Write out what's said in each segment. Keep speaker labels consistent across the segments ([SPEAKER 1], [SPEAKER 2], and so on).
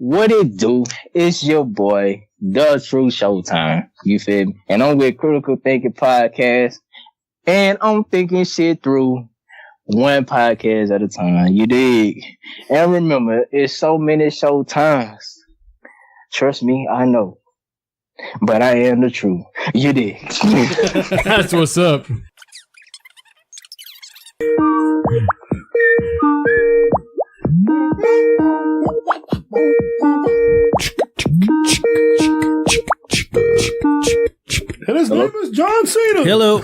[SPEAKER 1] What it do? It's your boy, Tha True Showtime. You feel me? And I'm with Critical Thinking Podcast. And I'm thinking shit through one podcast at a time. You dig? And remember, it's so many show times. Trust me, I know. But I am the truth. You dig?
[SPEAKER 2] That's what's up.
[SPEAKER 3] And his name is John Cena.
[SPEAKER 2] Hello.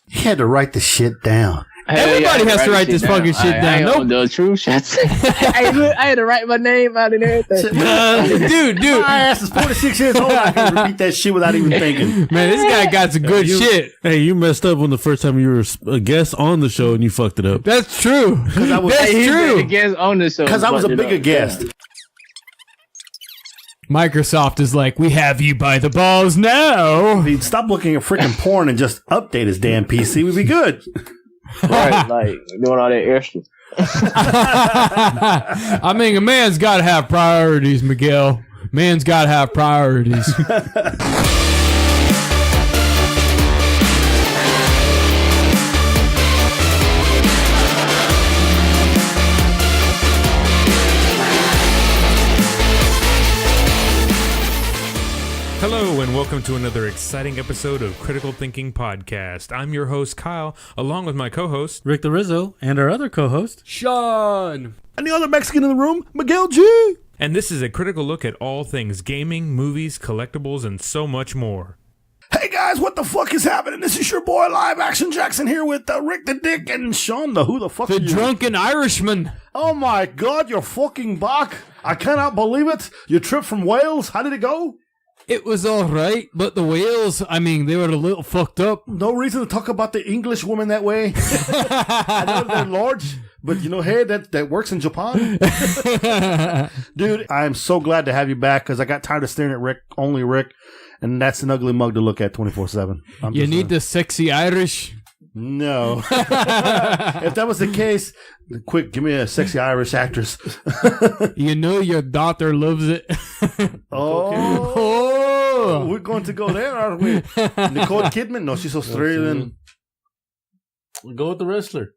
[SPEAKER 3] He had to write the shit down.
[SPEAKER 2] Everybody has to write this fucking shit down.
[SPEAKER 1] Nope. The true shit. I had to write my name out and everything.
[SPEAKER 2] Dude.
[SPEAKER 3] My ass is 46 years old. I can repeat that shit without even thinking.
[SPEAKER 2] Man, this guy got some good shit.
[SPEAKER 4] Hey, you messed up when the first time you were a guest on the show and you fucked it up.
[SPEAKER 2] That's true. That's true.
[SPEAKER 1] Guest on the show.
[SPEAKER 3] Because I was a bigger guest.
[SPEAKER 2] Microsoft is like, we have you by the balls now.
[SPEAKER 3] If he'd stop looking at freaking porn and just update his damn PC, we'd be good.
[SPEAKER 1] Right, like doing all that extra.
[SPEAKER 2] I mean, a man's got to have priorities, Miguel. Man's got to have priorities.
[SPEAKER 5] Hello and welcome to another exciting episode of Critical Thinking Podcast. I'm your host, Kyle, along with my co-host,
[SPEAKER 4] Rick the Rizzo, and our other co-host,
[SPEAKER 2] Shawn.
[SPEAKER 3] And the other Mexican in the room, Miguel G.
[SPEAKER 5] and this is a critical look at all things gaming, movies, collectibles, and so much more.
[SPEAKER 3] Hey guys, what the fuck is happening? This is your boy Live Action Jackson here with Rick the Dick and Shawn the Who the fuck
[SPEAKER 2] The
[SPEAKER 3] are you?
[SPEAKER 2] drunken Irishman.
[SPEAKER 3] Oh my god, you're fucking back. I cannot believe it. Your trip from Wales, how did it go?
[SPEAKER 2] It was all right, but the whales, I mean, they were a little fucked up.
[SPEAKER 3] No reason to talk about the English woman that way. I know they're large, but you know, hey, that works in Japan. Dude, I'm so glad to have you back because I got tired of staring at only Rick, and that's an ugly mug to look at 24/7.
[SPEAKER 2] You need the sexy Irish.
[SPEAKER 3] No. If that was the case, quick, give me a sexy Irish actress.
[SPEAKER 2] You know your daughter loves it.
[SPEAKER 3] Oh, we're going to go there, aren't we? Nicole Kidman? No, she's Australian.
[SPEAKER 4] we'll go with the wrestler.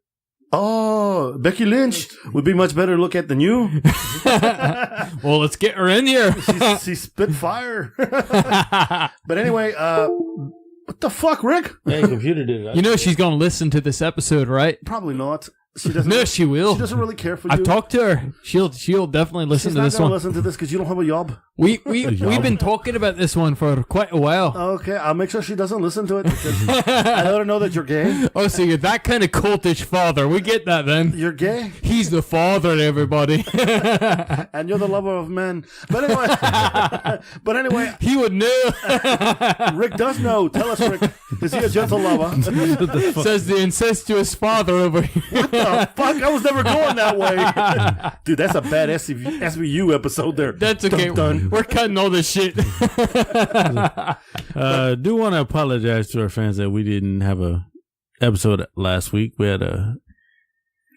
[SPEAKER 3] Oh, Becky Lynch would be much better to look at than you.
[SPEAKER 2] Well, let's get her in here.
[SPEAKER 3] She spit fire. But anyway, what the fuck, Rick?
[SPEAKER 4] Hey, computer did it.
[SPEAKER 2] You know she's going to listen to this episode, right?
[SPEAKER 3] Probably not. She doesn't.
[SPEAKER 2] No, she will.
[SPEAKER 3] She doesn't really care for you.
[SPEAKER 2] I've talked to her. She'll definitely listen to this one.
[SPEAKER 3] Listen to this because you don't have a job.
[SPEAKER 2] We've been talking about this one for quite a while.
[SPEAKER 3] Okay, I'll make sure she doesn't listen to it because I let her know that you're gay.
[SPEAKER 2] Oh, so you're that kind of cultish father. We get that then.
[SPEAKER 3] You're gay,
[SPEAKER 2] He's the father to everybody.
[SPEAKER 3] and you're the lover of men. But anyway,
[SPEAKER 2] He would know.
[SPEAKER 3] Rick does know. Tell us, Rick. Is he a gentle lover?
[SPEAKER 2] Says the incestuous father over here.
[SPEAKER 3] What the fuck? I was never going that way. Dude, that's a bad SVU episode there.
[SPEAKER 2] That's okay.
[SPEAKER 3] Dun.
[SPEAKER 2] We're cutting all this shit.
[SPEAKER 4] Do want to apologize to our fans that we didn't have a episode last week. We had a.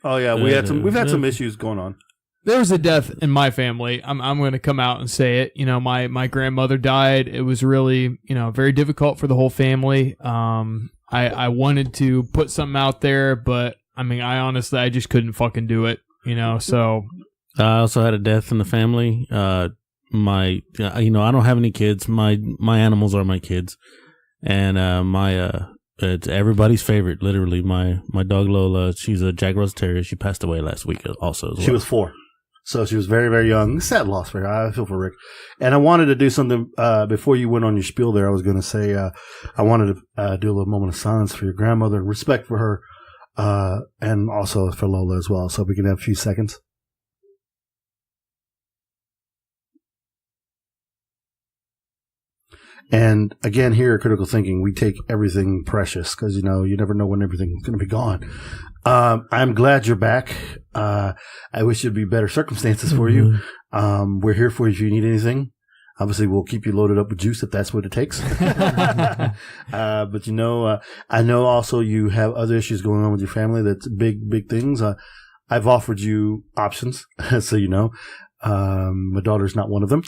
[SPEAKER 3] Oh yeah, we've had some issues going on.
[SPEAKER 2] There was a death in my family. I'm going to come out and say it. You know, my grandmother died. It was really, very difficult for the whole family. I wanted to put something out there, but I mean, I just couldn't fucking do it. So
[SPEAKER 4] I also had a death in the family. I don't have any kids. My animals are my kids, and it's everybody's favorite. Literally, my dog Lola. She's a Jack Russell Terrier. She passed away last week. Also, as well.
[SPEAKER 3] She was 4. So she was very, very young. Sad loss for her. I feel for Rick. And I wanted to do something before you went on your spiel there. I was going to say I wanted to do a little moment of silence for your grandmother, respect for her, and also for Lola as well. So we can have a few seconds. And again, here at Critical Thinking, we take everything precious because, you never know when everything's going to be gone. I'm glad you're back. I wish it'd be better circumstances for you. We're here for you if you need anything. Obviously, we'll keep you loaded up with juice if that's what it takes. But I know also you have other issues going on with your family. That's big, big things. I've offered you options, so you know. My daughter's not one of them.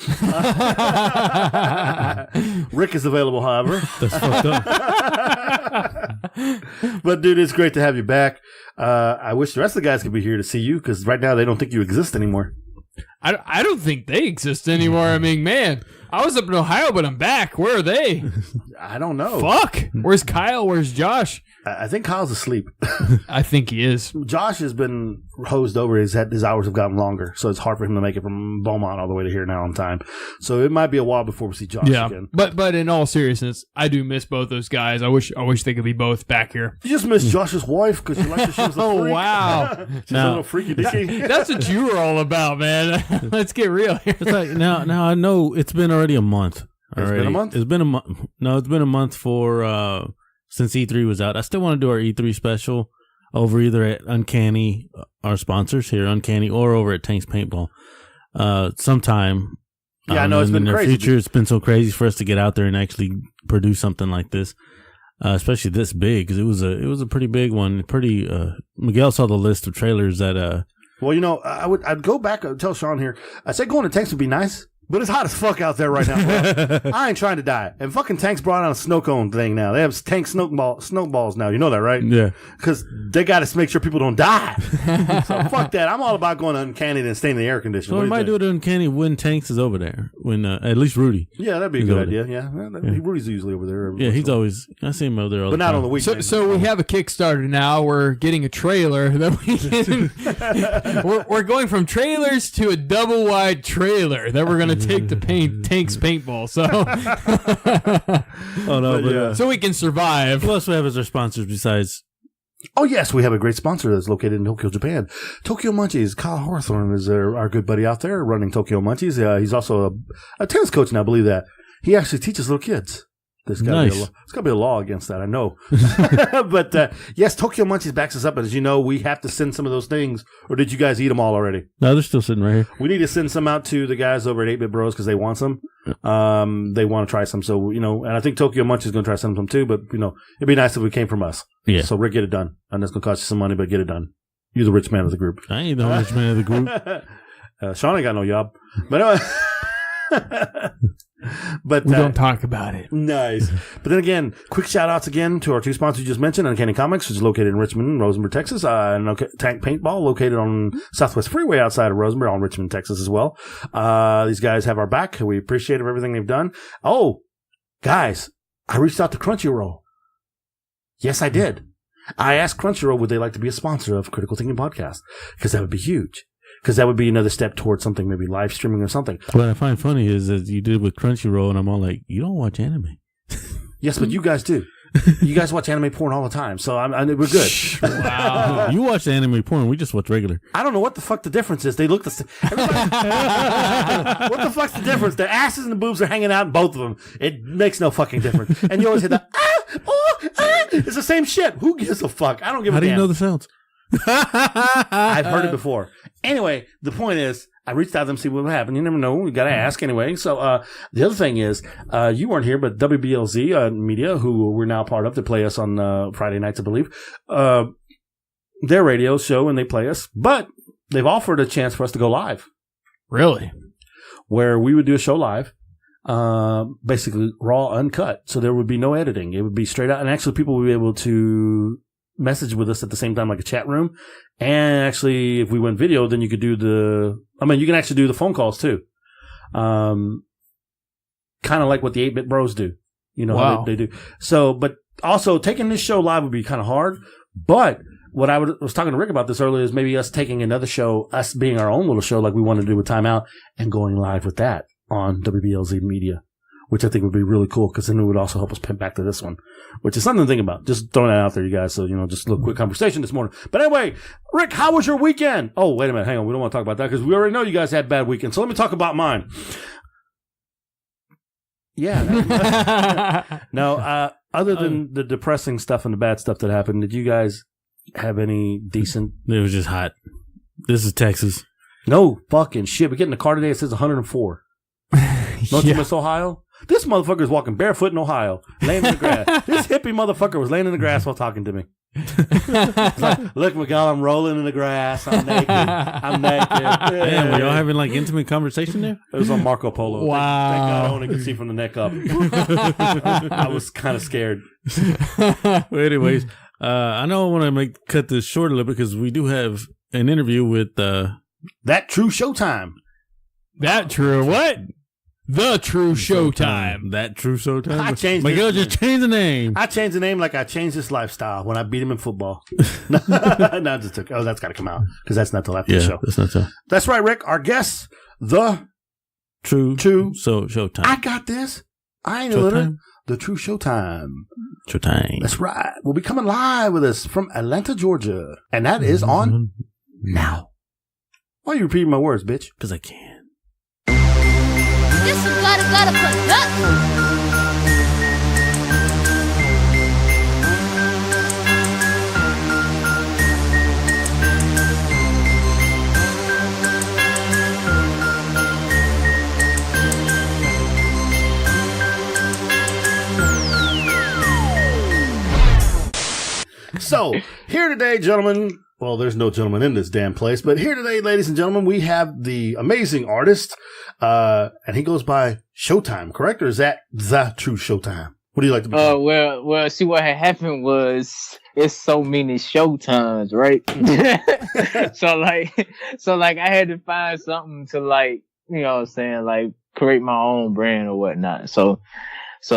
[SPEAKER 3] Rick is available, however.
[SPEAKER 4] That's fucked up.
[SPEAKER 3] But dude, it's great to have you back. I wish the rest of the guys could be here to see you because right now they don't think you exist anymore.
[SPEAKER 2] I don't think they exist anymore. I mean, man, I was up in Ohio, but I'm back. Where are they?
[SPEAKER 3] I don't know.
[SPEAKER 2] Fuck. Where's Kyle? Where's Josh?
[SPEAKER 3] I think Kyle's asleep.
[SPEAKER 2] I think he is.
[SPEAKER 3] Josh has been hosed over. His hours have gotten longer, so it's hard for him to make it from Beaumont all the way to here now on time. So it might be a while before we see Josh again.
[SPEAKER 2] But in all seriousness, I do miss both those guys. I wish they could be both back here.
[SPEAKER 3] You just miss Josh's wife because you like the show's a freak.
[SPEAKER 2] Oh, wow.
[SPEAKER 3] She's a little freaky dicky.
[SPEAKER 2] That's what you were all about, man. Let's get real here.
[SPEAKER 4] It's like now I know it's been already a month.
[SPEAKER 3] It's been a month?
[SPEAKER 4] It's been a month. No, it's been a month for since E3 was out. I still want to do our E3 special over either at Uncanny, our sponsors here, Uncanny, or over at Tank's Paintball. Sometime.
[SPEAKER 3] Yeah, I know it's been
[SPEAKER 4] in the
[SPEAKER 3] crazy.
[SPEAKER 4] future, it's been so crazy for us to get out there and actually produce something like this, especially this big because it was a pretty big one. Pretty. Miguel saw the list of trailers that.
[SPEAKER 3] Well, you know, I'd go back and tell Shawn here. I said going to Tanks would be nice. But it's hot as fuck out there right now. I ain't trying to die. And fucking Tanks brought out a snow cone thing now. They have Tank snowballs now. You know that, right?
[SPEAKER 4] Yeah.
[SPEAKER 3] Because they got to make sure people don't die. So fuck that. I'm all about going to Uncanny and staying in the air conditioner.
[SPEAKER 4] Well, we might do it at Uncanny when Tanks is over there. When at least Rudy.
[SPEAKER 3] Yeah, that'd be a good idea. Yeah. Rudy's usually over there.
[SPEAKER 4] Yeah, he's always. I see him over there all the time.
[SPEAKER 3] But not on the weekend.
[SPEAKER 2] So we have a Kickstarter now. We're getting a trailer that we can. we're going from trailers to a double wide trailer that we're going to take to paint Tank's paintball. So, so we can survive.
[SPEAKER 4] Who else we have as our sponsors besides?
[SPEAKER 3] Oh, yes, we have a great sponsor that's located in Tokyo, Japan. Tokyo Munchies. Kyle Hawthorne is our good buddy out there running Tokyo Munchies. He's also a tennis coach now, I believe that. He actually teaches little kids. There's got to be a law against that, I know. But yes, Tokyo Munchies backs us up. And as you know, we have to send some of those things. Or did you guys eat them all already?
[SPEAKER 4] No, they're still sitting right here.
[SPEAKER 3] We need to send some out to the guys over at 8-Bit Bros because they want some. They want to try some. So, you know, and I think Tokyo Munchies is going to try some too. But, you know, it'd be nice if it came from us. Yeah. So, Rick, get it done. And that's going to cost you some money, but get it done. You're the rich man of the group.
[SPEAKER 4] I ain't the rich man of the group.
[SPEAKER 3] Shawn ain't got no job. But anyway. But
[SPEAKER 2] we don't talk about it.
[SPEAKER 3] Nice. But then again, quick shout outs again to our two sponsors you just mentioned, Uncanny Comics, which is located in Richmond, Rosenberg, Texas, and Tank Paintball, located on Southwest Freeway outside of Rosenberg, on Richmond, Texas as well. These guys have our back. We appreciate everything they've done. Oh, guys, I reached out to Crunchyroll. Yes, I did. I asked Crunchyroll would they like to be a sponsor of Critical Thinking Podcast, because that would be huge. Because that would be another step towards something, maybe live streaming or something.
[SPEAKER 4] What I find funny is that you did with Crunchyroll, and I'm all like, you don't watch anime.
[SPEAKER 3] Yes, but you guys do. You guys watch anime porn all the time, so we're good.
[SPEAKER 4] Wow. You watch anime porn. We just watch regular.
[SPEAKER 3] I don't know what the fuck the difference is. They look the same. What the fuck's the difference? The asses and the boobs are hanging out in both of them. It makes no fucking difference. And you always hear the, It's the same shit. Who gives a fuck? I don't give a damn.
[SPEAKER 4] How do you know the sounds?
[SPEAKER 3] I've heard it before. Anyway, the point is, I reached out to them to see what would happen. You never know. We got to ask anyway. So, the other thing is, you weren't here, but WBLZ Media, who we're now part of, to play us on Friday nights, I believe, their radio show, and they play us. But they've offered a chance for us to go live.
[SPEAKER 2] Really?
[SPEAKER 3] Where we would do a show live, basically raw, uncut. So there would be no editing. It would be straight out. And actually, people would be able to message with us at the same time, like a chat room. And actually, if we went video, then you could do you can actually do the phone calls too. Kind of like what the 8-Bit Bros do. You know,
[SPEAKER 2] wow.
[SPEAKER 3] How they do. So, but also taking this show live would be kind of hard. But what I was talking to Rick about this earlier is maybe us taking another show, us being our own little show like we want to do with Time Out, and going live with that on WBLZ Media, which I think would be really cool because then it would also help us pimp back to this one, which is something to think about. Just throwing that out there, you guys. So, you know, just a little quick conversation this morning. But anyway, Rick, how was your weekend? Oh, wait a minute. Hang on. We don't want to talk about that because we already know you guys had bad weekends. So let me talk about mine. Yeah. No, other than the depressing stuff and the bad stuff that happened, did you guys have any decent?
[SPEAKER 4] It was just hot. This is Texas.
[SPEAKER 3] No fucking shit. We get in the car today. It says 104. Don't you miss Ohio? This motherfucker is walking barefoot in Ohio, laying in the grass. This hippie motherfucker was laying in the grass while talking to me. It's like, look, Miguel, I'm rolling in the grass. I'm naked.
[SPEAKER 4] Man, were y'all having like intimate conversation there?
[SPEAKER 3] It was on Marco Polo.
[SPEAKER 2] Wow.
[SPEAKER 3] Thank God I only could see from the neck up. I was kind of scared.
[SPEAKER 4] Well, anyways, I know I want to cut this short a little bit because we do have an interview with
[SPEAKER 3] That True Showtime.
[SPEAKER 2] That true. What? The True Showtime.
[SPEAKER 4] That True Showtime.
[SPEAKER 3] I changed
[SPEAKER 4] Miguel
[SPEAKER 3] it.
[SPEAKER 4] just changed the name.
[SPEAKER 3] I changed the name like I changed this lifestyle when I beat him in football. No, just took. Oh, that's got to come out because that's not till after the show.
[SPEAKER 4] That's not so.
[SPEAKER 3] That's right, Rick. Our guest, the
[SPEAKER 4] True Showtime.
[SPEAKER 3] I got this. I ain't a little. The True Showtime.
[SPEAKER 4] Showtime.
[SPEAKER 3] That's right. We'll be coming live with us from Atlanta, Georgia, and that is on now. Why are you repeating my words, bitch?
[SPEAKER 4] Because I can.
[SPEAKER 6] This is gotta production.
[SPEAKER 3] So, here today, gentlemen, well, there's no gentleman in this damn place, but here today, ladies and gentlemen, we have the amazing artist, and he goes by Showtime, correct? Or is that The True Showtime? What do you like to be called?
[SPEAKER 1] Well, see what had happened was it's so many Showtimes, right? so like I had to find something to like, you know what I'm saying, like create my own brand or whatnot. So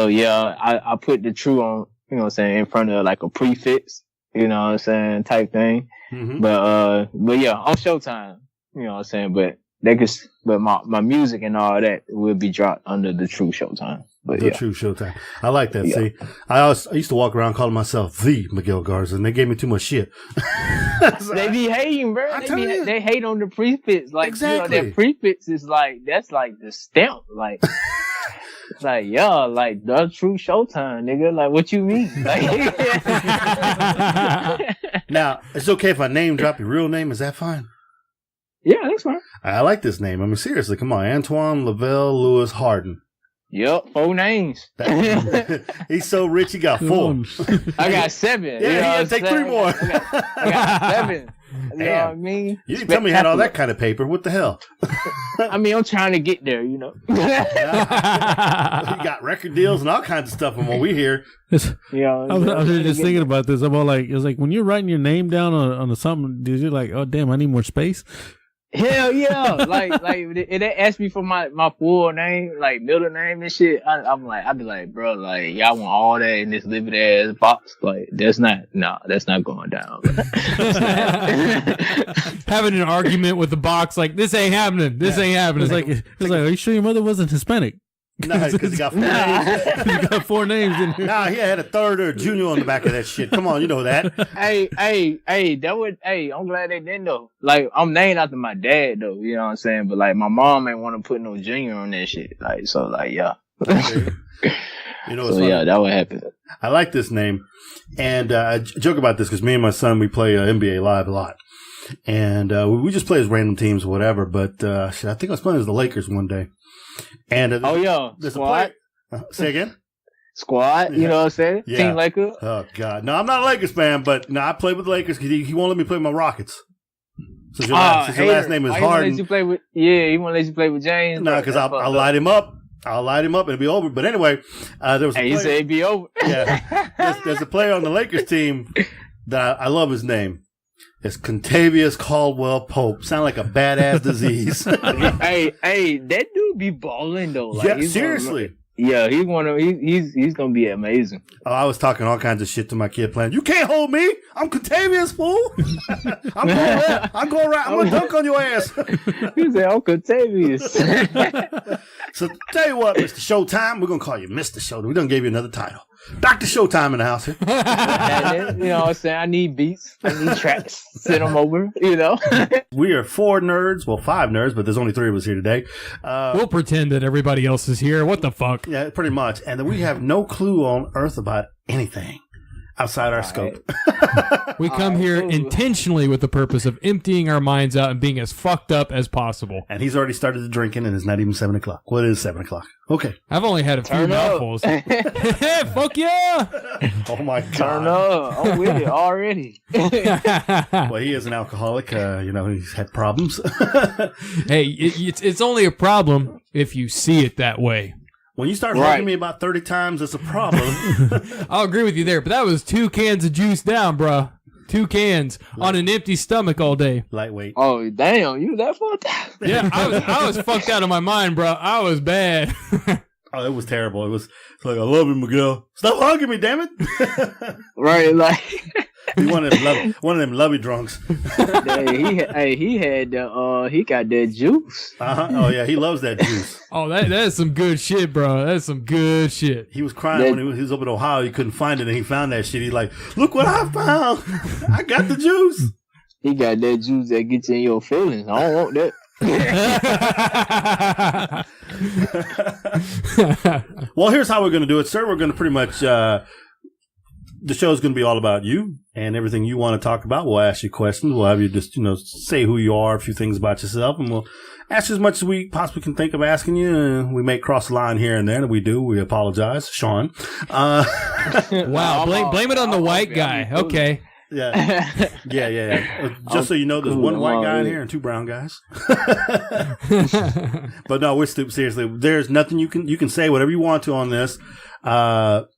[SPEAKER 1] yeah, I put the True on, you know what I'm saying, in front of like a prefix. You know what I'm saying, type thing. Mm-hmm. But yeah, on Showtime, you know what I'm saying, but my music and all that will be dropped under the True Showtime. But
[SPEAKER 3] the True Showtime. I like that. Yeah. See, I used to walk around calling myself the Miguel Garza, and they gave me too much shit.
[SPEAKER 1] They be hating, bro. They hate on the prefix. Like, exactly. You know, that prefix is like, that's like the stamp. Like, it's like, yeah, like the True Showtime, nigga. Like, what you mean? Like,
[SPEAKER 3] now, it's okay if I name drop your real name. Is that fine?
[SPEAKER 1] Yeah, that's fine.
[SPEAKER 3] I like this name. I mean, seriously, come on. Antoine Lavelle Lewis Harden.
[SPEAKER 1] Yep, 4 names.
[SPEAKER 3] He's so rich, he got 4.
[SPEAKER 1] I got 7.
[SPEAKER 3] Yeah, he had to take 3 more.
[SPEAKER 1] I got 7. You know what I mean?
[SPEAKER 3] You didn't tell me you had all that kind of paper. What the hell?
[SPEAKER 1] I mean, I'm trying to get there, you know.
[SPEAKER 3] You got record deals and all kinds of stuff from what we hear.
[SPEAKER 2] Yeah, I was just thinking about this. I'm all like, it's like when you're writing your name down on something, did you like, oh damn, I need more space?
[SPEAKER 1] Hell yeah! like they asked me for my full name, like middle name and shit. I'd be like, bro, like y'all want all that in this limited ass box? Like that's not going down.
[SPEAKER 2] Having an argument with the box, like this ain't happening. This ain't happening. It's like, are you sure your mother wasn't Hispanic?
[SPEAKER 3] No, because he got 4 names.
[SPEAKER 2] He got 4 names in here.
[SPEAKER 3] Nah, he had a third or a junior on the back of that shit. Come on, you know that.
[SPEAKER 1] I'm glad they didn't though. Like, I'm named after my dad though, you know what I'm saying? But like, my mom ain't want to put no junior on that shit. Like, so like, yeah.
[SPEAKER 3] You know what's
[SPEAKER 1] funny? Yeah, that would happen. I
[SPEAKER 3] like this name. And I joke about this because me and my son, we play NBA Live a lot. And we just play as random teams or whatever. But I think I was playing as the Lakers one day. And there's
[SPEAKER 1] Squad.
[SPEAKER 3] Say again?
[SPEAKER 1] Squad, you know what I'm saying?
[SPEAKER 3] Yeah.
[SPEAKER 1] Team Lakers.
[SPEAKER 3] Oh, God. No, I'm not a Lakers fan, but no, I play with the Lakers because he won't let me play with my Rockets. Since your last name is Harden.
[SPEAKER 1] He won't let you play with James.
[SPEAKER 3] No, because I'll light him up. And it'll be over. But anyway, there was a player.
[SPEAKER 1] You say it'd be over.
[SPEAKER 3] Yeah. There's a player on the Lakers team that I love his name. It's Contavious Caldwell Pope. Sound like a badass disease.
[SPEAKER 1] hey, that dude be balling though. Like,
[SPEAKER 3] yeah, seriously.
[SPEAKER 1] Yeah, he's gonna be amazing.
[SPEAKER 3] Oh, I was talking all kinds of shit to my kid playing. You can't hold me. I'm Contavious, fool. I'm going right. I'm gonna dunk on your ass.
[SPEAKER 1] He said, "I'm Contavious."
[SPEAKER 3] So tell you what, Mr. Showtime, we're gonna call you Mr. Showtime. We done gave you another title. Dr. Showtime in the house here.
[SPEAKER 1] And you know what I'm saying? I need beats. I need tracks. Send them over, you know?
[SPEAKER 3] We are 4 nerds. Well, 5 nerds, but there's only 3 of us here today.
[SPEAKER 2] We'll pretend that everybody else is here. What the fuck?
[SPEAKER 3] Yeah, pretty much. And we have no clue on earth about anything. outside our scope.
[SPEAKER 2] We come here intentionally with the purpose of emptying our minds out and being as fucked up as possible.
[SPEAKER 3] And he's already started the drinking, and it's not even 7 o'clock. Well, it is 7 o'clock. Okay.
[SPEAKER 2] I've only had a few mouthfuls. Fuck yeah!
[SPEAKER 3] Oh my God.
[SPEAKER 1] Turn up. I'm with it already.
[SPEAKER 3] Well, he is an alcoholic. He's had problems.
[SPEAKER 2] Hey, it's only a problem if you see it that way.
[SPEAKER 3] When you start hugging me about 30 times, it's a problem.
[SPEAKER 2] I'll agree with you there, but that was 2 cans of juice down, bro. 2 cans on an empty stomach all day.
[SPEAKER 3] Lightweight.
[SPEAKER 1] Oh, damn. You that fucked up?
[SPEAKER 2] Yeah, I was fucked out of my mind, bro. I was bad.
[SPEAKER 3] Oh, it was terrible. It's like, I love you, Miguel. Stop hugging me, damn it.
[SPEAKER 1] Right, like.
[SPEAKER 3] He one of them lovey drunks.
[SPEAKER 1] He got that juice.
[SPEAKER 3] Oh yeah, he loves that juice.
[SPEAKER 2] Oh, that is some good shit, bro. That's some good shit.
[SPEAKER 3] He was crying when he was up in Ohio. He couldn't find it, and he found that shit. He's like, "Look what I found! I got the juice."
[SPEAKER 1] He got that juice that gets in your feelings. I don't want
[SPEAKER 3] that. Well, here's how we're going to do it, sir. We're going to pretty much. The show's going to be all about you and everything you want to talk about. We'll ask you questions. We'll have you just, say who you are, a few things about yourself, and we'll ask you as much as we possibly can think of asking you. We may cross the line here and there, and if we do, we apologize. Shawn.
[SPEAKER 2] Wow. Blame it on the white guy. Okay.
[SPEAKER 3] Yeah. Just so you know, there's one white guy in here and 2 brown guys. But no, we're stupid. Seriously, there's nothing you can say whatever you want to on this.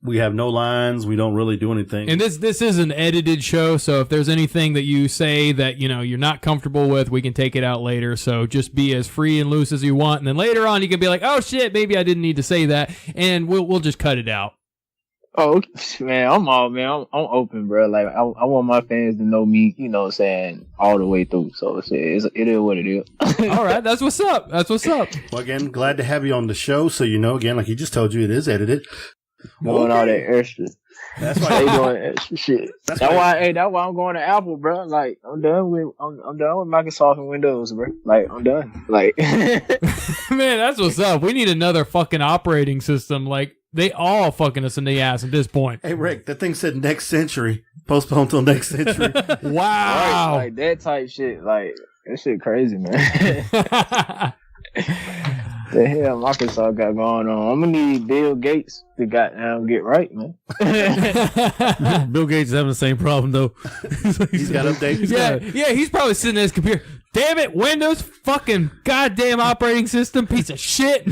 [SPEAKER 3] We have no lines. We don't really do anything.
[SPEAKER 2] And this is an edited show, so if there's anything that you say that you're not comfortable with, we can take it out later. So just be as free and loose as you want, and then later on you can be like, "Oh shit, maybe I didn't need to say that," and we'll just cut it out.
[SPEAKER 1] Oh man, I'm open, bro. Like I want my fans to know me, saying all the way through. So it is what it is.
[SPEAKER 2] All right, that's what's up.
[SPEAKER 3] Well, again, glad to have you on the show. So again, like he just told you, it is edited.
[SPEAKER 1] Doing all that extra.
[SPEAKER 3] That's why
[SPEAKER 1] they doing extra shit. That's why I'm going to Apple, bro. Like I'm done with Microsoft and Windows, bro. Like I'm done. Like
[SPEAKER 2] man, that's what's up. We need another fucking operating system. Like they all fucking us in the ass at this point.
[SPEAKER 3] Hey Rick, that thing said next century. Postponed till next century.
[SPEAKER 2] Wow.
[SPEAKER 1] Right, like that type shit. Like that shit crazy, man. The hell Microsoft got going on? I'm gonna need Bill Gates to goddamn get right, man.
[SPEAKER 4] Bill Gates is having the same problem though.
[SPEAKER 3] He's got updates.
[SPEAKER 2] Yeah, he's probably sitting at his computer. Damn it, Windows fucking goddamn operating system piece of shit.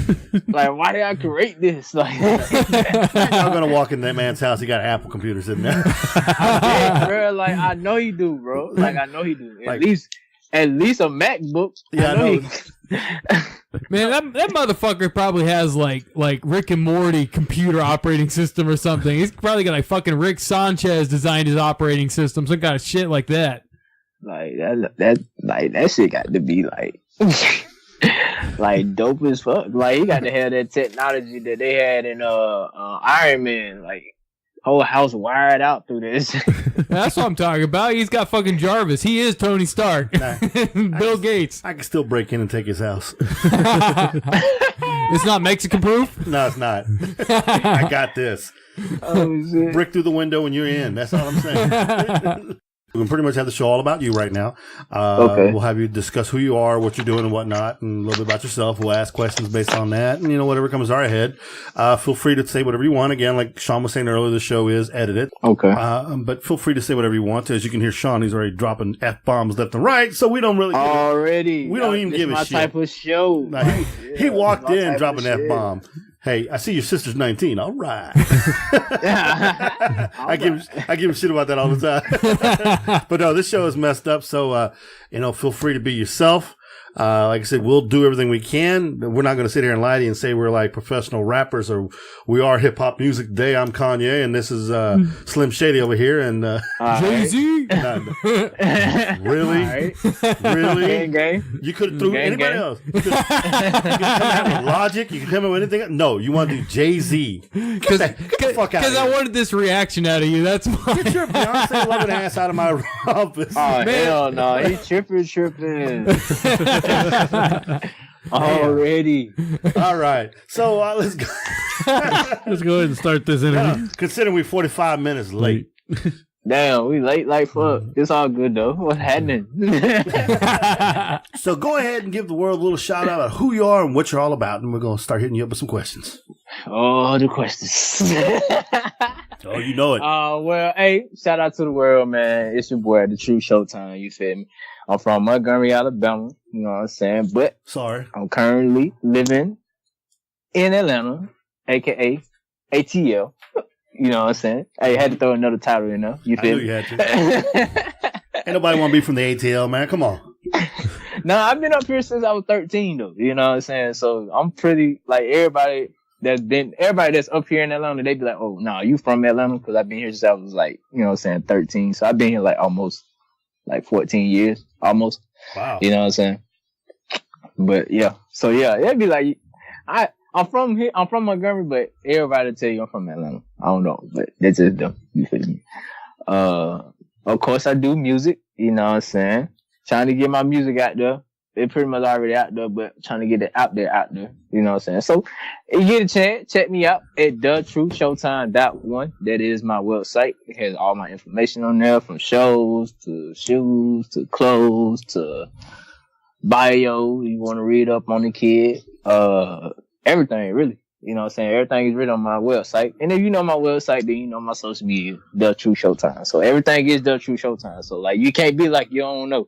[SPEAKER 1] Like, why did I create this? Like,
[SPEAKER 3] I'm gonna walk in that man's house. He got an Apple computer sitting there.
[SPEAKER 1] bro, like I know you do, bro. Like I know he do. At least a MacBook.
[SPEAKER 3] Yeah, I know.
[SPEAKER 2] Man, that motherfucker probably has like Rick and Morty computer operating system or something. He's probably got like fucking Rick Sanchez designed his operating system, some kind of shit like that.
[SPEAKER 1] Like that shit got to be like like dope as fuck. Like he got to have that technology that they had in Iron Man. Like whole house wired out through this.
[SPEAKER 2] That's what I'm talking about. He's got fucking Jarvis. He is Tony Stark. Bill Gates.
[SPEAKER 3] I can still break in and take his house.
[SPEAKER 2] It's not Mexican proof?
[SPEAKER 3] No, it's not. I got this.
[SPEAKER 1] Oh, shit.
[SPEAKER 3] Brick through the window and you're in. That's all I'm saying. We can pretty much have the show all about you right now.
[SPEAKER 1] Okay.
[SPEAKER 3] We'll have you discuss who you are, what you're doing and whatnot, and a little bit about yourself. We'll ask questions based on that, and whatever comes our head. Feel free to say whatever you want. Again, like Shawn was saying earlier, the show is edited.
[SPEAKER 1] Okay.
[SPEAKER 3] But feel free to say whatever you want. As you can hear, Shawn, he's already dropping F-bombs left and right, so we don't really...
[SPEAKER 1] We
[SPEAKER 3] don't even give a shit.
[SPEAKER 1] This my type of show.
[SPEAKER 3] Nah, he walked in dropping an F-bomb. Hey, I see your sister's 19. All right. I give him shit about that all the time. But no, this show is messed up. So, feel free to be yourself. Like I said, we'll do everything we can. We're not going to sit here and lie to you and say we're like professional rappers or we are hip hop music today. I'm Kanye and this is, Slim Shady over here. And,
[SPEAKER 2] Jay-Z.
[SPEAKER 3] Really?
[SPEAKER 1] Right.
[SPEAKER 3] Really?
[SPEAKER 1] Gang.
[SPEAKER 3] You could have threw anybody else. You could come out with Logic. You could come out with anything else. No, you want to do Jay-Z. Get the fuck out of here.
[SPEAKER 2] Because I wanted this reaction out of you. That's why.
[SPEAKER 3] Get your Beyonce loving ass out of my office.
[SPEAKER 1] Oh, hell no. He tripping. Already.
[SPEAKER 3] All right. So let's go.
[SPEAKER 4] Let's go ahead and start this interview.
[SPEAKER 3] Considering we're 45 minutes late.
[SPEAKER 1] Damn, we late like fuck. It's all good though. What's happening?
[SPEAKER 3] So go ahead and give the world a little shout out of who you are and what you're all about, and we're gonna start hitting you up with some questions.
[SPEAKER 1] Oh, the questions.
[SPEAKER 3] Oh, you know it.
[SPEAKER 1] Well, hey, shout out to the world, man. It's your boy, The True Showtime. You feel me? I'm from Montgomery, Alabama. You know what I'm saying? But
[SPEAKER 3] Sorry.
[SPEAKER 1] I'm currently living in Atlanta, aka ATL. You know what I'm saying? I had to throw another title in there. You feel
[SPEAKER 3] I knew
[SPEAKER 1] me?
[SPEAKER 3] you had to. Ain't nobody want to be from the ATL, man. Come on.
[SPEAKER 1] Nah, I've been up here since I was 13, though. You know what I'm saying? So I'm pretty, like, everybody that's up here in Atlanta, they be like, oh, no, you from Atlanta? Because I've been here since I was, like, you know what I'm saying, 13. So I've been here, like, almost, like, 14 years, almost.
[SPEAKER 3] Wow.
[SPEAKER 1] You know what I'm saying? But, yeah. So, yeah, it'd be like, I'm from here. I'm from Montgomery, but everybody tell you I'm from Atlanta. I don't know, but that's just them. You feel me? Of course I do music. You know what I'm saying? Trying to get my music out there. It's pretty much already out there, but trying to get it out there. You know what I'm saying? So, if you get a chance, check me out at thetrueshowtime.1. That is my website. It has all my information on there, from shows to shoes to clothes to bio. You want to read up on the kid. Everything, really. You know what I'm saying? Everything is written on my website. And if you know my website, then you know my social media, The True Showtime. So everything is The True Showtime. So, like, you can't be like you don't know.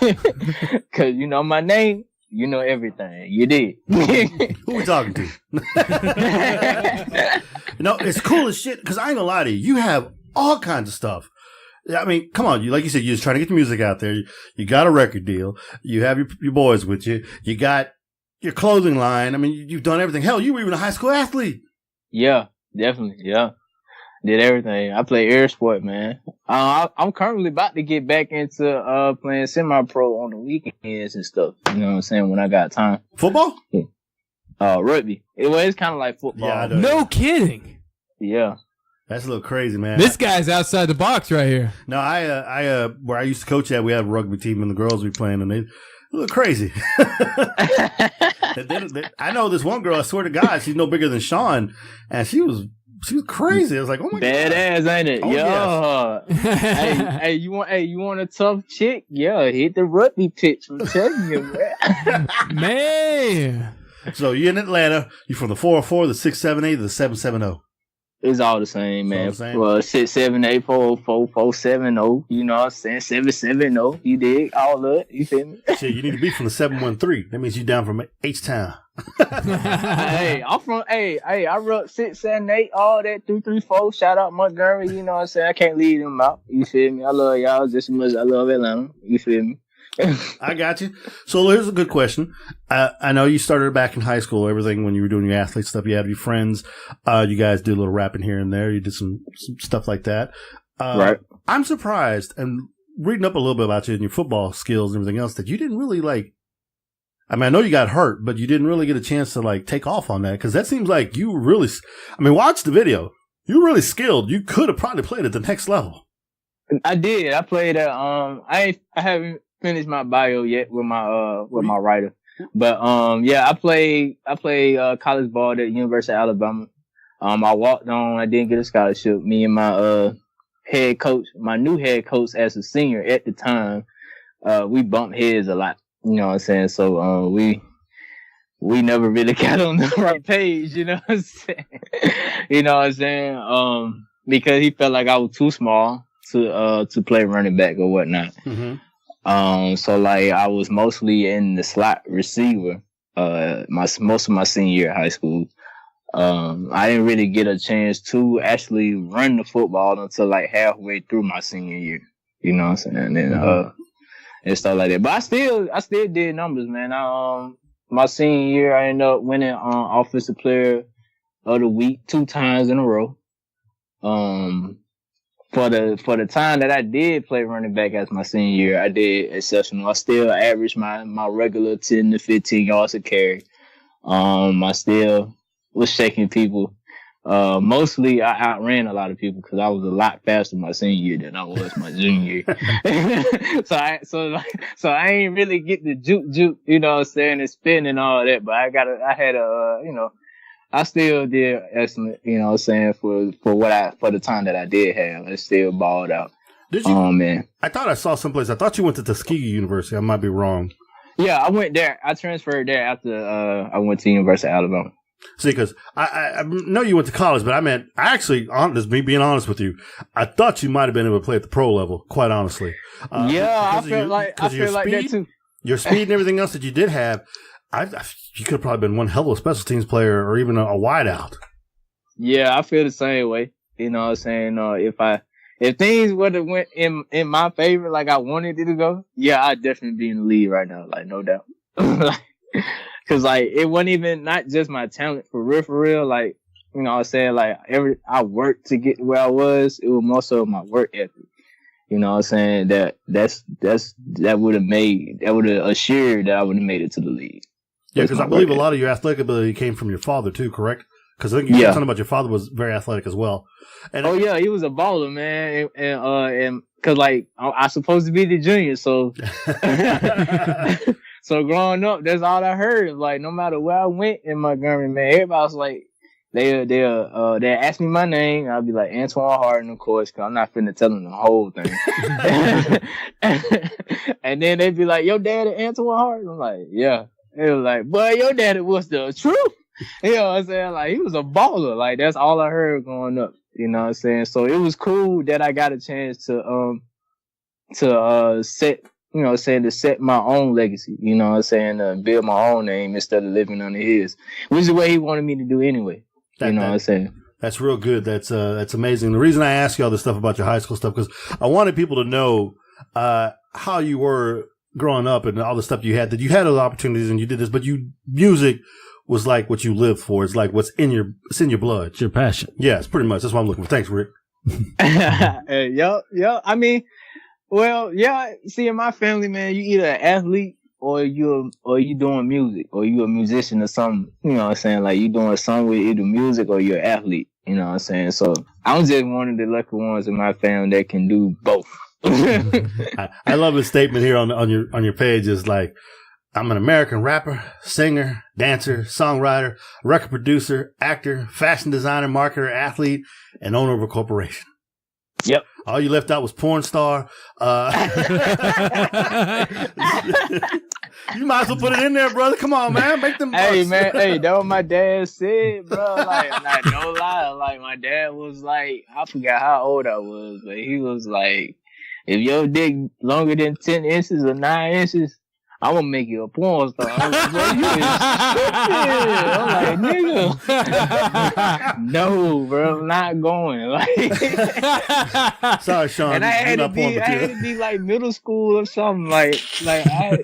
[SPEAKER 1] Because you know my name, you know everything. You did.
[SPEAKER 3] Who we talking to? No, it's cool as shit, because I ain't gonna lie to you. You have all kinds of stuff. I mean, come on. Like you said, you're just trying to get the music out there. You got a record deal. You have your boys with you. You got your clothing line. I mean, you've done everything. Hell, you were even a high school athlete.
[SPEAKER 1] Yeah, definitely. Yeah. Did everything. I play air sport, man. I'm currently about to get back into playing semi-pro on the weekends and stuff. You know what I'm saying? When I got time.
[SPEAKER 3] Football?
[SPEAKER 1] Yeah. Rugby. It's kind of like football.
[SPEAKER 3] Yeah, I know.
[SPEAKER 2] No kidding.
[SPEAKER 1] Yeah.
[SPEAKER 3] That's a little crazy, man.
[SPEAKER 2] This guy's outside the box right here.
[SPEAKER 3] No, I where I used to coach at, we had a rugby team, and the girls we playing, and they look crazy. I know this one girl, I swear to God, she's no bigger than Shawn, and she was crazy. I was like, oh my God.
[SPEAKER 1] Badass, ain't it?
[SPEAKER 3] Oh,
[SPEAKER 1] yeah. Yes. hey, you want a tough chick? Yeah, hit the rugby pitch. I'm telling you, man.
[SPEAKER 2] Man.
[SPEAKER 3] So you're in Atlanta. You from the 404, the 678, the 770.
[SPEAKER 1] It's all the same, man.
[SPEAKER 3] All the same?
[SPEAKER 1] Well, 678 404 470. You know what I'm saying? 770. You dig? All of it. You feel me?
[SPEAKER 3] Shit, you need to be from the 713. That means you down from H-Town.
[SPEAKER 1] Hey, I'm from. Hey, I wrote 678. All that 334. Shout out Montgomery. You know what I'm saying? I can't leave them out. You feel me? I love y'all just as much as I love Atlanta. You feel me?
[SPEAKER 3] I got you. So here's a good question. I know you started back in high school, everything when you were doing your athlete stuff. You had your friends. You guys did a little rapping here and there. You did some stuff like that.
[SPEAKER 1] Right.
[SPEAKER 3] I'm surprised, and reading up a little bit about you and your football skills and everything else, that you didn't really I mean, I know you got hurt, but you didn't really get a chance to take off on that, because that seems like you really, watch the video. You're really skilled. You could have probably played at the next level.
[SPEAKER 1] I did. I played at, I haven't finished my bio yet with my writer. But yeah, I played college ball at the University of Alabama. I walked on, I didn't get a scholarship. Me and my head coach, my new head coach as a senior at the time, we bumped heads a lot. You know what I'm saying? So we never really got on the right page, you know what I'm saying? You know what I'm saying? Because he felt like I was too small to play running back or whatnot.
[SPEAKER 3] Mm-hmm.
[SPEAKER 1] So I was mostly in the slot receiver, most of my senior year of high school. I didn't really get a chance to actually run the football until halfway through my senior year. You know what I'm saying? And stuff like that. But I still did numbers, man. My senior year, I ended up winning, offensive player of the week 2 times in a row. For the time that I did play running back as my senior year, I did exceptional. I still averaged my regular 10 to 15 yards a carry. I still was shaking people. Mostly I outran a lot of people because I was a lot faster my senior year than I was my junior year. So I ain't really get the juke, you know what I'm saying, and spin and all that, but I I still did excellent, you know what I'm saying, for the time that I did have. I still balled out.
[SPEAKER 3] Did you?
[SPEAKER 1] Man.
[SPEAKER 3] I thought I saw someplace. I thought you went to Tuskegee University. I might be wrong.
[SPEAKER 1] Yeah, I went there. I transferred there after I went to University of Alabama.
[SPEAKER 3] See, because I know you went to college, but I meant, just me being honest with you, I thought you might have been able to play at the pro level, quite honestly.
[SPEAKER 1] I feel like that too.
[SPEAKER 3] Your speed and everything else that you did have, you could have probably been one hell of a special teams player or even a wideout.
[SPEAKER 1] Yeah, I feel the same way. You know what I'm saying? If things would have went in my favor like I wanted it to go, yeah, I'd definitely be in the league right now, like, no doubt. Cause like, it wasn't even not just my talent for real, like, you know what I'm saying? Like, I worked to get where I was. It was more so my work ethic. You know what I'm saying? That would have assured that I would have made it to the league.
[SPEAKER 3] Yeah, because I believe a lot of your athletic ability came from your father too, correct? Because I think you said something about your father was very athletic as well. And
[SPEAKER 1] yeah, he was a baller, man, and because like I supposed to be the junior, so so growing up, that's all I heard. Like, no matter where I went in Montgomery, man, everybody was like, they ask me my name, I'll be like Antoine Harden, of course, because I'm not finna tell them the whole thing. And then they'd be like, your daddy Antoine Harden? I'm like, yeah. They was like, boy, your daddy was the truth. You know what I'm saying? Like, he was a baller. Like, that's all I heard growing up. You know what I'm saying? So it was cool that I got a chance to set, you know what I'm saying, to set my own legacy. You know what I'm saying? Build my own name instead of living under his, which is what he wanted me to do anyway. You know what I'm saying?
[SPEAKER 3] That's real good. That's amazing. The reason I asked you all this stuff about your high school stuff, because I wanted people to know, how you were growing up and all the stuff you had, that you had other opportunities and you did this, but music was like what you lived for. It's like it's in your blood.
[SPEAKER 4] It's your passion.
[SPEAKER 3] Yeah, it's pretty much. That's what I'm looking for. Thanks, Rick.
[SPEAKER 1] Yo. I mean, well, yeah. See, in my family, man, you either an athlete or you doing music, or you a musician or something. You know what I'm saying? Like, you doing something with either music or you're an athlete. You know what I'm saying? So I'm just one of the lucky ones in my family that can do both.
[SPEAKER 3] I love his statement here on your page. Is like, I'm an American rapper, singer, dancer, songwriter, record producer, actor, fashion designer, marketer, athlete, and owner of a corporation.
[SPEAKER 1] Yep.
[SPEAKER 3] All you left out was porn star. You might as well put it in there, brother. Come on, man. Make them bucks.
[SPEAKER 1] Hey, man. Hey, that what my dad said, bro. Like, no lie. Like, my dad was like, I forgot how old I was, but he was like, if your dick longer than 10 inches or 9 inches, I'm gonna make you a porn star. I'm like, nigga. No, bro, I'm not going. Like,
[SPEAKER 3] sorry, Shawn.
[SPEAKER 1] And I had to be like middle school or something. Like I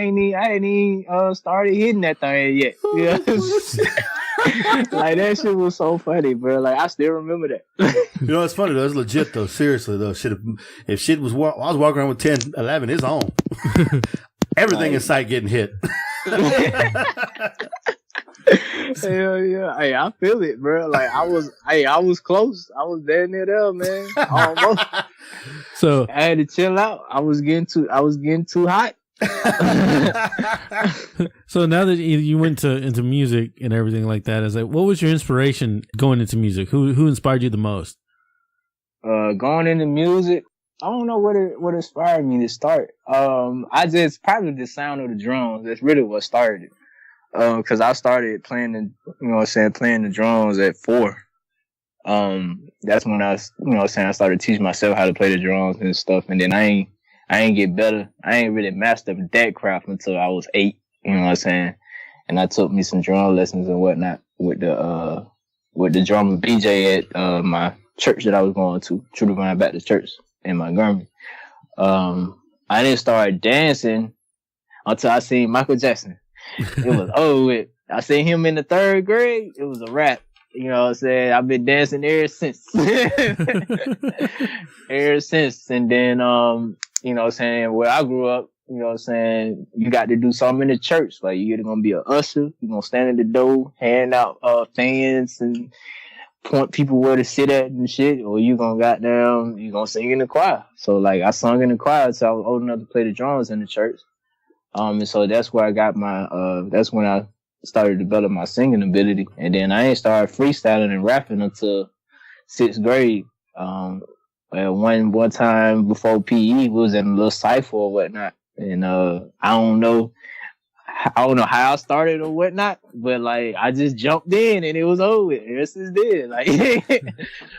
[SPEAKER 1] ain't even started hitting that thing yet. Yeah. Like, that shit was so funny, bro. Like, I still remember that.
[SPEAKER 3] You know, it's funny though. It's legit though. Seriously though. If shit was, I was walking around with 10, 11, it's on. Everything in sight getting hit.
[SPEAKER 1] Hell yeah. Hey, I feel it, bro. Like, I was close. I was there near there, man. Almost.
[SPEAKER 4] So
[SPEAKER 1] I had to chill out. I was getting too hot.
[SPEAKER 4] So now that you went into music and everything like that, is like, what was your inspiration going into music? Who inspired you the most?
[SPEAKER 1] Going into music, I don't know what inspired me to start. I just probably the sound of the drums. That's really what started it. Cause I started playing the drums at 4. That's when I started teaching myself how to play the drums and stuff. And then I ain't get better. I ain't really mastered that craft until I was 8. You know what I'm saying? And I took me some drum lessons and whatnot with the drummer BJ at my church that I was going to, True Divine Baptist Church in Montgomery. I didn't start dancing until I seen Michael Jackson. It was over with. I seen him in the 3rd grade. It was a wrap. You know what I'm saying? I've been dancing ever since. Ever since. And then, you know what I'm saying, where I grew up, you know what I'm saying, you got to do something in the church. Like, you're either going to be an usher, you're going to stand at the door, hand out fans and point people where to sit at and shit, or you gonna sing in the choir. So, like, I sung in the choir until I was old enough to play the drums in the church. And so that's where I got my, that's when I started to develop my singing ability, and then I ain't started freestyling and rapping until 6th grade. Well, one time before PE, we was in a little cipher or whatnot, and I don't know how I started or whatnot, but like I just jumped in and it was over. Ever since then, like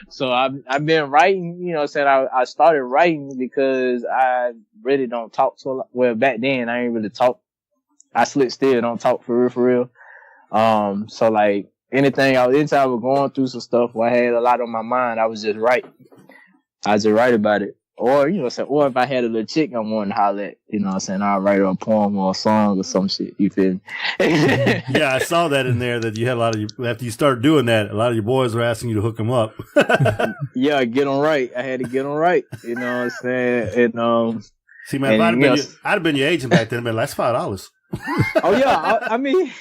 [SPEAKER 1] so I've been writing. You know, what I'm saying I started writing because I really don't talk to a lot. Well, back then I ain't really talk. I still don't talk for real. So like anytime I was going through some stuff where I had a lot on my mind, I was just write. I just write about it. Or, you know, or if I had a little chick I wanted to holler at, you know what I'm saying, I'll write her a poem or a song or some shit, you feel me?
[SPEAKER 3] Yeah, I saw that in there that you had a lot of after you started doing that, a lot of your boys were asking you to hook them up.
[SPEAKER 1] Yeah, get them right. I had to get them right, you know what I'm saying? And,
[SPEAKER 3] see, man, if I'd have been your agent back then, I'd been like, that's $5.
[SPEAKER 1] Oh yeah, I mean,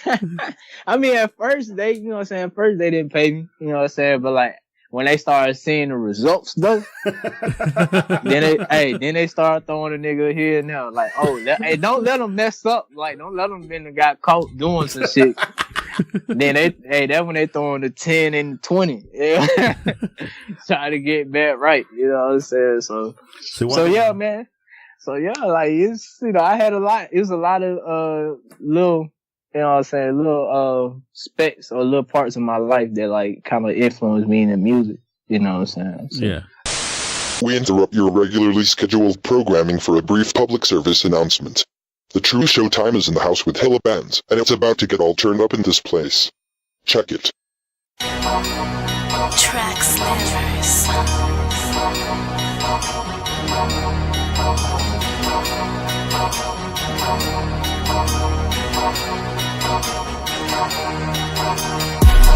[SPEAKER 1] at first they, you know what I'm saying, they didn't pay me, you know what I'm saying, but like, when they started seeing the results, though, then they started throwing a nigga here and there. Like, hey, don't let them mess up. Like, don't let them been got caught doing some shit. Then that's when they throwing the 10 and the 20. Yeah. Trying to get that right. You know what I'm saying? So yeah, man. So yeah, like it's, you know, I had a lot. It was a lot of little. You know what I'm saying? Little specks or little parts of my life that like kind of influenced me in the music. You know what I'm saying? So.
[SPEAKER 4] Yeah.
[SPEAKER 7] We interrupt your regularly scheduled programming for a brief public service announcement. The True Showtime is in the house with hella bands, and it's about to get all turned up in this place. Check it.
[SPEAKER 8] Track Slavers.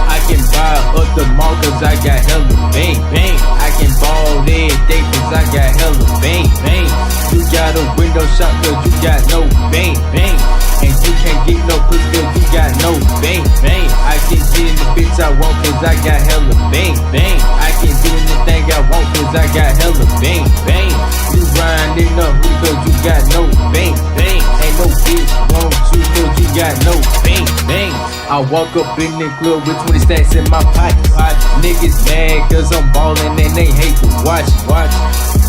[SPEAKER 1] I can buy up the mall cause I got hella bang, bang. I can ball every day cause I got hella bang, bang. You got a window shop cause you got no bang, bang. And you can't get no pussy cause you got no bang, bang. I can get in the bitch I want cause I got hella bang, bang. I can do anything I want cause I got hella bang, bang. You grinding up cause you got no bang, bang. Ain't no bitch want you cause you got no bang, bang. I walk up in the club with 20 stacks in my pocket. Niggas mad cause I'm ballin' and they hate to watch.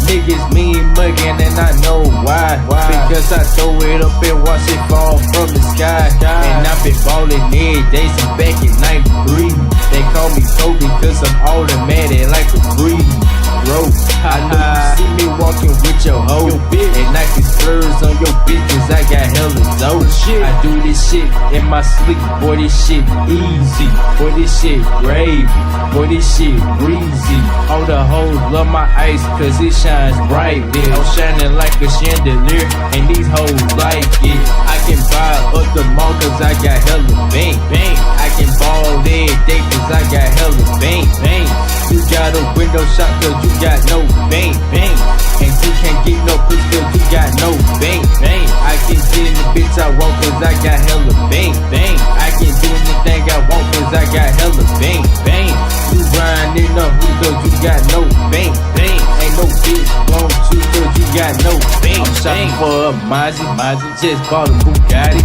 [SPEAKER 1] Niggas mean muggin' and I know why. Because I throw it up and watch it fall from the sky. And I've been ballin' every day since back in 93. They call me Kobe cause I'm automatic like a breeze. Bro, I know you see me walking with your hoe, and I can slurs on your bitches. I got hella dope. I do this shit in my sleep, boy. This shit easy, boy. This shit gravy, boy. This shit breezy. All the hoes love my ice cause it shines bright. I'm shining like a chandelier, and these hoes like it. I can buy up the mall cause I got hella bang, bang. I can ball every day cause I got hella bang, bang. You got a window shop cause you got no bang, bang. And you can't get no pussy cause you got no bang, bang. I can get in the bitch I want cause I got hella bang, bang. I can do anything I want cause I got hella bang, bang. You grinding up cause you got no bang, bang. Ain't no bitch want you cause you got no bang. I'm shopping for a Mazzy, just bought a Bugatti,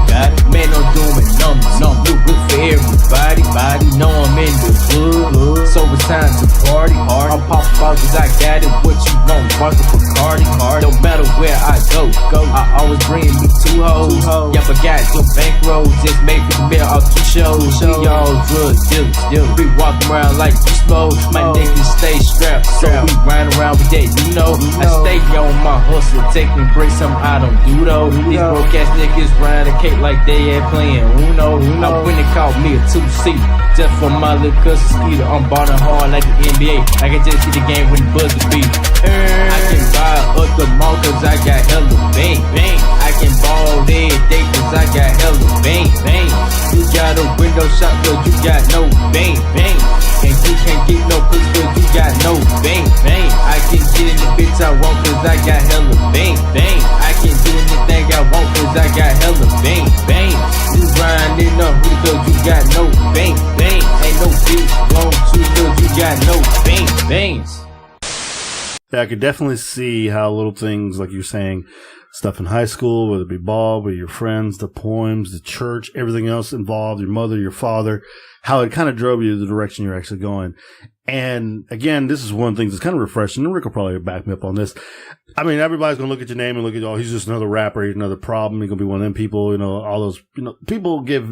[SPEAKER 1] man, I'm doing numbers, new whip for everybody, know I'm in the hood, so it's time to party hard. I'm poppin' bottles cause I got it, what you want, barking for Cardi, no matter where I go, I always bring me two hoes, yeah, but got your bankroll, just make me mail out 2 shows, we all drug dealers, we walk around like you smoke, my niggas stay strapped, so we ride around with that, you know, I stay on my hustle, taking breaks, something I don't do though, these broke ass niggas ride a cake like they ain't playing Uno, I went and caught me a 2-seat, just for my little cousin Skeeter, I'm ballin' hard like the NBA, I can just see the game when the buzzer beat. I can buy up the mall cause I got hella bang, bang. I can ball every day cause I got hella bang, bang. You got a window shop cause you got no bang, bang. And you can't get no pussy cause you got no bang, bang. I can get in the bitch I want cause I got hella bang, bang. I can do anything I want cause I got hella bang, bang. You grinding up cause you got no bang, bang. Ain't no bitch want you cause you got no bang, bangs.
[SPEAKER 3] Yeah, I could definitely see how little things, like you're saying, stuff in high school, whether it be ball, with your friends, the poems, the church, everything else involved, your mother, your father, how it kind of drove you the direction you're actually going. And again, this is one of the things that's kind of refreshing. And Rick will probably back me up on this. I mean, everybody's going to look at your name and look at, oh, he's just another rapper. He's another problem. He's going to be one of them people, all those, people give,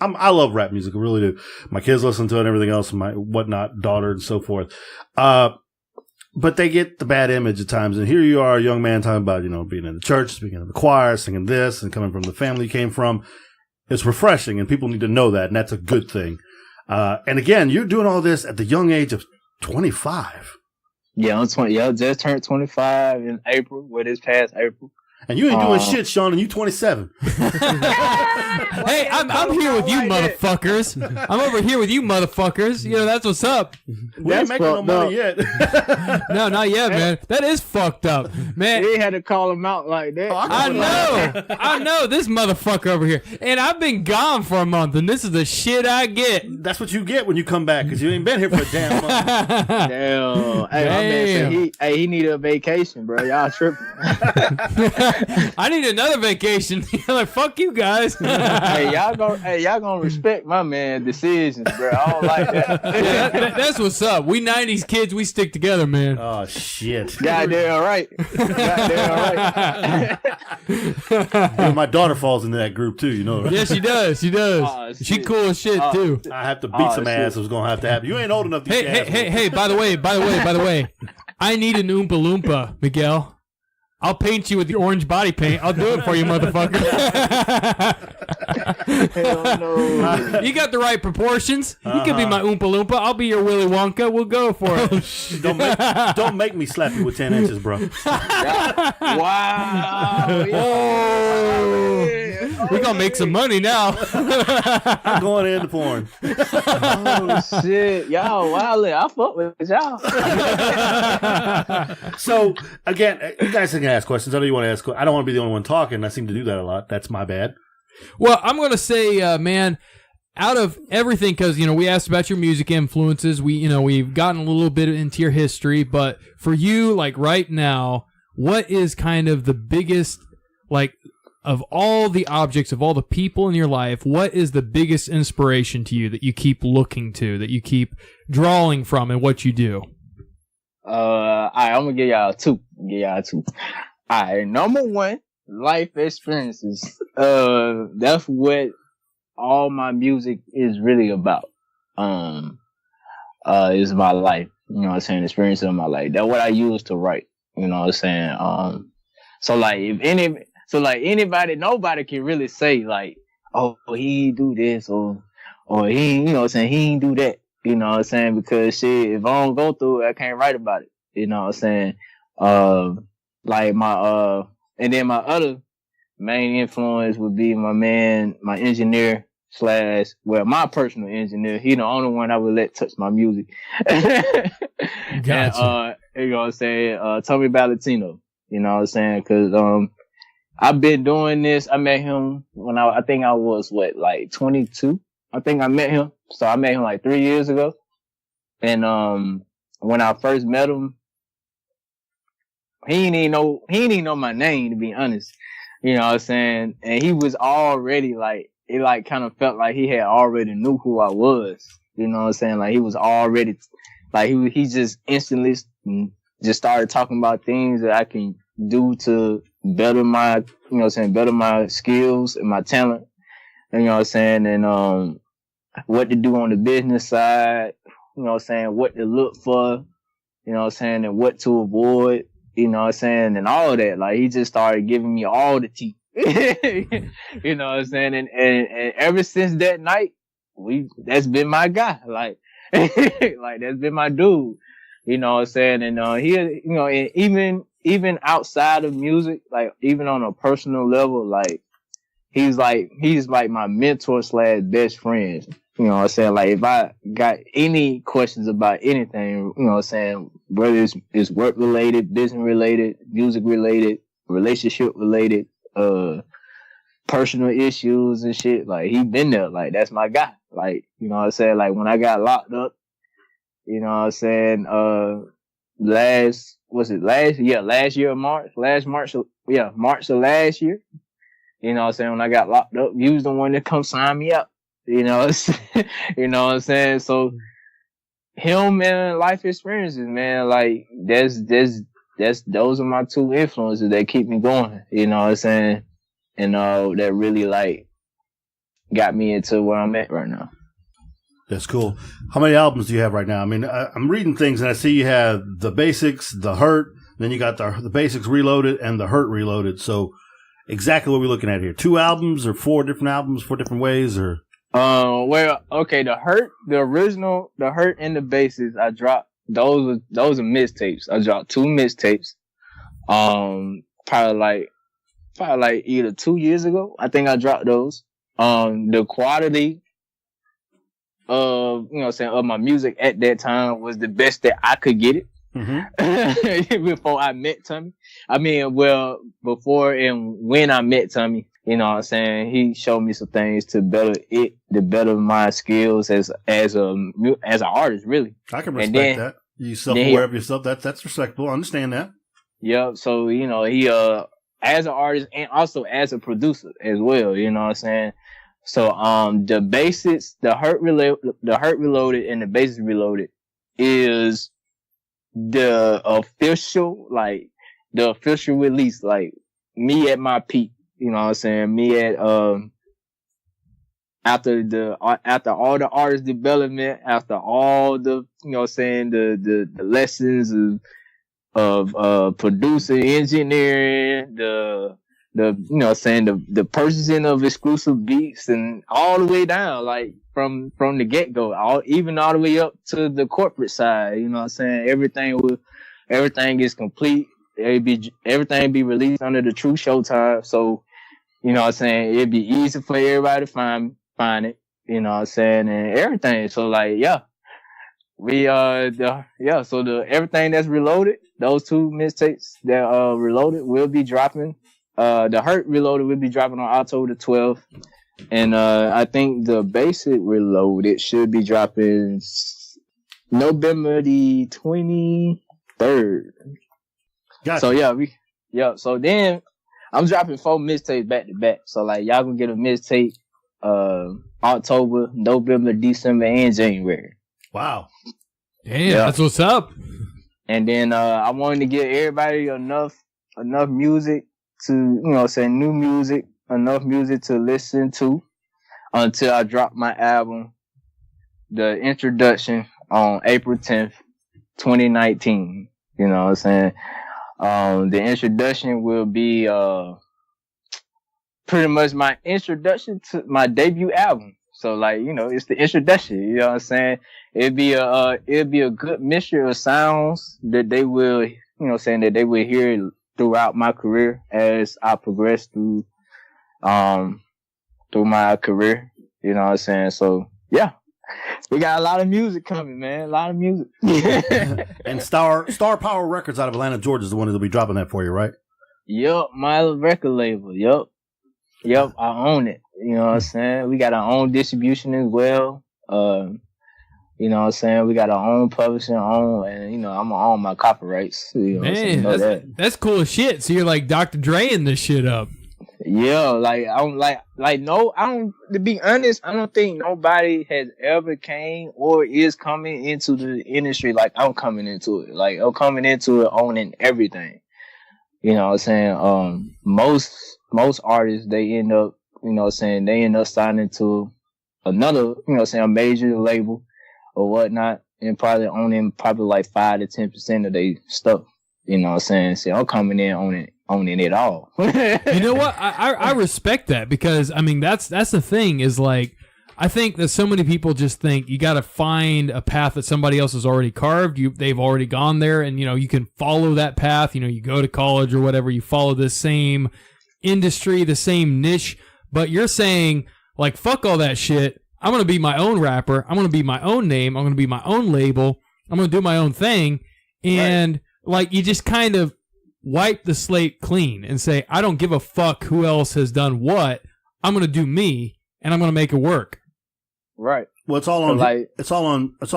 [SPEAKER 3] I love rap music. I really do. My kids listen to it and everything else, and my whatnot, daughter and so forth. But they get the bad image at times. And here you are, a young man talking about, being in the church, speaking in the choir, singing this and coming from the family you came from. It's refreshing, and people need to know that. And that's a good thing. And again, you're doing all this at the young age of 25.
[SPEAKER 1] Yeah, I'm 20. Yeah, I just turned 25 in April, this past April.
[SPEAKER 3] And you ain't doing shit, Shawn, and you 27.
[SPEAKER 2] Hey, I'm here with you, motherfuckers. I'm over here with you, motherfuckers. That's what's up.
[SPEAKER 3] We ain't making no money yet.
[SPEAKER 2] No, not yet, man. That is fucked up, man.
[SPEAKER 1] They had to call him out like that.
[SPEAKER 2] I know this motherfucker over here. And I've been gone for a month, and this is the shit I get.
[SPEAKER 3] That's what you get when you come back, because you ain't been here for a damn month.
[SPEAKER 1] Damn. Hey, my man said he needed a vacation, bro. Y'all tripping.
[SPEAKER 2] I need another vacation. Like, fuck you guys.
[SPEAKER 1] Hey, y'all gonna respect my man decisions, bro. I don't like that.
[SPEAKER 2] That's what's up. We 90s kids, we stick together, man.
[SPEAKER 3] Oh shit.
[SPEAKER 1] Goddamn right.
[SPEAKER 3] Yeah, my daughter falls into that group too, right?
[SPEAKER 2] Yeah, she does.
[SPEAKER 1] Oh,
[SPEAKER 2] she cool as shit too.
[SPEAKER 3] I have to beat some ass. It was gonna have to happen. You ain't old enough to
[SPEAKER 2] Hey, by the way, I need an Oompa Loompa, Miguel. I'll paint you with the orange body paint. I'll do it for you, motherfucker.
[SPEAKER 1] Hell no.
[SPEAKER 2] You got the right proportions. You can be my Oompa Loompa. I'll be your Willy Wonka. We'll go for it.
[SPEAKER 3] Don't make me slap you with 10 inches, bro.
[SPEAKER 1] Wow.
[SPEAKER 2] Oh. We're going to make some money now.
[SPEAKER 3] I'm going into porn.
[SPEAKER 1] Oh, shit. Y'all wildin'. I fuck with y'all.
[SPEAKER 3] So, again, you guys can ask questions. I know you want to ask. I don't want to be the only one talking. I seem to do that a lot. That's my bad.
[SPEAKER 2] Well, I'm going to say, man, out of everything, because, we asked about your music influences. We've gotten a little bit into your history. But for you, like right now, what is kind of the biggest, like, of all the objects, of all the people in your life, what is the biggest inspiration to you that you keep looking to, that you keep drawing from in what you do?
[SPEAKER 1] All right, I'm gonna give y'all two. All right, number one, life experiences. That's what all my music is really about. Is my life. You know what I'm saying? Experiences of my life. That's what I use to write. You know what I'm saying? Anybody, nobody can really say like, oh, he do this or he, you know what I'm saying? He ain't do that. You know what I'm saying? Because shit, if I don't go through it, I can't write about it. You know what I'm saying? And then my other main influence would be my man, my engineer my personal engineer. He the only one I would let touch my music.
[SPEAKER 2] Gotcha.
[SPEAKER 1] And, you know what I'm saying? Tommy Valentino. You know what I'm saying? Cause, I've been doing this. I met him when I think I was 22. I think I met him. So I met him like 3 years ago. And, when I first met him, he didn't even know my name, to be honest. You know what I'm saying? And he was already it kind of felt like he had already knew who I was. You know what I'm saying? Like he was already, he just instantly just started talking about things that I can do to better my, you know what I'm saying, better my skills and my talent. You know what I'm saying? And, what to do on the business side, you know what I'm saying, what to look for, you know what I'm saying, and what to avoid, you know what I'm saying, and all of that. Like, he just started giving me all the tea. You know what I'm saying? And ever since that night, that's been my guy. Like, that's been my dude. You know what I'm saying? And, he, you know, and even outside of music, like, even on a personal level, like, he's like my mentor / best friend. You know what I'm saying? Like, if I got any questions about anything, you know what I'm saying, whether it's work related, business related, music related, relationship related, personal issues and shit, like, he been there. Like, that's my guy. Like, you know what I'm saying? Like, when I got locked up, you know what I'm saying, last year of March. March of last year. You know what I'm saying? When I got locked up, you was the one that come sign me up. You know you know what I'm saying? So him and life experiences, man, like those are my two influences that keep me going. You know what I'm saying? And that really like got me into where I'm at right now.
[SPEAKER 3] That's cool. How many albums do you have right now? I mean, I'm reading things and I see you have The Basics, The Hurt, then you got the Basics Reloaded and The Hurt Reloaded. So exactly what we're looking at here. 2 albums or 4 different albums, 4 different ways or?
[SPEAKER 1] Well, okay, The original, The Hurt and The Basics, I dropped, those are mixtapes. I dropped 2 mixtapes. Probably like either 2 years ago, I think I dropped those. The quality of, you know what I'm saying, of my music at that time was the best that I could get it. Mm-hmm. Before I met Tommy. I mean, well, before and when I met Tommy, you know what I'm saying, he showed me some things to better my skills as an artist, really.
[SPEAKER 3] I can respect that. You self-aware of yourself. That's respectable. I understand that.
[SPEAKER 1] Yeah. So, you know, he, as an artist and also as a producer as well, you know what I'm saying? So, the Basics, the Hurt Reloaded and the Basics Reloaded is the official release, like me at my peak, you know what I'm saying? Me at, after all the artist development, after all the, you know what I'm saying, the lessons of producing, engineering, the you know what I'm saying, the purchasing of exclusive beats and all the way down, like from the get-go, even all the way up to the corporate side, you know what I'm saying? Everything is complete. Everything be released under the True Showtime. So, you know what I'm saying, it'd be easy for everybody to find it, you know what I'm saying, and everything. So like, yeah. So the everything that's reloaded, those 2 mixtapes that reloaded will be dropping. The Hurt Reloaded will be dropping on October the 12th. And I think the Basic Reloaded should be dropping November the 23rd. Gotcha. So so then I'm dropping 4 mixtapes back to back. So like y'all gonna get a mixtape October, November, December, and January.
[SPEAKER 3] Wow.
[SPEAKER 2] Damn, that's what's up.
[SPEAKER 1] And then I wanted to give everybody enough music to, you know, say new music, enough music to listen to until I drop my album, The Introduction, on April 10th, 2019. You know what I'm saying? The introduction will be pretty much my introduction to my debut album. So like, you know, it's the introduction, you know what I'm saying? It'd be a good mixture of sounds that they will, you know, saying that they will hear throughout my career as I progress through my career, you know what I'm saying? So yeah, we got a lot of music coming, man. A lot of music.
[SPEAKER 3] And Star Power Records out of Atlanta, Georgia is the one that'll be dropping that for you, right?
[SPEAKER 1] Yup, my record label. Yup, I own it. You know what I'm saying? We got our own distribution as well. You know what I'm saying? We got our own publishing, and you know, I'm gonna own my copyrights. You know,
[SPEAKER 2] man, that's cool as shit. So you're like Dr. Dre-ing this shit up.
[SPEAKER 1] Yeah, like to be honest, I don't think nobody has ever came or is coming into the industry like I'm coming into it. Like I'm coming into it owning everything. You know what I'm saying? Most artists, they end up, you know what I'm saying, signing to another, you know what I'm saying, a major label or whatnot, and probably owning like 5 to 10% of their stuff. You know what I'm saying? So I'm coming in owning it all.
[SPEAKER 2] You know what? I respect that, because I mean that's the thing, is like, I think that so many people just think you got to find a path that somebody else has already carved. They've already gone there, and you know, you can follow that path. You know, you go to college or whatever, you follow the same industry, the same niche. But you're saying, like, fuck all that shit. I'm gonna be my own rapper. I'm gonna be my own name. I'm gonna be my own label. I'm gonna do my own thing. And like, you just kind of wipe the slate clean and say, I don't give a fuck who else has done what. I'm gonna do me, and I'm gonna make it work.
[SPEAKER 1] Right.
[SPEAKER 3] Well, it's all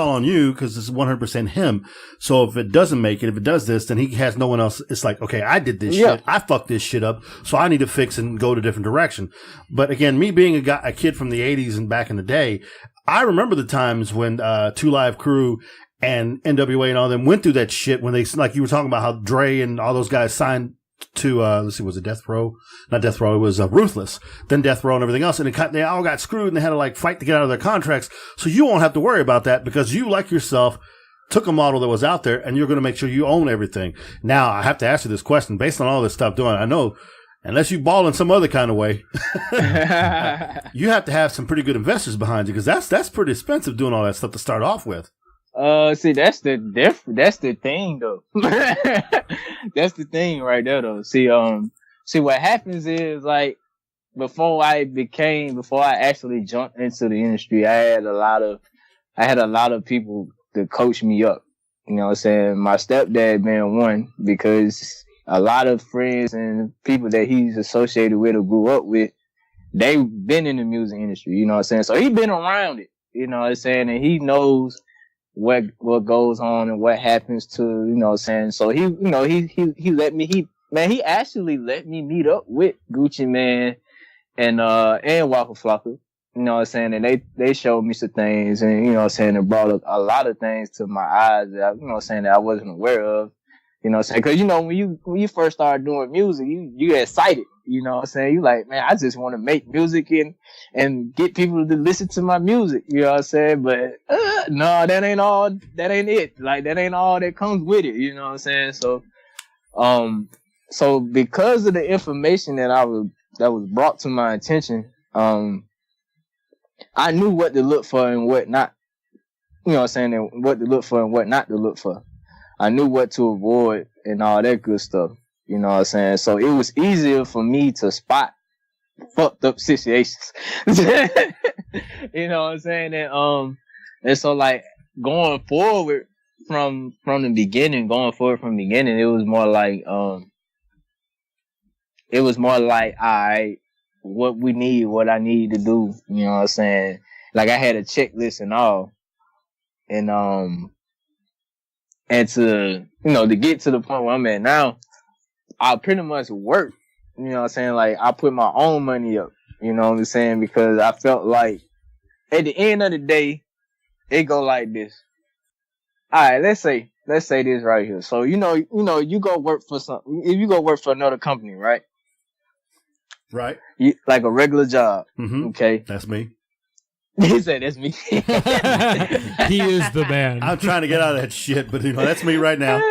[SPEAKER 3] on you because it's 100% him. So if it doesn't make it, if it does this, then he has no one else. It's like, okay, I did this shit. I fucked this shit up. So I need to fix and go to a different direction. But again, me being a kid from the 80s and back in the day, I remember the times when 2 Live Crew and NWA and all them went through that shit when they, like you were talking about how Dre and all those guys signed to, let's see, was it Death Row? Not Death Row, it was Ruthless. Then Death Row and everything else. And they all got screwed and they had to like fight to get out of their contracts. So you won't have to worry about that because you, like yourself, took a model that was out there and you're going to make sure you own everything. Now, I have to ask you this question based on all this stuff doing. I know, unless you ball in some other kind of way, you have to have some pretty good investors behind you because that's pretty expensive doing all that stuff to start off with.
[SPEAKER 1] See, that's the thing though. That's the thing right there though. See, what happens is like before I actually jumped into the industry, I had a lot of people to coach me up. You know what I'm saying? My stepdad being one, because a lot of friends and people that he's associated with or grew up with, they've been in the music industry, you know what I'm saying? So he's been around it, you know what I'm saying? And he knows what goes on and what happens to, you know what I'm saying? So he actually let me meet up with Gucci Man and Waka Flocka, you know what I'm saying? And they showed me some things and, you know what I'm saying, it brought a lot of things to my eyes that, you know what I'm saying, that I wasn't aware of, you know what I'm saying? Cause you know, when you first start doing music, you get excited, you know what I'm saying? You like, man, I just want to make music and get people to listen to my music, you know what I'm saying? But, no, that ain't it. Like, that ain't all that comes with it, you know what I'm saying? So because of the information that was brought to my attention, I knew what to look for and what not, you know what I'm saying? And what to look for and what not to look for. I knew what to avoid and all that good stuff, you know what I'm saying? So it was easier for me to spot fucked up situations. You know what I'm saying? And so like going forward from the beginning, it was more like all right, what we need, what I need to do, you know what I'm saying? Like I had a checklist and all. And to, you know, to get to the point where I'm at now, I pretty much work, you know what I'm saying? Like I put my own money up, you know what I'm saying? Because I felt like at the end of the day, it go like this. All right, let's say this right here. So, you know, you go work for if you go work for another company, right?
[SPEAKER 3] Right.
[SPEAKER 1] Like a regular job.
[SPEAKER 3] Mm-hmm.
[SPEAKER 1] Okay.
[SPEAKER 3] That's me.
[SPEAKER 1] He said, that's me.
[SPEAKER 2] He is the man.
[SPEAKER 3] I'm trying to get out of that shit, but you know, that's me right now.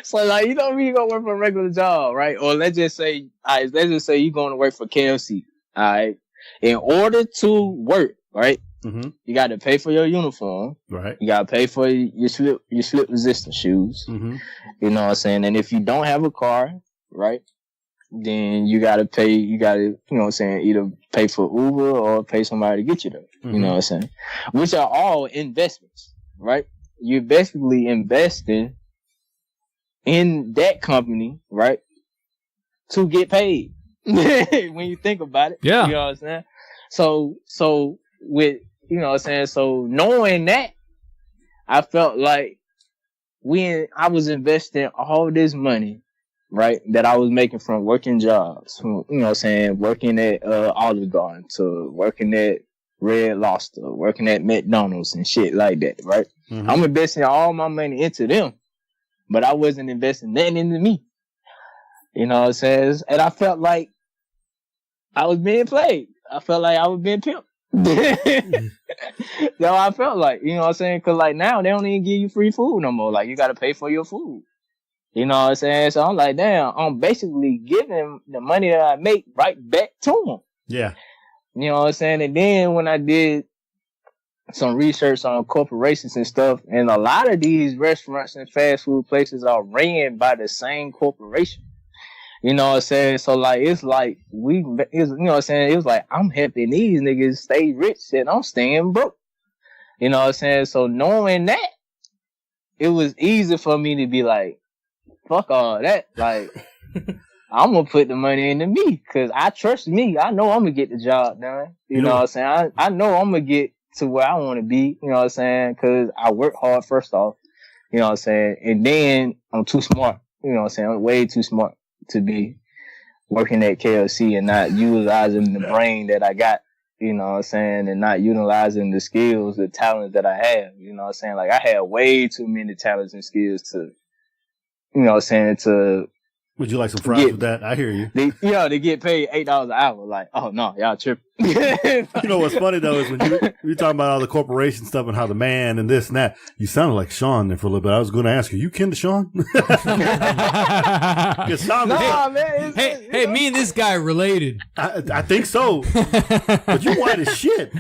[SPEAKER 1] So like, you know, you go work for a regular job, right? Or let's just say you're going to work for KFC. All right. In order to work, right?
[SPEAKER 3] Mm-hmm.
[SPEAKER 1] You got to pay for your uniform.
[SPEAKER 3] Right.
[SPEAKER 1] You got to pay for your slip resistant shoes.
[SPEAKER 3] Mm-hmm.
[SPEAKER 1] You know what I'm saying? And if you don't have a car, right? Then you got to, you know what I'm saying, either pay for Uber or pay somebody to get you there. Mm-hmm. You know what I'm saying? Which are all investments, right? You're basically investing in that company, right? To get paid. When you think about it.
[SPEAKER 2] Yeah.
[SPEAKER 1] You know what I'm saying? So with, you know what I'm saying? So knowing that, I felt like I was investing all this money, right, that I was making from working jobs, from, you know what I'm saying, working at Olive Garden to working at Red Lobster, working at McDonald's and shit like that, right? Mm-hmm. I'm investing all my money into them, but I wasn't investing nothing into me. You know what I'm saying? And I felt like I was being played. I felt like I was being pimped. That's how I felt like, you know what I'm saying? Cause like now they don't even give you free food no more. Like you got to pay for your food. You know what I'm saying? So I'm like, damn, I'm basically giving the money that I make right back to them.
[SPEAKER 3] Yeah.
[SPEAKER 1] You know what I'm saying? And then when I did some research on corporations and stuff, and a lot of these restaurants and fast food places are ran by the same corporation. You know what I'm saying? So like, it's like you know what I'm saying? It was like, I'm helping these niggas stay rich and I'm staying broke. You know what I'm saying? So knowing that, it was easy for me to be like, fuck all that. Like, I'm going to put the money into me because I trust me. I know I'm going to get the job done. You know what I'm saying? I know I'm going to get to where I want to be, you know what I'm saying? Cause I work hard first off, you know what I'm saying? And then I'm too smart, you know what I'm saying? I'm way too smart to be working at KFC and not utilizing the brain that I got, you know what I'm saying? And not utilizing the skills, the talents that I have, you know what I'm saying? Like I had way too many talents and skills to, you know what I'm saying, to
[SPEAKER 3] Would you like some fries with that? I hear you.
[SPEAKER 1] They get paid $8 an hour. Like, oh no, y'all tripping.
[SPEAKER 3] You know what's funny though is when you're talking about all the corporation stuff and how the man and this and that, you sounded like Shawn there for a little bit. I was going to ask you kin to Shawn? Shawn
[SPEAKER 1] man.
[SPEAKER 2] Hey, me and this guy are related.
[SPEAKER 3] I think so. But you white as shit.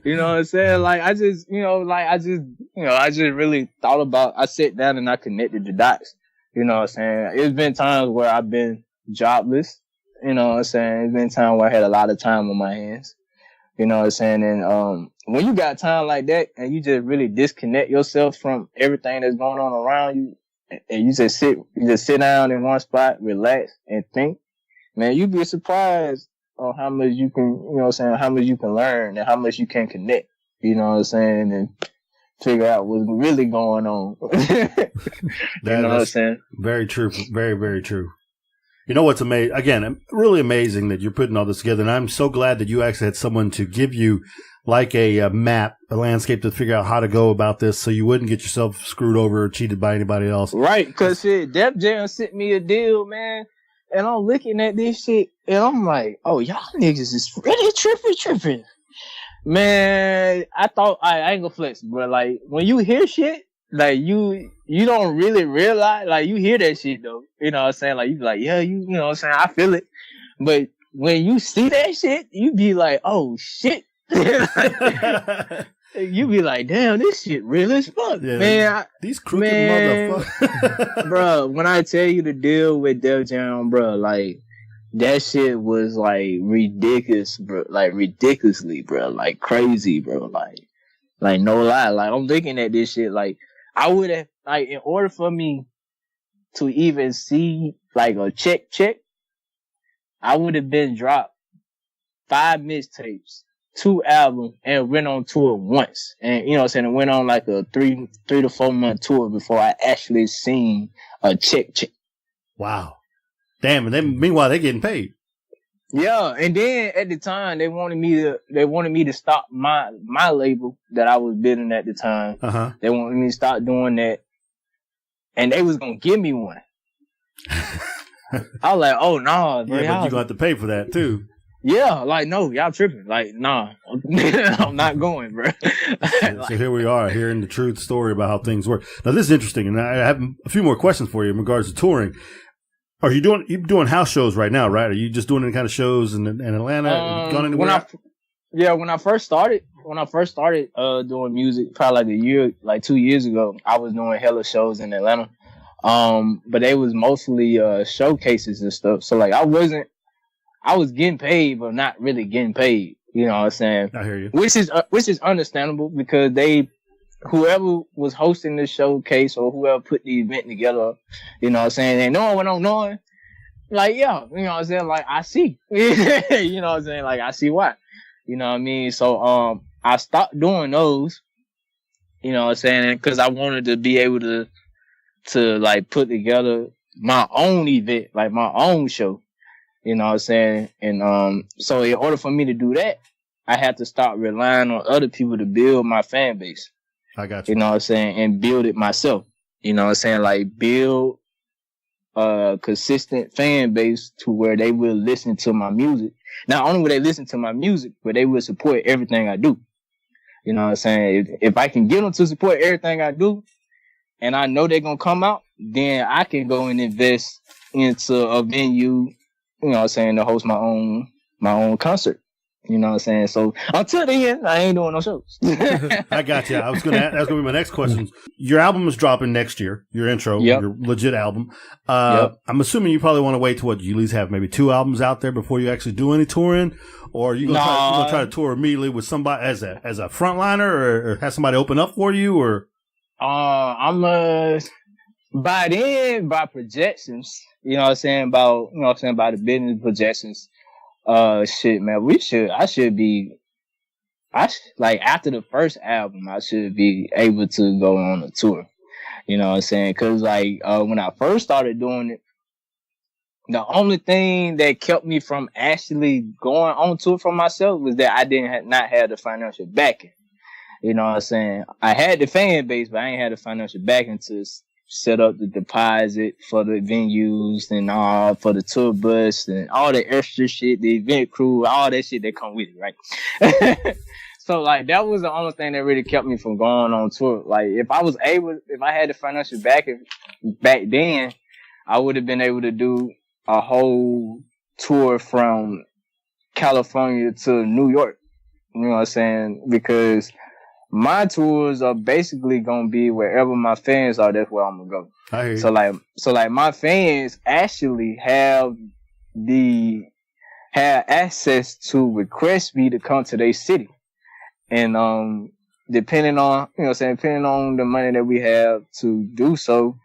[SPEAKER 1] You know what I'm saying? Like I just really thought about. I sat down and I connected the dots. You know what I'm saying? It's been times where I've been jobless. You know what I'm saying? It's been times where I had a lot of time on my hands. You know what I'm saying? And when you got time like that and you just really disconnect yourself from everything that's going on around you and you just sit down in one spot, relax and think, man, you'd be surprised on how much you can, you know what I'm saying, how much you can learn and how much you can connect. You know what I'm saying? And figure out what's really going on. You know what I'm saying?
[SPEAKER 3] Very true. Very, very true. You know what's amazing? Again, really amazing that you're putting all this together. And I'm so glad that you actually had someone to give you like a map, a landscape to figure out how to go about this so you wouldn't get yourself screwed over or cheated by anybody else.
[SPEAKER 1] Right. Because Def Jam sent me a deal, man. And I'm looking at this shit and I'm like, oh, y'all niggas is really tripping. Man, I thought I ain't gonna flex, but like when you hear shit, like you don't really realize, like you hear that shit though. You know what I'm saying? Like you be like, yeah, you know what I'm saying? I feel it. But when you see that shit, you be like, oh shit. You be like, damn, this shit real as fuck. Yeah, man.
[SPEAKER 3] These crooked motherfuckers.
[SPEAKER 1] Bro, when I tell you the deal with Def Jam, bro, like that shit was like ridiculous, bro. Like ridiculously, bro. Like crazy, bro. Like no lie. Like I'm looking at this shit. Like I would have, like, in order for me to even see like a check, I would have been dropped 5 mixtapes, 2 albums, and went on tour once. And you know what I'm saying? It went on like a 3 to 4 month tour before I actually seen a check.
[SPEAKER 3] Wow. Damn, and then meanwhile they're getting paid.
[SPEAKER 1] Yeah, and then at the time they wanted me to stop my label that I was bidding at the time.
[SPEAKER 3] Uh-huh.
[SPEAKER 1] They wanted me to stop doing that, and they was gonna give me one. I was like, oh no, bro,
[SPEAKER 3] yeah, but you gonna have to pay for that too.
[SPEAKER 1] Yeah, like no, y'all tripping. Like nah, I'm not going, bro.
[SPEAKER 3] So here we are, hearing the truth story about how things work. Now this is interesting, and I have a few more questions for you in regards to touring. Are you doing house shows right now, right? Are you just doing any kind of shows in Atlanta? Gone anywhere?
[SPEAKER 1] When I first started doing music, probably like 2 years ago, I was doing hella shows in Atlanta. But they was mostly showcases and stuff. So like I was getting paid, but not really getting paid. You know what I'm saying?
[SPEAKER 3] I hear you.
[SPEAKER 1] Which is understandable because whoever was hosting the showcase or whoever put the event together, you know what I'm saying, they knowing what I'm knowing. Like, yeah, you know what I'm saying? Like, I see. You know what I'm saying? Like, I see why. You know what I mean? So, I stopped doing those, you know what I'm saying? Cause I wanted to be able to like put together my own event, like my own show, you know what I'm saying? And, so in order for me to do that, I had to start relying on other people to build my fan base.
[SPEAKER 3] I got you.
[SPEAKER 1] You know what I'm saying? And build it myself. You know what I'm saying? Like build a consistent fan base to where they will listen to my music. Not only will they listen to my music, but they will support everything I do. You know what I'm saying? If I can get them to support everything I do and I know they're going to come out, then I can go and invest into a venue, you know what I'm saying, to host my own concert. You know what I'm saying? So until then, I ain't doing no shows.
[SPEAKER 3] I got you. That's going to be my next question. Your album is dropping next year. Your intro, your legit album. I'm assuming you probably want to wait to you at least have maybe 2 albums out there before you actually do any touring, or are you gonna try to tour immediately with somebody as a frontliner, or have somebody open up for you, or?
[SPEAKER 1] I'm by then, by projections, you know what I'm saying, by the business projections. Shit, man, I should be like after the first album, I should be able to go on a tour. You know what I'm saying? Cause like, when I first started doing it, the only thing that kept me from actually going on tour for myself was that I not have the financial backing. You know what I'm saying? I had the fan base, but I ain't had the financial backing to set up the deposit for the venues and all, for the tour bus and all the extra shit, the event crew, all that shit that come with it, right? So like that was the only thing that really kept me from going on tour. Like if I had the financial backing back then, I would have been able to do a whole tour from California to New York. You know what I'm saying? Because my tours are basically gonna be wherever my fans are. That's where I'm gonna go.
[SPEAKER 3] I hear you.
[SPEAKER 1] So like my fans actually have access to request me to come to their city, and depending on depending on the money that we have to do so,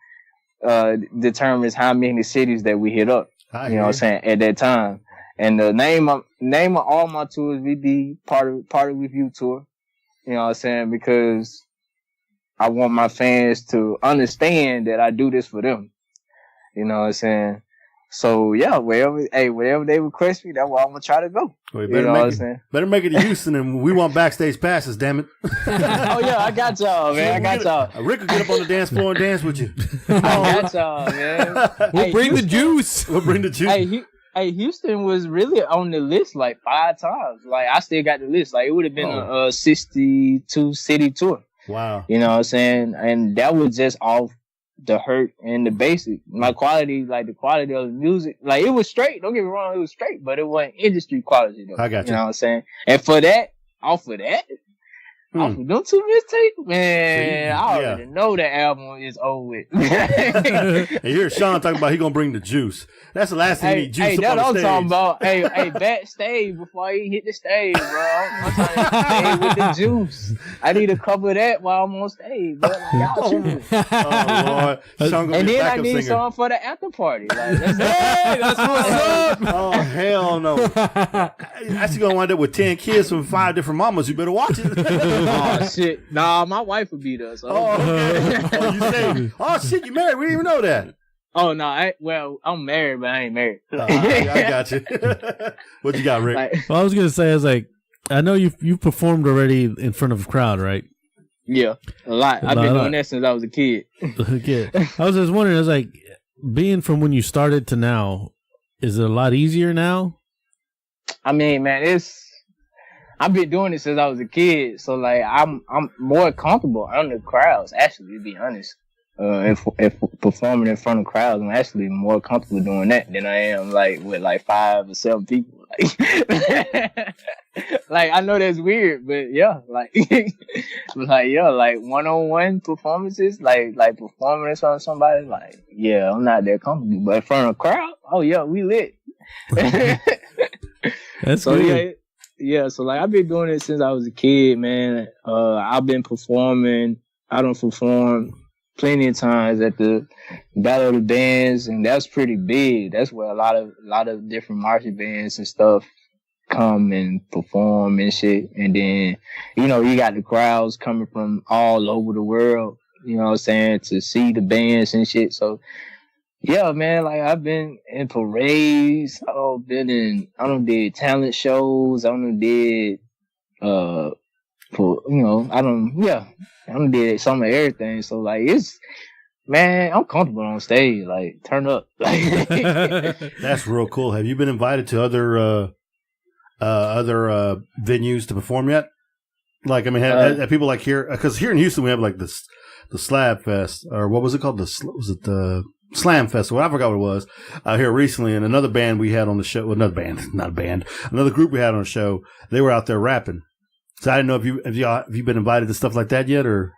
[SPEAKER 1] determines how many cities that we hit up. You know what I'm saying, at that time. And the name of all my tours would be part of Review Tour. You know what I'm saying? Because I want my fans to understand that I do this for them. You know what I'm saying? So yeah, wherever they request me, that's where I'm gonna try to go.
[SPEAKER 3] Well, better make it to Houston, and we want backstage passes. Damn it!
[SPEAKER 1] Oh yeah, I got y'all, man. I got y'all.
[SPEAKER 3] Rick will get up on the dance floor and dance with you.
[SPEAKER 1] I got y'all, man.
[SPEAKER 2] We'll bring the juice.
[SPEAKER 3] We'll bring the juice.
[SPEAKER 1] Hey, Houston was really on the list like 5 times. Like I still got the list. Like it would have been a 62 city tour.
[SPEAKER 3] Wow.
[SPEAKER 1] You know what I'm saying? And that was just off the hurt and the basic. My quality, like the quality of the music, like it was straight. Don't get me wrong, it was straight, but it wasn't industry quality though.
[SPEAKER 3] I got you.
[SPEAKER 1] You know what I'm saying? And for that, off of them 2 mixtapes, man, I already know the album is over with.
[SPEAKER 3] And here's Shawn talking about he gonna bring the juice. That's the last thing he need, juice
[SPEAKER 1] hey,
[SPEAKER 3] up
[SPEAKER 1] that's
[SPEAKER 3] on the
[SPEAKER 1] what
[SPEAKER 3] stage.
[SPEAKER 1] I'm talking about. Hey, backstage before he hit the stage, bro. I'm trying to stay with the juice. I need a couple of that while I'm on stage, bro. Like, y'all tripping.
[SPEAKER 3] Oh Lord. Shawn gonna
[SPEAKER 1] And
[SPEAKER 3] be a
[SPEAKER 1] then I
[SPEAKER 3] backup
[SPEAKER 1] need
[SPEAKER 3] singer.
[SPEAKER 1] something for the after party. Like,
[SPEAKER 2] That's what's up.
[SPEAKER 3] Oh hell no! Actually gonna wind up with 10 kids from 5 different mamas. You better watch it.
[SPEAKER 1] Oh shit! Nah, my wife would be there. So.
[SPEAKER 3] You say, oh shit, you married? We didn't even know that.
[SPEAKER 1] Oh no! I'm married, but I ain't married.
[SPEAKER 3] I got you. What you got, Rick?
[SPEAKER 4] Well, I was gonna say, I know you've performed already in front of a crowd, right?
[SPEAKER 1] Yeah, a lot. I've been doing that since I was a kid.
[SPEAKER 4] Okay. I was just wondering, I was like, being from when you started to now, is it a lot easier now?
[SPEAKER 1] I mean, man, I've been doing it since I was a kid, so like I'm more comfortable under crowds. Actually, to be honest, if performing in front of crowds, I'm actually more comfortable doing that than I am like with like 5 or 7 people. Like, like I know that's weird, but yeah, like, like one-on-one performances, like performing in front of somebody, like yeah, I'm not that comfortable. But in front of a crowd, oh yeah, we lit.
[SPEAKER 4] That's
[SPEAKER 1] so
[SPEAKER 4] good.
[SPEAKER 1] Yeah, so like I've been doing it since I was a kid, man. I've been performing. I don't perform plenty of times at the Battle of the Bands, and that's pretty big. That's where a lot of different marching bands and stuff come and perform and shit. And then, you got the crowds coming from all over the world, you know what I'm saying, to see the bands and shit. So yeah, man, like I've been in parades, I done did talent shows, I done did I done did some of everything. So like man, I'm comfortable on stage, like turn up.
[SPEAKER 3] That's real cool. Have you been invited to other venues to perform yet? Like, I mean, have people like here, because here in Houston we have like the Slab Fest, or what was it called? Was it the Slam Festival? I forgot what it was. Here recently, and another band we had on the show, well, another group we had on the show, they were out there rapping. So I didn't know if you've been invited to stuff like that yet, or?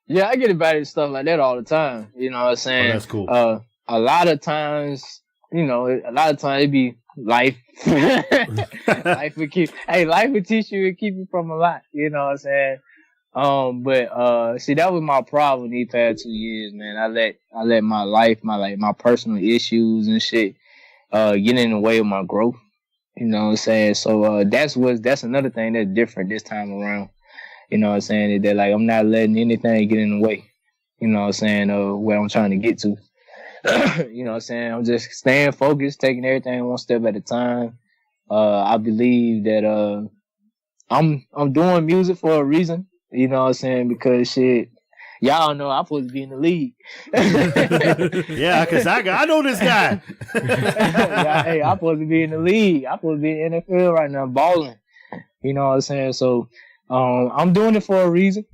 [SPEAKER 3] Yeah,
[SPEAKER 1] I get invited to stuff like that all the time. You know what I'm saying?
[SPEAKER 3] Oh, that's cool.
[SPEAKER 1] A lot of times it be life. Life would teach you and keep you from a lot. You know what I'm saying? But see, that was my problem these past 2 years, man. I let my life, my personal issues and shit, get in the way of my growth. You know what I'm saying? So that's another thing that's different this time around. You know what I'm saying? That like I'm not letting anything get in the way. You know what I'm saying? Where I'm trying to get to. You know what I'm saying? I'm just staying focused, taking everything one step at a time. I believe that I'm doing music for a reason. You know what I'm saying? Because shit, y'all know I'm supposed to be in the league.
[SPEAKER 3] Yeah, because I know this guy.
[SPEAKER 1] Yeah, hey, I'm supposed to be in the league. I'm supposed to be in the NFL right now, balling. You know what I'm saying? So I'm doing it for a reason.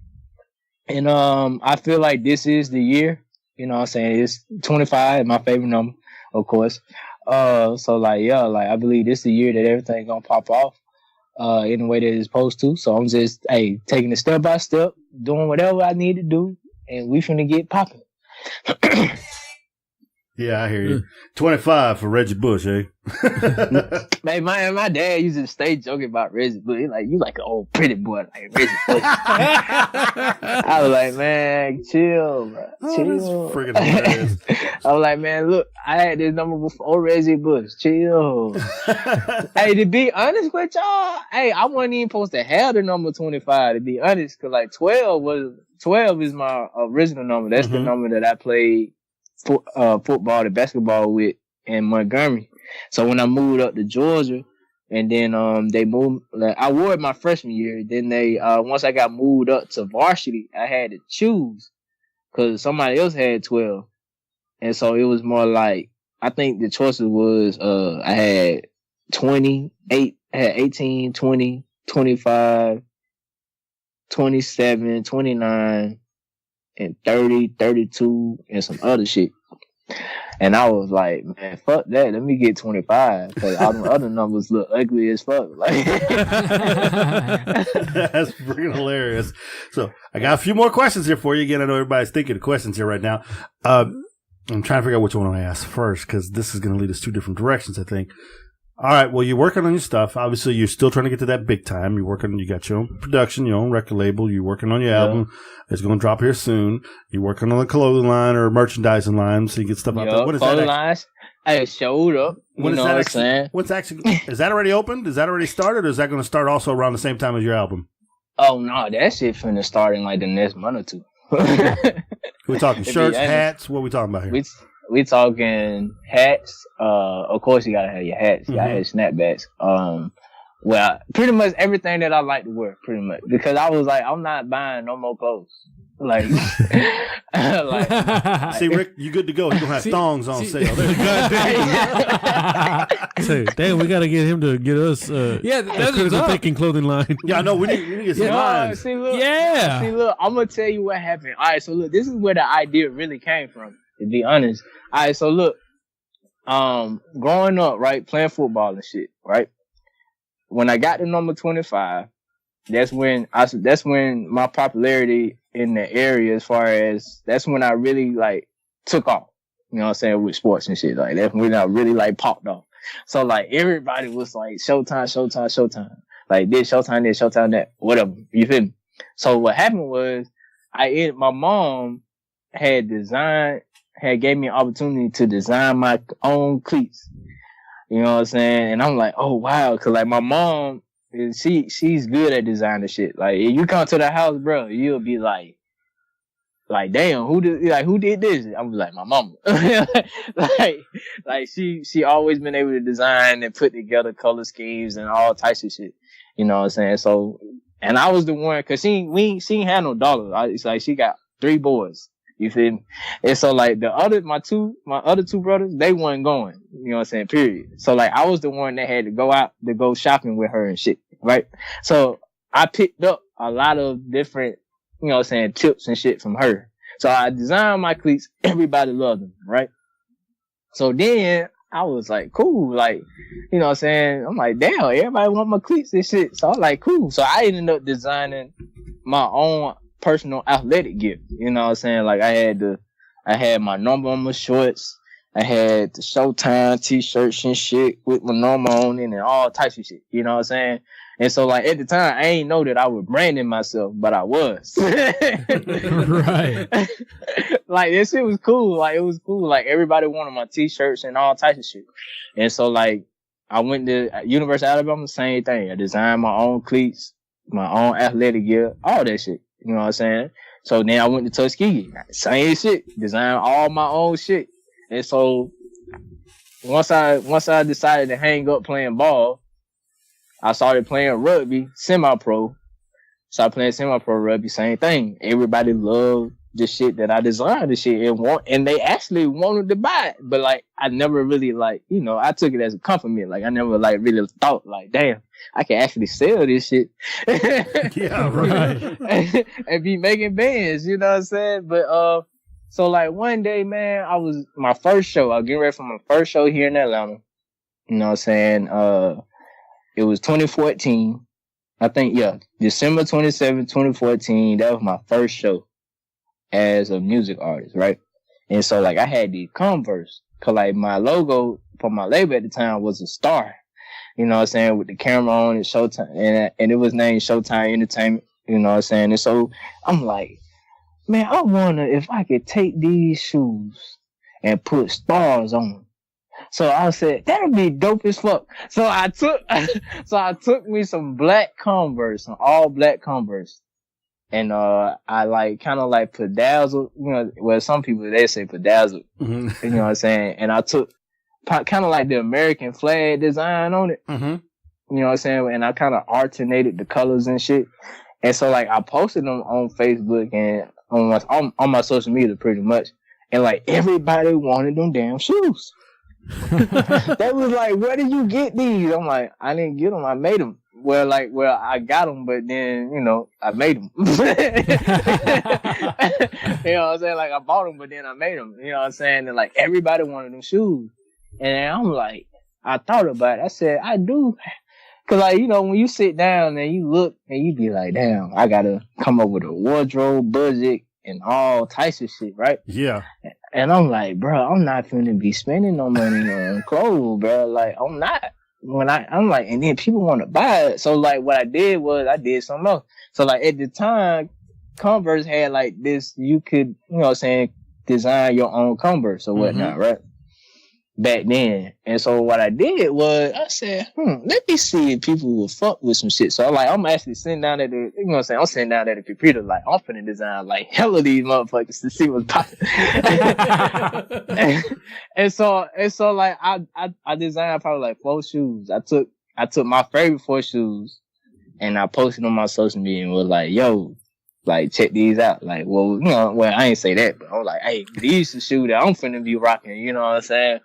[SPEAKER 1] And I feel like this is the year. You know what I'm saying? It's 25, my favorite number, of course. So like, yeah, like I believe this is the year that everything gonna pop off in the way that it's supposed to. So I'm just taking it step by step, doing whatever I need to do, and we finna get popping.
[SPEAKER 3] Yeah, I hear you. 25 for Reggie Bush, eh?
[SPEAKER 1] Man, my dad used to stay joking about Reggie Bush. He's like, you like an old pretty boy like Reggie Bush. I was like, man, chill, bro. Chill.
[SPEAKER 3] Freaking hilarious.
[SPEAKER 1] I was like, man, look, I had this number before Reggie Bush. Chill. Hey, to be honest with y'all, I wasn't even supposed to have the number 25, to be honest, because like 12 is my original number. That's the number that I played football and basketball with in Montgomery. So when I moved up to Georgia, and then they moved, like, I wore it my freshman year. Then they once I got moved up to varsity, I had to choose because somebody else had 12, and so it was more like I think the choices was I had 28, I had 18, 20, 25, 27, 29. And 30, 32, and some other shit. And I was like, man, fuck that. Let me get 25. Because all the other numbers look ugly as fuck. Like,
[SPEAKER 3] that's freaking hilarious. So I got a few more questions here for you. Again, I know everybody's thinking of questions here right now. I'm trying to figure out which one I ask first because this is going to lead us two different directions, I think. All right. Well, you're working on your stuff. Obviously, you're still trying to get to that big time. You got your own production, your own record label. You're working on your album. It's going to drop here soon. You're working on the clothing line or merchandising line, so you get stuff out there. What is that?
[SPEAKER 1] Lines, I showed up.
[SPEAKER 3] What is that actually? Is that already opened? Is that already started, or is that going to start also around the same time as your album?
[SPEAKER 1] Oh no, that shit finna start in like the next month or two.
[SPEAKER 3] We're talking shirts, hats. What are we talking about here?
[SPEAKER 1] We talking hats. Of course, you gotta have your hats. You gotta have snapbacks. Well, pretty much everything that I like to wear, pretty much, because I was like, I'm not buying no more clothes. Like,
[SPEAKER 3] see, Rick, you good to go. You're gonna have thongs on sale.
[SPEAKER 4] Say, damn, we gotta get him to get us.
[SPEAKER 2] Yeah, that's
[SPEAKER 4] critical thinking clothing line.
[SPEAKER 3] Yeah, I know. We need to get some lines.
[SPEAKER 1] See, look, I'm gonna tell you what happened. All right, so look, this is where the idea really came from. To be honest. All right, so look, growing up, right, playing football and shit, right. When I got to number 25, that's when my popularity in the area, as far as that's when I really like took off. You know what I'm saying, with sports and shit. Like that's when I really like popped off. So like everybody was like Showtime. Like this Showtime, that, whatever. You feel me? So what happened was my mom had gave me an opportunity to design my own cleats. You know what I'm saying? And I'm like, oh wow, cause like my mom, she's good at designing shit. Like if you come to the house, bro, you'll be like damn, who did this? I was like, my mama. like she always been able to design and put together color schemes and all types of shit. You know what I'm saying? So, and I was the one, cause she ain't had no daughters. It's like she got 3 boys. You feel me? And so like my other two brothers, they wasn't going. You know what I'm saying? Period. So like I was the one that had to go out to go shopping with her and shit, right? So I picked up a lot of different, you know what I'm saying, tips and shit from her. So I designed my cleats. Everybody loved them, right? So then I was like, cool, like, you know what I'm saying? I'm like, damn, everybody want my cleats and shit. So I'm like, cool. So I ended up designing my own personal athletic gear. You know what I'm saying? Like I had my number on my shorts. I had the Showtime t-shirts and shit with my number on it and all types of shit. You know what I'm saying? And so like at the time I ain't know that I was branding myself, but I was.
[SPEAKER 2] Right.
[SPEAKER 1] Like this shit was cool. Like it was cool. Like everybody wanted my t-shirts and all types of shit. And so like I went to University of Alabama, same thing. I designed my own cleats, my own athletic gear, all that shit. You know what I'm saying? So then I went to Tuskegee, same shit, designed all my own shit. And so once I decided to hang up playing ball, I started playing rugby, semi-pro. Started playing semi-pro rugby, same thing. Everybody loved the shit that I designed, the shit, and they actually wanted to buy it. But like, I never really like, you know, I took it as a compliment. Like, I never like really thought like, damn, I can actually sell this shit.
[SPEAKER 3] Yeah, right.
[SPEAKER 1] and be making bands, you know what I'm saying? But so like one day, man, I was my first show. I was getting ready for my first show here in Atlanta. You know what I'm saying? It was 2014. I think, yeah, December 27, 2014. That was my first show as a music artist, right? And so like I had these Converse, cause like my logo for my label at the time was a star, you know what I'm saying, with the camera on and Showtime, and it was named Showtime Entertainment, you know what I'm saying. And so I'm like, man, I wonder if I could take these shoes and put stars on them. So I said, that'd be dope as fuck. So I took me some black Converse, some all black Converse. And, I like, kind of like bedazzled, you know, well, some people, they say bedazzled,
[SPEAKER 3] Mm-hmm.
[SPEAKER 1] you know what I'm saying? And I took kind of like the American flag design on it,
[SPEAKER 3] Mm-hmm.
[SPEAKER 1] you know what I'm saying? And I kind of alternated the colors and shit. And so like, I posted them on Facebook and on my social media pretty much. And like, everybody wanted them damn shoes. They was like, where did you get these? I'm like, I didn't get them. I made them. Well, I got them, but then, you know, I made them. You know what I'm saying? Like, I bought them, but then I made them. You know what I'm saying? And like, everybody wanted them shoes. And I'm like, I thought about it. I said, I do. Cause like, you know, when you sit down and you look and you be like, damn, I gotta come up with a wardrobe budget and all types of shit, right?
[SPEAKER 3] Yeah.
[SPEAKER 1] And I'm like, bro, I'm not finna be spending no money on clothes, bro. Like, I'm not. I'm like, and then people want to buy it. So like, what I did was I did something else. So like, at the time, Converse had like this, you could, you know what I'm saying, design your own Converse or whatnot, right? Back then. And so what I did was I said, let me see if people will fuck with some shit. So like, I'm actually sitting down at the, you know what I'm saying, I'm sitting down at the computer, like, I'm finna design like hell of these motherfuckers to see what's popping. and so like, I designed probably like 4 shoes. I took my favorite 4 shoes and I posted on my social media and was like, yo, like, check these out. Like, well, you know, well, I ain't say that, but I'm like, hey, these the shoes that I'm finna be rocking, you know what I'm saying?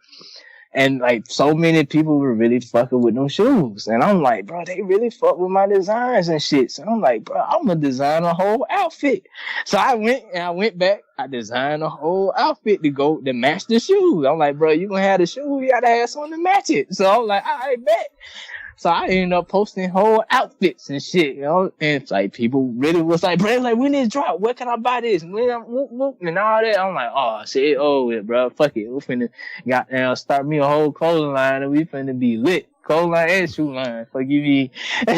[SPEAKER 1] And like, so many people were really fucking with them shoes. And I'm like, bro, they really fuck with my designs and shit. So I'm like, bro, I'm gonna design a whole outfit. So I went back, I designed a whole outfit to match the shoes. I'm like, bro, you gonna have the shoes, you gotta have something to match it. So I'm like, all right, bet. So I ended up posting whole outfits and shit, you know, and it's like people really was like, bro, like, when this drop? Where can I buy this? When and all that. I'm like, oh shit, bro, fuck it. We finna start me a whole clothing line and we finna be lit. Clothing line and shoe line. Fuck you, me. We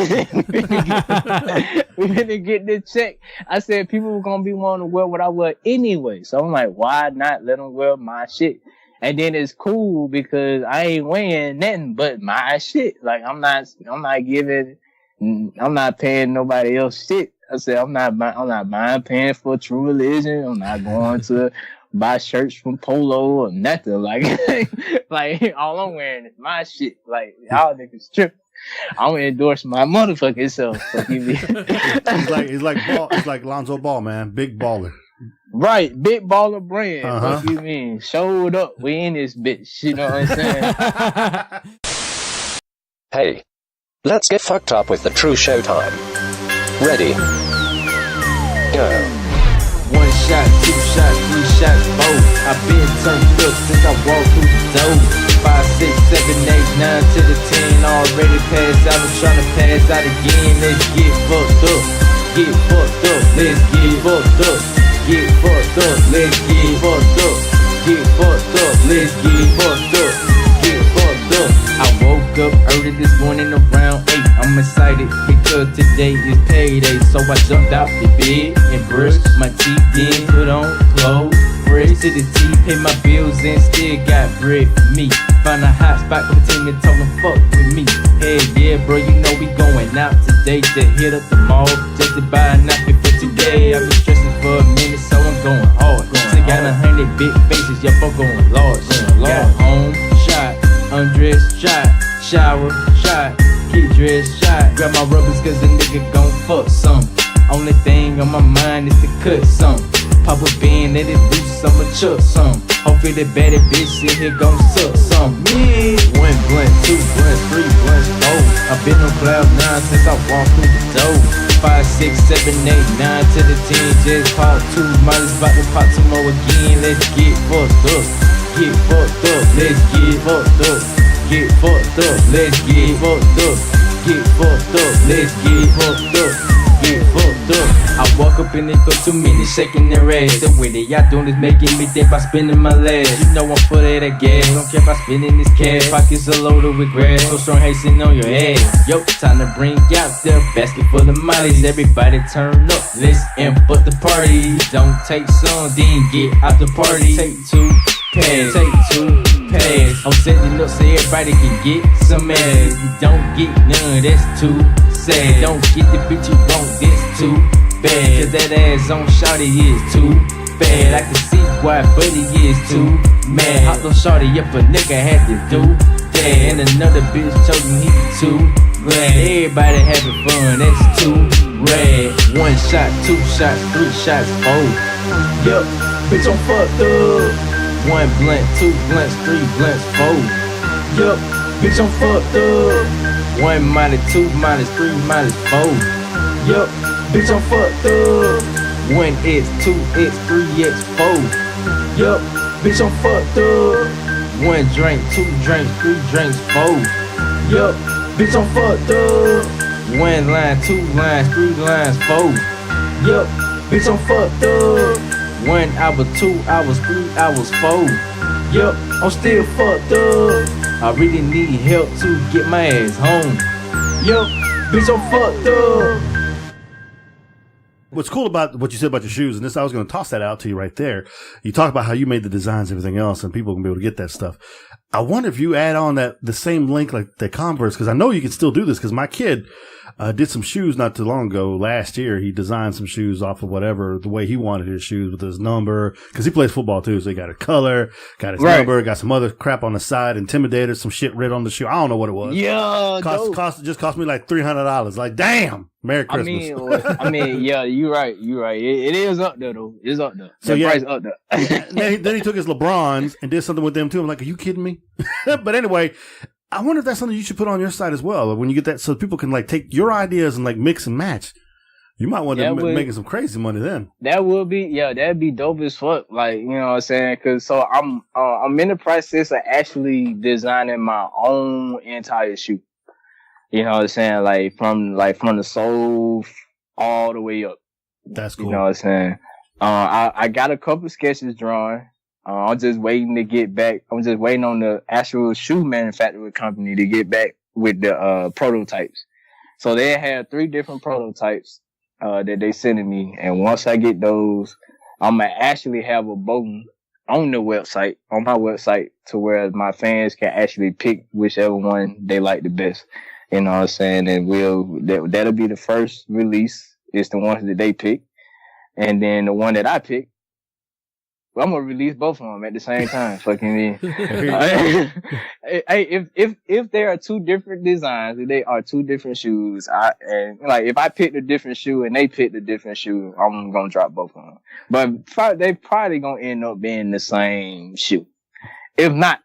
[SPEAKER 1] finna get this check. I said people were gonna be wanting to wear what I wear anyway. So I'm like, why not let them wear my shit? And then it's cool because I ain't wearing nothing but my shit. Like, I'm not paying nobody else shit. I said, I'm not buying pants for True Religion. I'm not going to buy shirts from Polo or nothing. Like, like, all I'm wearing is my shit. Like, y'all niggas tripping. I'm gonna endorse my motherfucking self.
[SPEAKER 3] It's like Lonzo Ball, man. Big baller.
[SPEAKER 1] Right, big baller brand. What you mean? Showed up. We in this bitch. You know what I'm saying?
[SPEAKER 9] Hey, let's get fucked up with the True Showtime. Ready? Go.
[SPEAKER 10] 1 shot, 2 shots, 3 shots, 4. I've been turned up since I walked through the door. 5, 6, 7, 8, 9 to the 10. Already passed out. I'm trying to pass out again. Let's get fucked up. Get fucked up. Let's get fucked up. Get fucked up, let's get fucked up. Get fucked up, let's get fucked up. Get fucked up. I woke up early this morning around 8. I'm excited because today is payday. So I jumped out the bed and brushed my teeth, then put on clothes. Fresh to the teeth, pay my bills and still got bread for me. find a hot spot, continue to told them fuck with me. Hey, yeah, bro, you know we going out today to hit up the mall just to buy a napkin for today. I've been stressing for a minute, so I'm going hard. Still got 100 big faces, yup, I'm going large. Got home, shot, undress, shot, shower, shot, get dressed, shot. Grab my rubbers cause the nigga gon' fuck some. Only thing on my mind is to cut some. Pop a bean, let it loose, I'ma chuck some. Hopefully the baddie bitch in here gon' suck some. Yeah. 1 blunt, 2 blunts, 3 blunts, 4. I've been on cloud 9 since I walked through the door. 5, 6, 7, 8, 9 to the 10. Just pop 2, minus about to pop some more again. Let's get fucked up. Get fucked up. Let's get fucked up. Get fucked up. Let's get fucked up. Get fucked up. Let's get fucked up. Get fucked up. I walk up in it for 2 minutes, shaking their ass. The way that y'all doing is making me think about spending my last. You know I'm full of that gas, don't care about spending this cash. Pockets are loaded with grass, so strong hating on your ass. Yo, time to bring out the basket full of mollies. Everybody turn up, let's input the party. Don't take some, then get out the party. Take 2 pass, take 2 pass. I'm setting up so everybody can get some ass. You don't get none, that's too sad. Don't get the bitch you want, that's too bad. Cause that ass on shawty is too bad. I can see why buddy is too mad. Hop on shawty up, a nigga had to do that. And another bitch told me he too glad. Everybody having fun, that's too rad. 1 shot, 2 shots, 3 shots, 4. Yup, bitch I'm fucked up. 1 blunt, 2 blunts, 3 blunts, 4. Yup, bitch I'm fucked up. 1 minus 2 minus 3 minus 4. Yup, bitch I'm fucked up. 1x, 2x, 3x, 4. Yup, bitch I'm fucked up. 1 drink, 2 drinks, 3 drinks, 4. Yup, bitch I'm fucked up. 1 line, 2 lines, 3 lines, 4. Yup, bitch I'm fucked up. 1 hour, 2 hours, 3 hours, 4. Yup, I'm still fucked up. I really need help to get my ass home. Yup, bitch I'm fucked up.
[SPEAKER 3] What's cool about what you said about your shoes, and this I was going to toss that out to you right there. You talk about how you made the designs and everything else, and people can be able to get that stuff. I wonder if you add on the same link like the Converse, because I know you can still do this, because my kid did some shoes not too long ago. Last year, he designed some shoes off of whatever, the way he wanted his shoes with his number, because he plays football too, so he got a color, got his number, got some other crap on the side, Intimidator, some shit writ on the shoe. I don't know what it was.
[SPEAKER 1] Yeah,
[SPEAKER 3] just cost me like $300. Like, damn. Merry Christmas.
[SPEAKER 1] I mean, yeah, you're right. It is up there though. It's up there. So price up there.
[SPEAKER 3] then he took his LeBrons and did something with them too. I'm like, are you kidding me? But anyway, I wonder if that's something you should put on your site as well. When you get that, so people can like take your ideas and like mix and match. You might want to making some crazy money then.
[SPEAKER 1] That would be, that'd be dope as fuck. Like, you know what I'm saying? Cause so I'm in the process of actually designing my own entire shoe. You know what I'm saying? Like from the sole all the way up.
[SPEAKER 3] That's cool.
[SPEAKER 1] You know what I'm saying? I got a couple sketches drawn. I'm just waiting to get back. I'm just waiting on the actual shoe manufacturing company to get back with the prototypes. So they have 3 different prototypes that they sending me, and once I get those, I'm gonna actually have a voting on my website, to where my fans can actually pick whichever one they like the best. You know what I'm saying? And that'll be the first release. It's the ones that they pick. And then the one that I pick, I'm gonna release both of them at the same time. Fucking me. Hey, if there are 2 different designs, if they are 2 different shoes, if I pick a different shoe and they pick a different shoe, I'm gonna drop both of them. But they probably gonna end up being the same shoe. If not,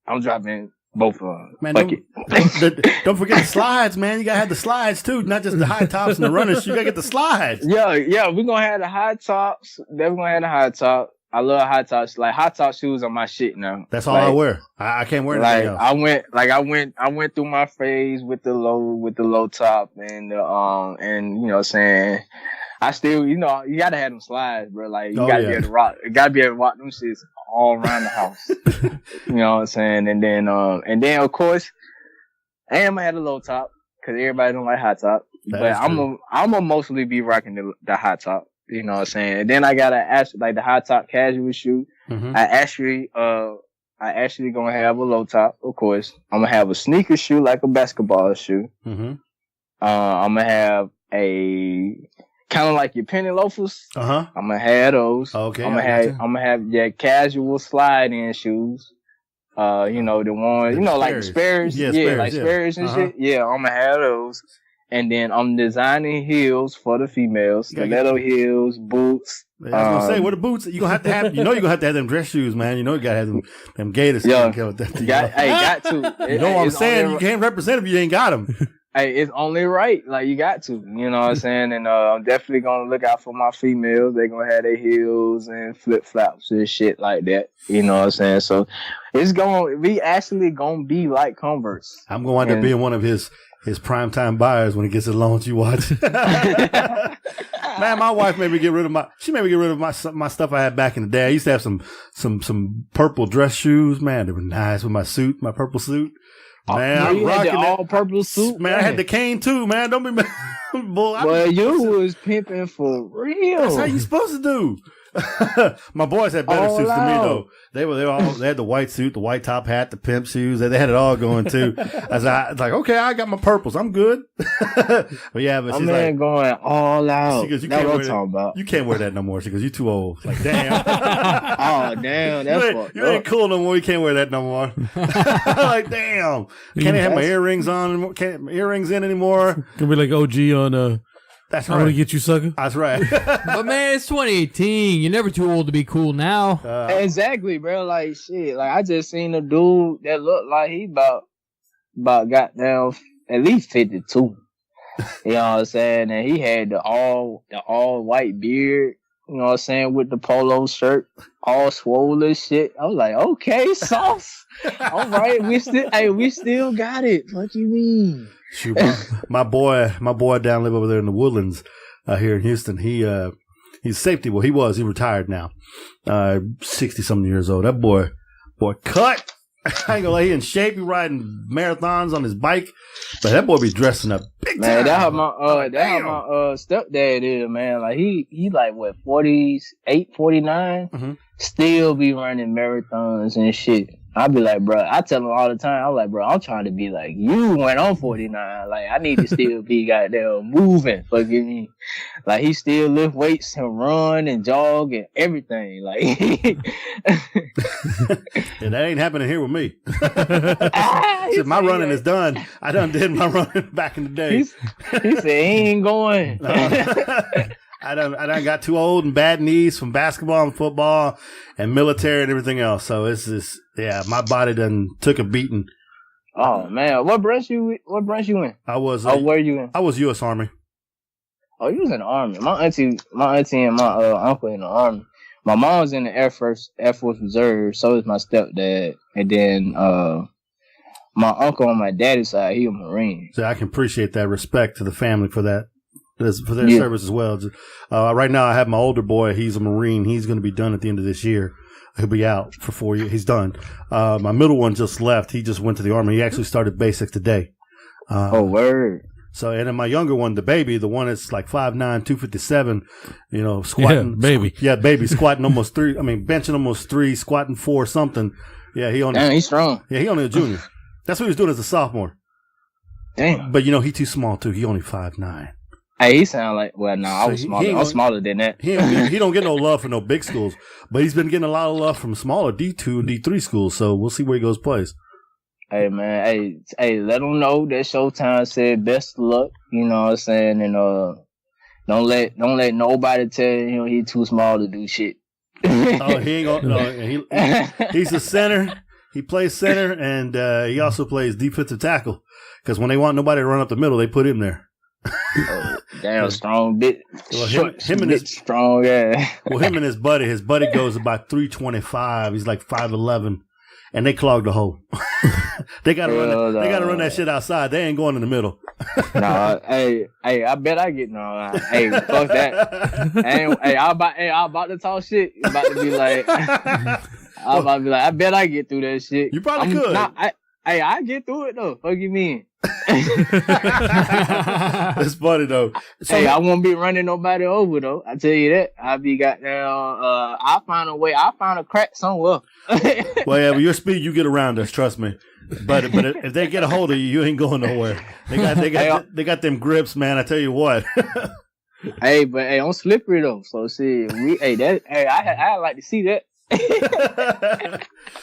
[SPEAKER 1] I'm dropping both of them.
[SPEAKER 3] Man, don't forget the slides, man. You gotta have the slides too, not just the high tops and the runners. You gotta get the slides.
[SPEAKER 1] Yeah, we're gonna have the high tops. They're gonna have the high top. I love high tops. Like high top shoes are my shit now.
[SPEAKER 3] That's all I wear. I can't wear anything else.
[SPEAKER 1] I went through my phase with the low top and you know what I'm saying. I still, you gotta have them slides, bro. Like you gotta be able to rock. You gotta be able to rock them shits all around the house. You know what I'm saying? And then of course, I am gonna have the low top because everybody don't like high top. But I'm gonna mostly be rocking the high top. You know what I'm saying? And then I got the high top casual shoe. Mm-hmm. I I actually gonna have a low top, of course. I'm gonna have a sneaker shoe like a basketball shoe.
[SPEAKER 3] Mm-hmm.
[SPEAKER 1] I'm gonna have a kind of like your penny loafers.
[SPEAKER 3] Uh-huh.
[SPEAKER 1] I'm gonna have those.
[SPEAKER 3] Okay.
[SPEAKER 1] I'm gonna have your casual slide in shoes. You know, the one, you know, like the Sperry's. Yeah, like Sperry's and shit. Yeah, I'm gonna have those. And then I'm designing heels for the females. Stiletto heels, boots.
[SPEAKER 3] I was gonna say, what the boots? You gonna have you know you're gonna have to have them dress shoes, man. You know you gotta have them gators.
[SPEAKER 1] Got to.
[SPEAKER 3] You know what I'm saying? You can't represent if you ain't got them.
[SPEAKER 1] Hey, it's only right. Like, you got to. You know what I'm saying? And I'm definitely gonna look out for my females. They're gonna have their heels and flip flops and shit like that. You know what I'm saying? So it's gonna be like Converse.
[SPEAKER 3] I'm gonna wind up being one of his primetime buyers when he gets his launch. You watch. Man, my wife made me get rid of my my stuff I had back in the day. I used to have some purple dress shoes. Man, they were nice with my purple suit. Man, I'm rocking that all purple suit. Man, I had the cane too. Man, don't be mad. Boy,
[SPEAKER 1] well, you was pimping for real.
[SPEAKER 3] That's how you supposed to do. My boys had better suits than me though. They had the white suit, the white top hat, the pimp shoes. They had it all going too. As I was like, okay, I got my purples. I'm good. But she's like
[SPEAKER 1] going all out.
[SPEAKER 3] She goes, that's what I'm talking about. You can't wear that no more. She goes, you too old. Like, damn.
[SPEAKER 1] Oh, damn. That's
[SPEAKER 3] you ain't cool no more. You can't wear that no more. Like, damn. Can't have my earrings on. Can't earrings in anymore.
[SPEAKER 4] Can be like OG on
[SPEAKER 3] That's right.
[SPEAKER 4] I'm gonna get you, sucker.
[SPEAKER 3] That's right.
[SPEAKER 2] But man, it's 2018. You're never too old to be cool now.
[SPEAKER 1] Exactly, bro. Like shit. Like I just seen a dude that looked like he about goddamn at least 52. You know what I'm saying? And he had the all white beard. You know what I'm saying, with the polo shirt, all swollen and shit. I was like, okay, sauce. All right, we still got it. What you mean?
[SPEAKER 3] Shoot, my boy down live over there in the Woodlands, here in Houston. He's safety. Well, he retired now. 60 something years old. That boy cut. I ain't gonna lie, he in shape. He riding marathons on his bike, but that boy be dressing up big time.
[SPEAKER 1] Man, that's how my stepdad is, man. Like he like what 48, 49, still be running marathons and shit. I be like, bro, I tell him all the time, I'm like, bro, I'm trying to be like you when I'm 49. Like, I need to still be goddamn moving. Fucking me. Like, he still lift weights and run and jog and everything. Like,
[SPEAKER 3] and that ain't happening here with me. My running is done. I done did my running back in the day.
[SPEAKER 1] He said he ain't going.
[SPEAKER 3] I done got too old and bad knees from basketball and football and military and everything else. So it's just, yeah, my body done took a beating.
[SPEAKER 1] Oh man, what branch you in?
[SPEAKER 3] I was.
[SPEAKER 1] Where you in?
[SPEAKER 3] I was U.S. Army.
[SPEAKER 1] Oh, you was in the Army. My auntie and my uncle in the Army. My mom was in the Air Force Reserve. So is my stepdad, and then my uncle on my daddy's side, he a Marine.
[SPEAKER 3] So I can appreciate that respect to the family for that. For their service as well. Right now, I have my older boy. He's a Marine. He's going to be done at the end of this year. He'll be out for 4 years. He's done. My middle one just left. He just went to the Army. He actually started basics today.
[SPEAKER 1] Oh, word.
[SPEAKER 3] So, and then my younger one, the baby, the one that's like 5'9", 257, you know, squatting.
[SPEAKER 4] Yeah, baby.
[SPEAKER 3] Baby, squatting almost 3. I mean, benching almost 3, squatting 4 something. Yeah,
[SPEAKER 1] he's strong.
[SPEAKER 3] Yeah, he only a junior. That's what he was doing as a sophomore.
[SPEAKER 1] Damn.
[SPEAKER 3] But, you know, he too small, too. He only 5'9".
[SPEAKER 1] Hey, he sound like, well, no, I was smaller. I was smaller than that.
[SPEAKER 3] He don't get no love from no big schools, but he's been getting a lot of love from smaller D2 and D3 schools. So we'll see where he goes plays.
[SPEAKER 1] Hey man, hey, let him know that Showtime said best of luck. You know what I'm saying, and don't let nobody tell him he too small to do shit.
[SPEAKER 3] Oh, he ain't gonna. No, he's a center. He plays center, and he also plays defensive tackle. Because when they want nobody to run up the middle, they put him there.
[SPEAKER 1] Damn strong bit.
[SPEAKER 3] Well, him and his
[SPEAKER 1] strong, yeah.
[SPEAKER 3] Well, him and his buddy goes about 325. He's like 5'11", and they clogged the hole. They gotta run. They gotta run that shit outside. They ain't going in the middle.
[SPEAKER 1] No, hey, I bet I get no. Hey, fuck that. I'm about to talk shit. I'm about to be like, I bet I get through that shit.
[SPEAKER 3] You probably could.
[SPEAKER 1] Hey, I get through it though. What you mean?
[SPEAKER 3] That's funny though. So,
[SPEAKER 1] Hey, I won't be running nobody over though. I tell you that. I'll be goddamn. I'll find a way. I'll find a crack somewhere.
[SPEAKER 3] well, yeah, with your speed, you get around us. Trust me. But if they get a hold of you, you ain't going nowhere. They got them grips, man. I tell you what.
[SPEAKER 1] Hey, but hey, I'm slippery though. So see, I like to see that.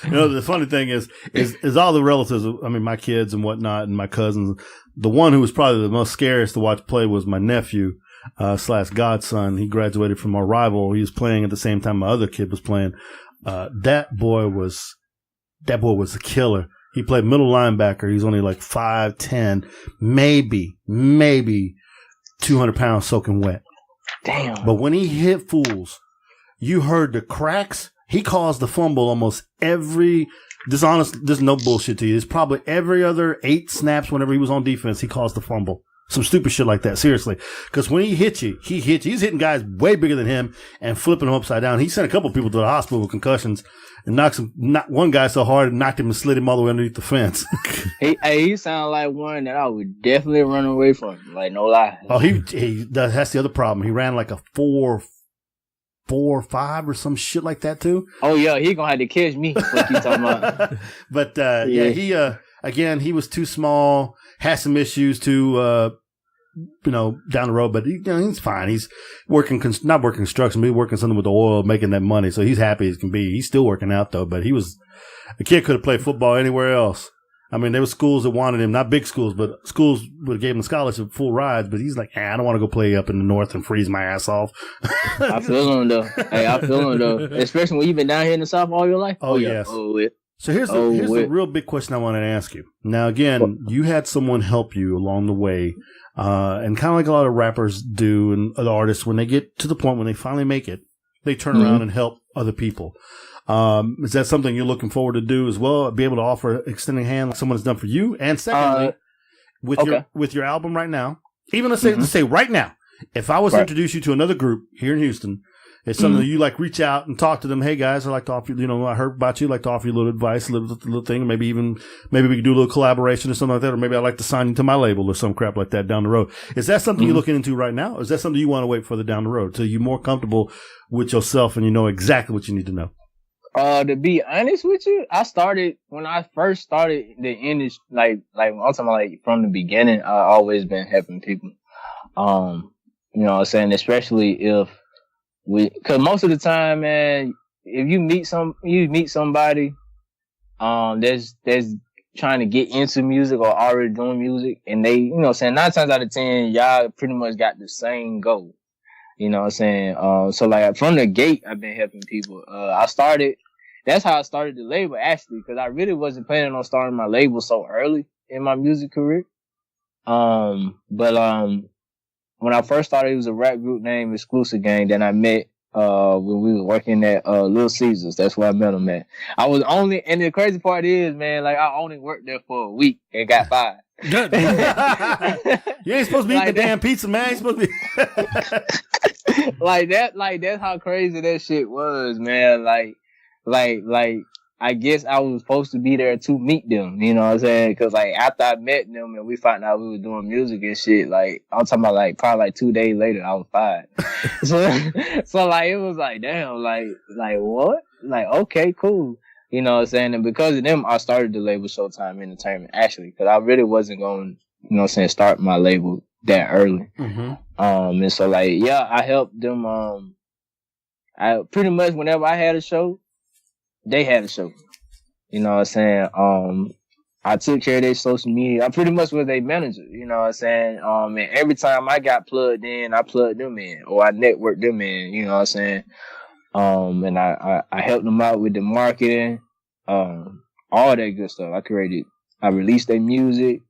[SPEAKER 3] You know, the funny thing is all the relatives. I mean, my kids and whatnot, and my cousins. The one who was probably the most scariest to watch play was my nephew / godson. He graduated from our rival. He was playing at the same time my other kid was playing. That boy was a killer. He played middle linebacker. He's only like 5'10", maybe 200 pounds soaking wet.
[SPEAKER 1] Damn.
[SPEAKER 3] But when he hit fools, you heard the cracks. He caused the fumble almost every. There's no bullshit to you. It's probably every other 8 snaps whenever he was on defense, he caused the fumble. Some stupid shit like that, seriously. Because when he hits you. He's hitting guys way bigger than him and flipping them upside down. He sent a couple people to the hospital with concussions and knocked one guy so hard and knocked him and slid him all the way underneath the fence.
[SPEAKER 1] He sounded like one that I would definitely run away from. Like, no lie.
[SPEAKER 3] Oh, that's the other problem. He ran like a 4.5 or some shit like that too.
[SPEAKER 1] Oh yeah, he gonna have to catch me. What you talking about?
[SPEAKER 3] But he again, he was too small, had some issues too, down the road. But he's fine. He's working, not working construction, but he's working something with the oil, making that money. So he's happy as can be. He's still working out though. But the kid could have played football anywhere else. I mean, there were schools that wanted him, not big schools, but schools would have gave him a scholarship, full rides. But he's like, I don't want to go play up in the north and freeze my ass off.
[SPEAKER 1] I feel him though. Hey, I feel him though. Especially when you've been down here in the South all your life.
[SPEAKER 3] Oh yes. So here's the real big question I wanted to ask you. Now, again, you had someone help you along the way, and kind of like a lot of rappers do and other artists, when they get to the point when they finally make it, they turn around and help other people. Is that something you're looking forward to do as well? Be able to offer extending hand like someone has done for you? And secondly, with your album right now, even let's say right now, if I was to introduce you to another group here in Houston, it's something that you like reach out and talk to them. Hey guys, I'd like to offer you, I heard about you. I'd like to offer you a little advice, a little thing, maybe we could do a little collaboration or something like that, or maybe I'd like to sign you to my label or some crap like that down the road. Is that something you're looking into right now? Or is that something you want to wait further down the road till you're more comfortable with yourself and you know exactly what you need to know?
[SPEAKER 1] To be honest with you, when I first started the industry, like I'm talking about like from the beginning, I always been helping people. You know what I'm saying? Especially cause most of the time, man, if you meet somebody, that's trying to get into music or already doing music, and they, 9 times out of 10, y'all pretty much got the same goal. You know what I'm saying? So like from the gate, I've been helping people. That's how I started the label actually, because I really wasn't planning on starting my label so early in my music career. But when I first started, it was a rap group named Exclusive Gang. Then I met, when we were working at, Little Caesars. That's where I met him at. And the crazy part is, man, like I only worked there for a week and got fired.
[SPEAKER 3] You ain't supposed to be eating the damn pizza, man. You're supposed to be
[SPEAKER 1] that's how crazy that shit was, man. Like I guess I was supposed to be there to meet them, you know what I'm saying? Cause like after I met them and we found out we were doing music and shit, like I'm talking about like probably like 2 days later I was fired. so like it was like damn, like what? Like okay, cool. You know what I'm saying? And because of them, I started the label Showtime Entertainment, actually, because I really wasn't going, start my label that early. And so, like, yeah, I helped them. I pretty much, whenever I had a show, they had a show. You know what I'm saying? I took care of their social media. I pretty much was their manager. You know what I'm saying? And every time I got plugged in, I plugged them in, or I networked them in. You know what I'm saying? And I helped them out with the marketing, all that good stuff. I released their music.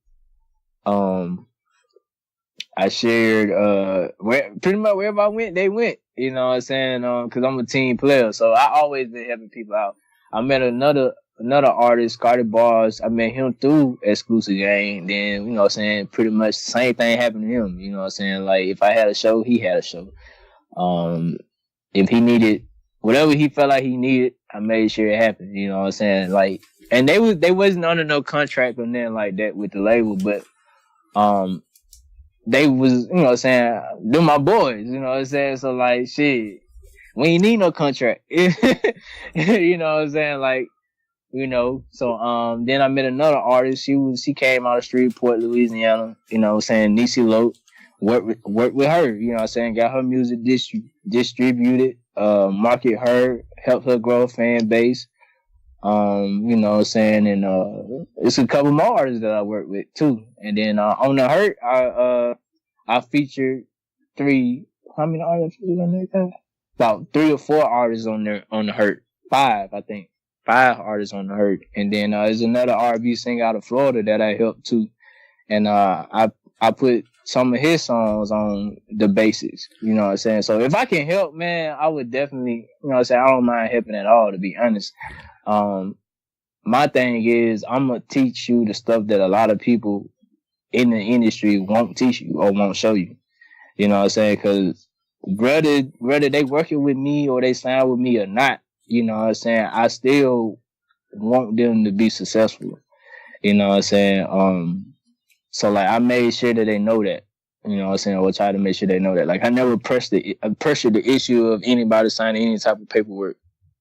[SPEAKER 1] I shared, pretty much wherever I went, they went, you know what I'm saying? Cause I'm a team player. So I always been helping people out. I met another artist, Scotty Bars. I met him through Exclusive Gang. Then, you know what I'm saying? Pretty much the same thing happened to him. You know what I'm saying? Like if I had a show, he had a show. If he needed whatever he felt like he needed, I made sure it happened. You know what I'm saying? Like and they wasn't under no contract or nothing like that with the label, but they was, you know what I'm saying, they're my boys, you know what I'm saying? So like shit, we ain't need no contract. You know what I'm saying? Like, you know, so then I met another artist. She came out of Shreveport, Louisiana, you know what I'm saying, Niecy Lope. Worked with her, you know what I'm saying, got her music distributed, market her, helped her grow a fan base. You know what I'm saying, and it's a couple more artists that I work with too. And then on the Hurt, I featured how many artists on there? About 3 or 4 artists on there on the Hurt. 5, I think. 5 artists on the Hurt. And then there's another R&B singer out of Florida that I helped too. And I put some of his songs on the basis, you know what I'm saying? So if I can help, man, I would definitely, you know what I'm saying, I don't mind helping at all, to be honest. My thing is, I'm going to teach you the stuff that a lot of people in the industry won't teach you or won't show you. You know what I'm saying? Because whether they working with me or they sign with me or not, you know what I'm saying, I still want them to be successful. You know what I'm saying? So like I made sure that they know that. You know what I'm saying? I will try to make sure they know that. Like I never pressured the issue of anybody signing any type of paperwork.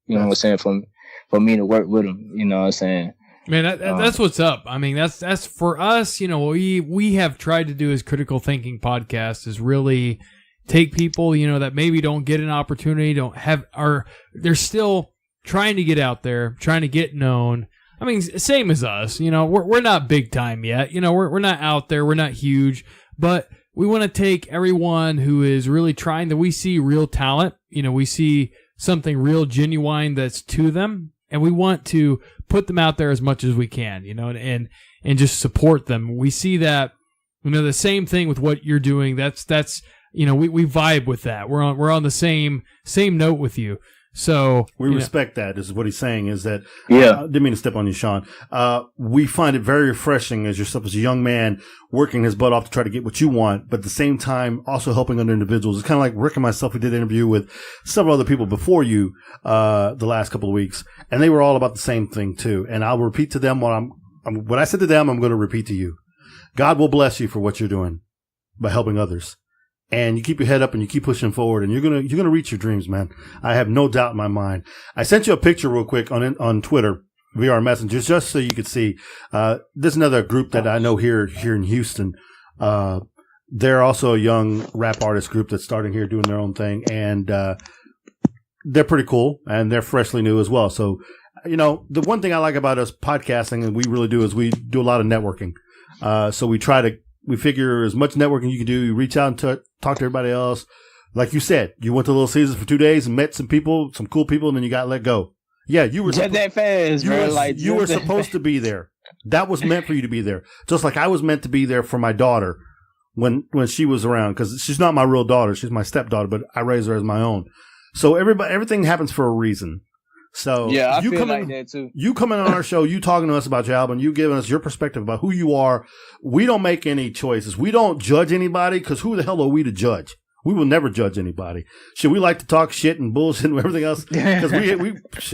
[SPEAKER 1] You know what I'm saying? For me to work with them. You know what I'm saying?
[SPEAKER 2] Man, that's what's up. I mean, that's for us. You know, we have tried to do as Critical Thinking Podcast is really take people, you know, that maybe don't get an opportunity, they're still trying to get out there, trying to get known. I mean, same as us, you know, we're not big time yet. You know, we're not out there. We're not huge, but we want to take everyone who is really trying, that we see real talent. You know, we see something real genuine that's to them, and we want to put them out there as much as we can, you know, and just support them. We see that, you know, the same thing with what you're doing. That's, you know, we vibe with that. We're on the same note with you. So
[SPEAKER 3] we respect that. Is what he's saying. Is that
[SPEAKER 1] yeah?
[SPEAKER 3] I didn't mean to step on you, Shawn. We find it very refreshing as yourself as a young man working his butt off to try to get what you want, but at the same time also helping other individuals. It's kind of like Rick and myself. We did an interview with several other people before you the last couple of weeks, and they were all about the same thing too. And I'll repeat to them what I said to them. I'm going to repeat to you. God will bless you for what you're doing by helping others. And you keep your head up and you keep pushing forward, and you're gonna reach your dreams, man. I have no doubt in my mind. I sent you a picture real quick on Twitter, VR Messenger, just so you could see. There's another group that I know here in Houston. They're also a young rap artist group that's starting here doing their own thing, and they're pretty cool, and they're freshly new as well. So, you know, the one thing I like about us podcasting, and we really do, is we do a lot of networking. So we figure as much networking you can do, you reach out and talk to everybody else. Like you said, you went to Little Caesars for 2 days and met some people, some cool people, and then you got let go. Yeah, you were
[SPEAKER 1] just that fast, bro.
[SPEAKER 3] You were supposed to be there. That was meant for you to be there. Just like I was meant to be there for my daughter when she was around, because she's not my real daughter. She's my stepdaughter, but I raised her as my own. So everything happens for a reason. So
[SPEAKER 1] yeah, I feel like that too.
[SPEAKER 3] You coming on our show, you talking to us about your album, you giving us your perspective about who you are. We don't make any choices. We don't judge anybody, because who the hell are we to judge? We will never judge anybody. Shit, we like to talk shit and bullshit and everything else, because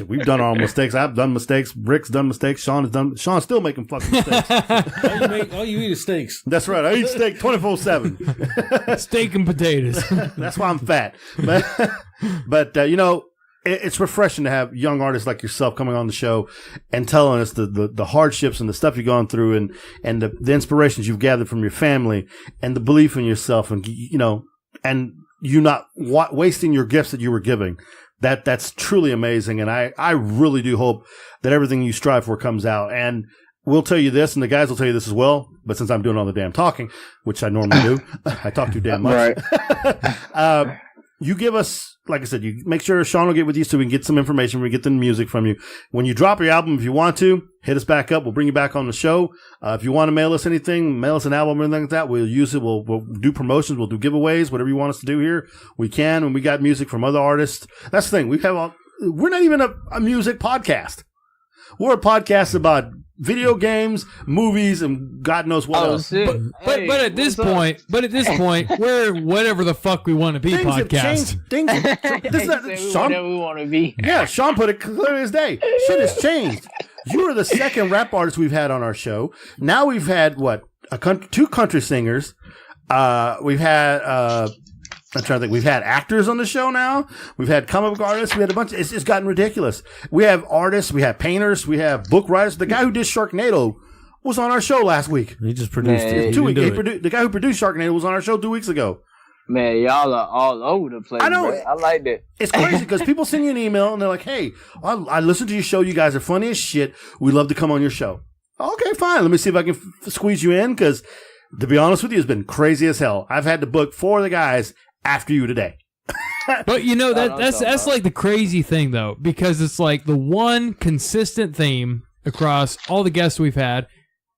[SPEAKER 3] we've done our own mistakes. I've done mistakes. Rick's done mistakes. Shawn's still making fucking mistakes.
[SPEAKER 4] All you eat is steaks.
[SPEAKER 3] That's right. I eat steak 24/7.
[SPEAKER 2] Steak and potatoes.
[SPEAKER 3] That's why I'm fat. But you know, it's refreshing to have young artists like yourself coming on the show and telling us the hardships and the stuff you've gone through, and the inspirations you've gathered from your family, and the belief in yourself, and you know, and you not wasting your gifts that you were giving. That's truly amazing, and I really do hope that everything you strive for comes out. And we'll tell you this, and the guys will tell you this as well. But since I'm doing all the damn talking, which I normally do, I talk too damn much. Right. You give us, like I said, you make sure Shawn will get with you so we can get some information. We get the music from you. When you drop your album, if you want to, hit us back up. We'll bring you back on the show. If you want to mail us anything, mail us an album or anything like that, we'll use it. We'll do promotions. We'll do giveaways. Whatever you want us to do here, we can. And we got music from other artists. That's the thing. We're not even a music podcast. We're a podcast about video games, movies, and God knows what else.
[SPEAKER 2] But at this point, we're whatever the fuck we want to be. Things podcast.
[SPEAKER 1] Shawn, whatever we want to be.
[SPEAKER 3] Yeah, Shawn put it clear as day. Shit has changed. You are the second rap artist we've had on our show. Now we've had two country singers. We've had I'm trying to think. We've had actors on the show now. We've had comic book artists. We had a bunch. It's just gotten ridiculous. We have artists. We have painters. We have book writers. The guy who did Sharknado was on our show last week.
[SPEAKER 4] He just produced it.
[SPEAKER 3] 2 weeks. The guy who produced Sharknado was on our show 2 weeks ago.
[SPEAKER 1] Man, y'all are all over the place.
[SPEAKER 3] I know.
[SPEAKER 1] Bro. I like that.
[SPEAKER 3] It's crazy because people send you an email and they're like, "Hey, I listened to your show. You guys are funny as shit. We'd love to come on your show." Okay, fine. Let me see if I can squeeze you in because, to be honest with you, it's been crazy as hell. I've had to book 4 of the guys after you today.
[SPEAKER 2] But you know that's like the crazy thing though, because it's like the one consistent theme across all the guests we've had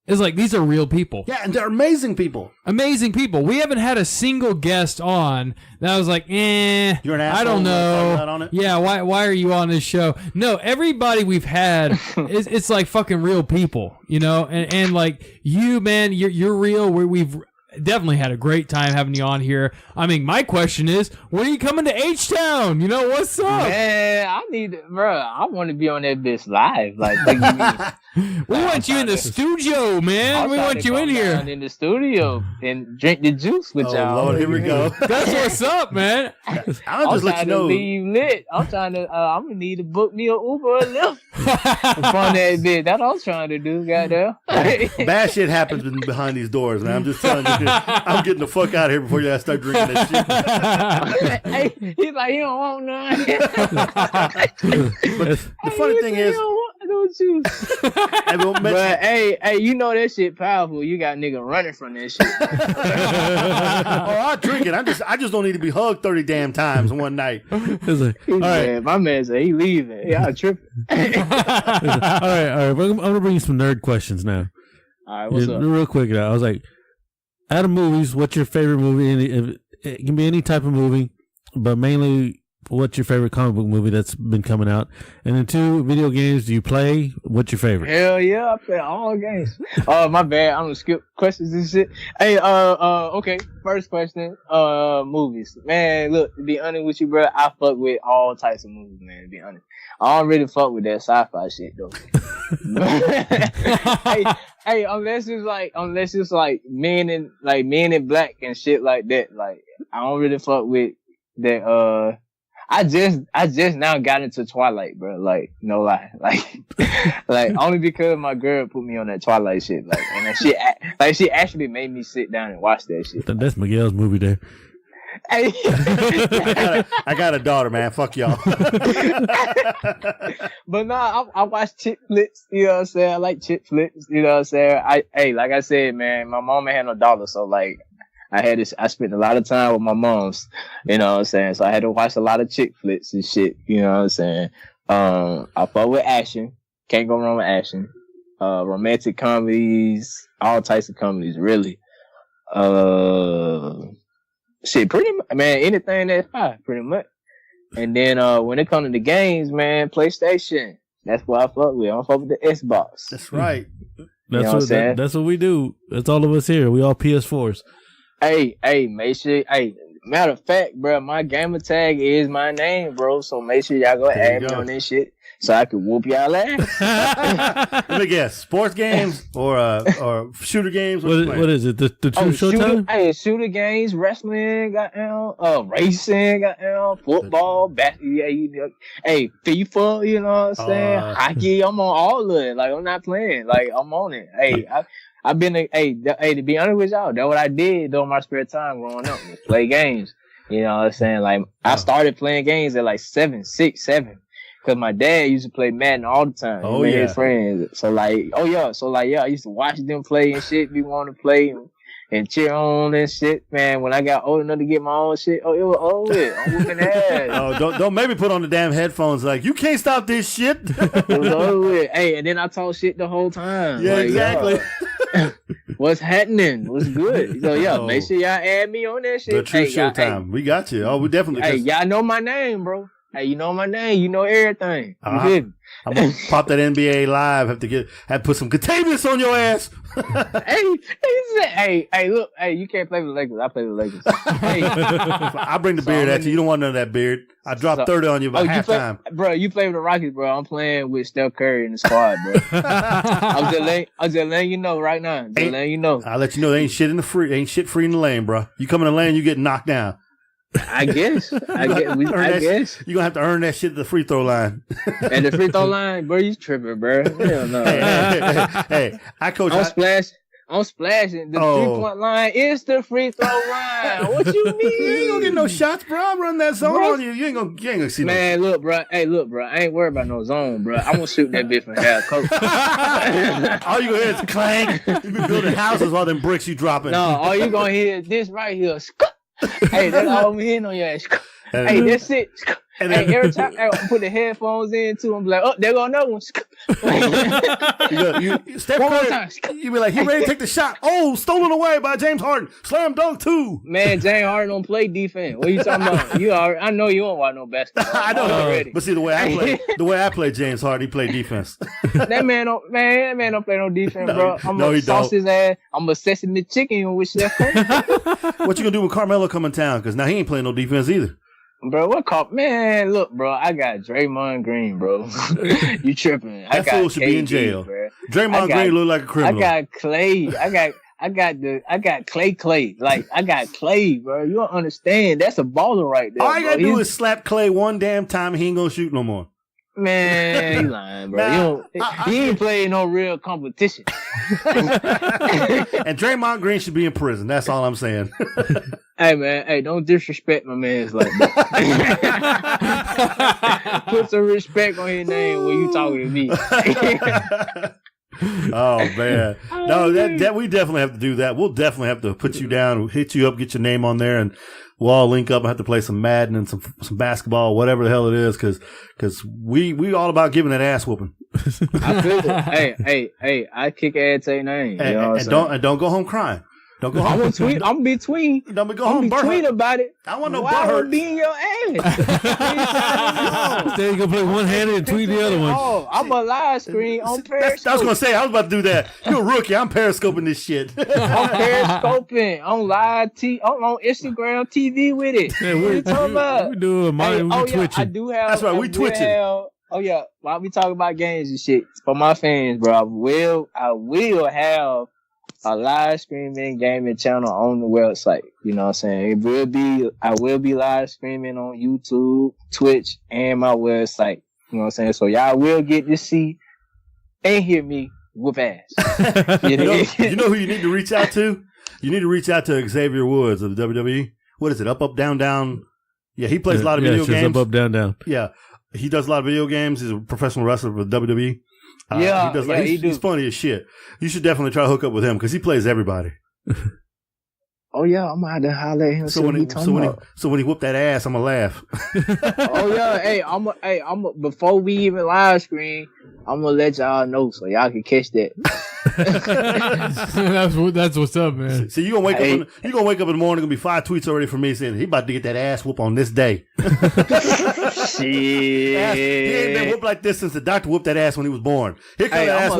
[SPEAKER 2] is like these are real people.
[SPEAKER 3] Yeah, and they're amazing people.
[SPEAKER 2] Amazing people. We haven't had a single guest on that was like,
[SPEAKER 3] you're an asshole.
[SPEAKER 2] I don't know.
[SPEAKER 3] On it?
[SPEAKER 2] Yeah, why are you on this show? No, everybody we've had it's like fucking real people, you know, and like you, man, you're real. We've definitely had a great time having you on here. I mean, my question is, when are you coming to H-Town? You know, what's up?
[SPEAKER 1] Man, I want to be on that bitch live. Like
[SPEAKER 2] we want you in the studio, man. We want you in here.
[SPEAKER 1] In the studio and drink the juice with y'all.
[SPEAKER 3] Lord, here we go.
[SPEAKER 2] That's what's up, man.
[SPEAKER 3] I'll just let you know.
[SPEAKER 1] Leave lit. I'm trying to, I'm going to need to book me an Uber or Lyft. From that bitch. That's what I'm trying to do, goddamn.
[SPEAKER 3] Bad shit happens behind these doors, man. I'm just telling you. I'm getting the fuck out of here before you guys start drinking that shit.
[SPEAKER 1] Hey, he's like, he don't want none.
[SPEAKER 3] But the funny thing is,
[SPEAKER 1] but hey, you know that shit powerful. You got nigga running from that shit.
[SPEAKER 3] I drink it. I just don't need to be hugged 30 damn times in one night.
[SPEAKER 4] It's like, all right,
[SPEAKER 1] my man said he leaving. Yeah, I tripping.
[SPEAKER 4] all right. I'm gonna bring you some nerd questions now.
[SPEAKER 1] All right, what's up?
[SPEAKER 4] Real quick, I was like, out of movies, what's your favorite movie? It can be any type of movie, but mainly, what's your favorite comic book movie that's been coming out? And then 2, video games do you play? What's your favorite?
[SPEAKER 1] Hell yeah, I play all games. My bad, I'm gonna skip questions and shit. Hey, okay, first question, movies. Man, look, to be honest with you, bro, I fuck with all types of movies, man, to be honest. I don't really fuck with that sci-fi shit, though. hey, unless it's like men in black and shit like that, like, I don't really fuck with that, I just now got into Twilight, bro. Like, no lie. Like only because my girl put me on that Twilight shit. Like, and she actually made me sit down and watch that shit.
[SPEAKER 4] That's Miguel's movie there.
[SPEAKER 1] Hey.
[SPEAKER 3] I got a daughter, man. Fuck y'all.
[SPEAKER 1] But nah, I watch chick flicks, you know what I'm saying? I like chick flicks, you know what I'm saying? Like I said, man, my mom had no dollar, so like, I spent a lot of time with my moms, you know what I'm saying? So I had to watch a lot of chick flicks and shit, you know what I'm saying? I fuck with action. Can't go wrong with action. Romantic comedies, all types of comedies, really. Shit, pretty much, man, anything that's fine, pretty much. And then, when it comes to the games, man, PlayStation. That's what I fuck with. I don't fuck with the Xbox.
[SPEAKER 3] That's right.
[SPEAKER 4] That's what we do. That's all of us here. We all PS4s.
[SPEAKER 1] Hey, make sure, matter of fact, bro, my gamer tag is my name, bro. So make sure y'all go add me on this shit so I can whoop y'all ass.
[SPEAKER 3] Let me guess, sports games or shooter games?
[SPEAKER 4] What is it? The True Showtime?
[SPEAKER 1] Shooter games, wrestling, racing, football, basketball, FIFA, you know what I'm saying? Hockey, I'm on all of it. Like, I'm not playing. Like, I'm on it. Hey, I've been to be honest with y'all, that's what I did during my spare time growing up, was play games. You know what I'm saying? Like, I started playing games at like 7. Cause my dad used to play Madden all the time. With his friends. So like, I used to watch them play and shit, be wanting to play and cheer on and shit, man. When I got old enough to get my own shit, it was over. I'm whooping ass.
[SPEAKER 3] Don't maybe put on the damn headphones like, you can't stop this shit.
[SPEAKER 1] It was over. Hey, and then I talk shit the whole time.
[SPEAKER 3] Yeah, like, exactly.
[SPEAKER 1] What's happening? What's good? So make sure y'all add me on that shit.
[SPEAKER 3] The True Showtime. We got you. Oh, we definitely.
[SPEAKER 1] Hey, y'all know my name, bro. Hey, you know my name. You know everything. You hear me?
[SPEAKER 3] I'm gonna pop that NBA live. Have to put some contagious on your ass.
[SPEAKER 1] Hey, look, you can't play with the Lakers. I play with the Lakers. Hey,
[SPEAKER 3] I bring the beard at you. You don't want none of that beard. I dropped 30 on you by halftime.
[SPEAKER 1] Bro, you play with the Rockets, bro. I'm playing with Steph Curry in the squad, bro. I'm just letting you know right now. Letting you know.
[SPEAKER 3] I'll let you know there ain't shit free in the lane, bro. You come in the lane, you get knocked down.
[SPEAKER 1] I guess. You're
[SPEAKER 3] gonna have to earn that shit at the free throw line.
[SPEAKER 1] At the free throw line, bro, you tripping, bro. Hell no.
[SPEAKER 3] Hey, I coach.
[SPEAKER 1] I'm splashing. The 3-point line is the free throw line. What you mean?
[SPEAKER 3] You ain't gonna get no shots, bro. I'm running that zone on you. You ain't gonna see
[SPEAKER 1] man, look, bro. Hey, look, bro. I ain't worried about no zone, bro. I'm gonna shoot that bitch from half court.
[SPEAKER 3] All you gonna hear is clank. You been building houses, all them bricks you dropping.
[SPEAKER 1] No, all you gonna hear is this right here. Hey, that's all I'm hitting on your ass. Hey, that's it. Hey, every time I put the headphones in too, I'm like, oh, there go another one.
[SPEAKER 3] Steph Curry, you be like, he ready to take the shot. Oh, stolen away by James Harden. Slam dunk too.
[SPEAKER 1] Man, James Harden don't play defense. What are you talking about? I know you don't watch no basketball.
[SPEAKER 3] I know already. But see, the way I play James Harden, he play defense.
[SPEAKER 1] that man don't play no defense, bro. I'm gonna sauce his ass. I'm a sesame chicken with Steph Curry.
[SPEAKER 3] What you gonna do when Carmelo come in town? Because now he ain't playing no defense either.
[SPEAKER 1] Bro, man, look, bro, I got Draymond Green, bro. You tripping.
[SPEAKER 3] That fool should be in jail.
[SPEAKER 1] Bro.
[SPEAKER 3] Draymond Green look like a criminal.
[SPEAKER 1] I got Clay. I got Clay. Like, I got Clay, bro. You don't understand. That's a baller right there.
[SPEAKER 3] All you gotta do is slap Clay one damn time and he ain't gonna shoot no more.
[SPEAKER 1] Man, you lying, bro. He ain't playing no real competition.
[SPEAKER 3] And Draymond Green should be in prison. That's all I'm saying.
[SPEAKER 1] Hey, man. Hey, don't disrespect my man's like that. Put some respect on his name when you talking to me.
[SPEAKER 3] Oh, man. No, that we definitely have to do that. We'll definitely have to put you down, hit you up, get your name on there, and we'll all link up and have to play some Madden and some basketball, whatever the hell it is, because we all about giving that ass whooping.
[SPEAKER 1] I feel it. Hey, I kick ass to your name.
[SPEAKER 3] And don't go home crying. Don't go home.
[SPEAKER 1] I'm gonna be tweet.
[SPEAKER 3] Don't go home.
[SPEAKER 1] Tweet about it.
[SPEAKER 3] I want no
[SPEAKER 1] butt hurt. I want to be in your ass.
[SPEAKER 4] Then you gonna play one handed and tweet the other one.
[SPEAKER 1] Oh, I'm a live screen on Periscope.
[SPEAKER 3] I was gonna say I was about to do that. You're a rookie. I'm periscoping this shit.
[SPEAKER 1] I'm periscoping on live on Instagram TV with it.
[SPEAKER 4] Yeah,
[SPEAKER 1] what you talking about?
[SPEAKER 4] We do Twitching.
[SPEAKER 1] I do have.
[SPEAKER 3] That's right. We twitching.
[SPEAKER 1] While we talk about games and shit for my fans, bro, I will have a live streaming gaming channel on the website. You know what I'm saying? I will be live streaming on YouTube, Twitch, and my website. You know what I'm saying? So y'all will get to see and hear me whoop ass.
[SPEAKER 3] You know who you need to reach out to? You need to reach out to Xavier Woods of the WWE. What is it? Up, down, down. Yeah, he plays a lot of video games.
[SPEAKER 4] Up, down, down.
[SPEAKER 3] Yeah, he does a lot of video games. He's a professional wrestler for WWE. He's funny as shit. You should definitely try to hook up with him because he plays everybody.
[SPEAKER 1] Oh yeah, I'm gonna have to holler at him. So when
[SPEAKER 3] he whoop that ass, I'm gonna laugh.
[SPEAKER 1] Oh yeah, I'm before we even live stream, I'm gonna let y'all know so y'all can catch that.
[SPEAKER 2] That's what's up, man.
[SPEAKER 3] So you gonna wake up in the morning, gonna be 5 tweets already from me saying he about to get that ass whoop on this day.
[SPEAKER 1] Shit.
[SPEAKER 3] He ain't been whooped like this since the doctor whooped that ass when he was born.
[SPEAKER 1] I'm a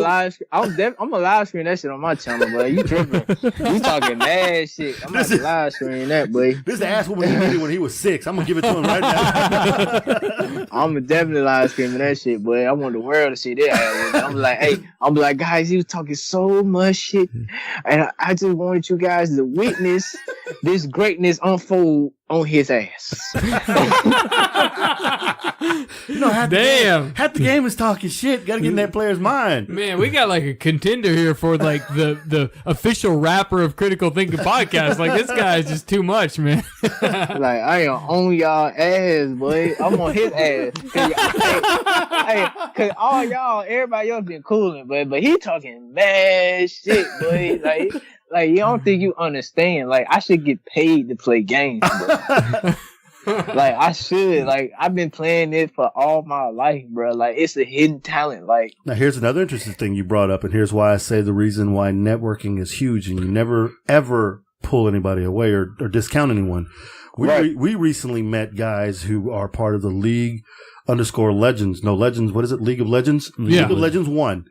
[SPEAKER 1] live stream that shit on my channel, boy. You tripping? You talking mad shit? I'm about to live stream that, boy.
[SPEAKER 3] This is the ass whooping he did when he was 6. I'm gonna give it to him right now.
[SPEAKER 1] I'm definitely live streaming that shit, boy. I want the world to see that. I'm like, guys, he was talking so much shit, and I just wanted you guys to witness this greatness unfold on his ass.
[SPEAKER 3] Half the game is talking shit. Got to get in that player's mind.
[SPEAKER 2] Man, we got like a contender here for like the official rapper of Critical Thinking podcast. Like this guy is just too much, man.
[SPEAKER 1] Like I am on y'all ass, boy. I'm on his ass. Cause all y'all, everybody else been cooling, but he talking mad shit, boy. Like you don't think you understand? Like I should get paid to play games, bro. Like I should. Like I've been playing it for all my life, bro. Like it's a hidden talent. Like
[SPEAKER 3] now, here's another interesting thing you brought up, and here's why I say the reason why networking is huge, and you never ever pull anybody away or discount anyone. We recently met guys who are part of the League_Legends. No, Legends. What is it? League of Legends?
[SPEAKER 2] Yeah.
[SPEAKER 3] League of Legends 1.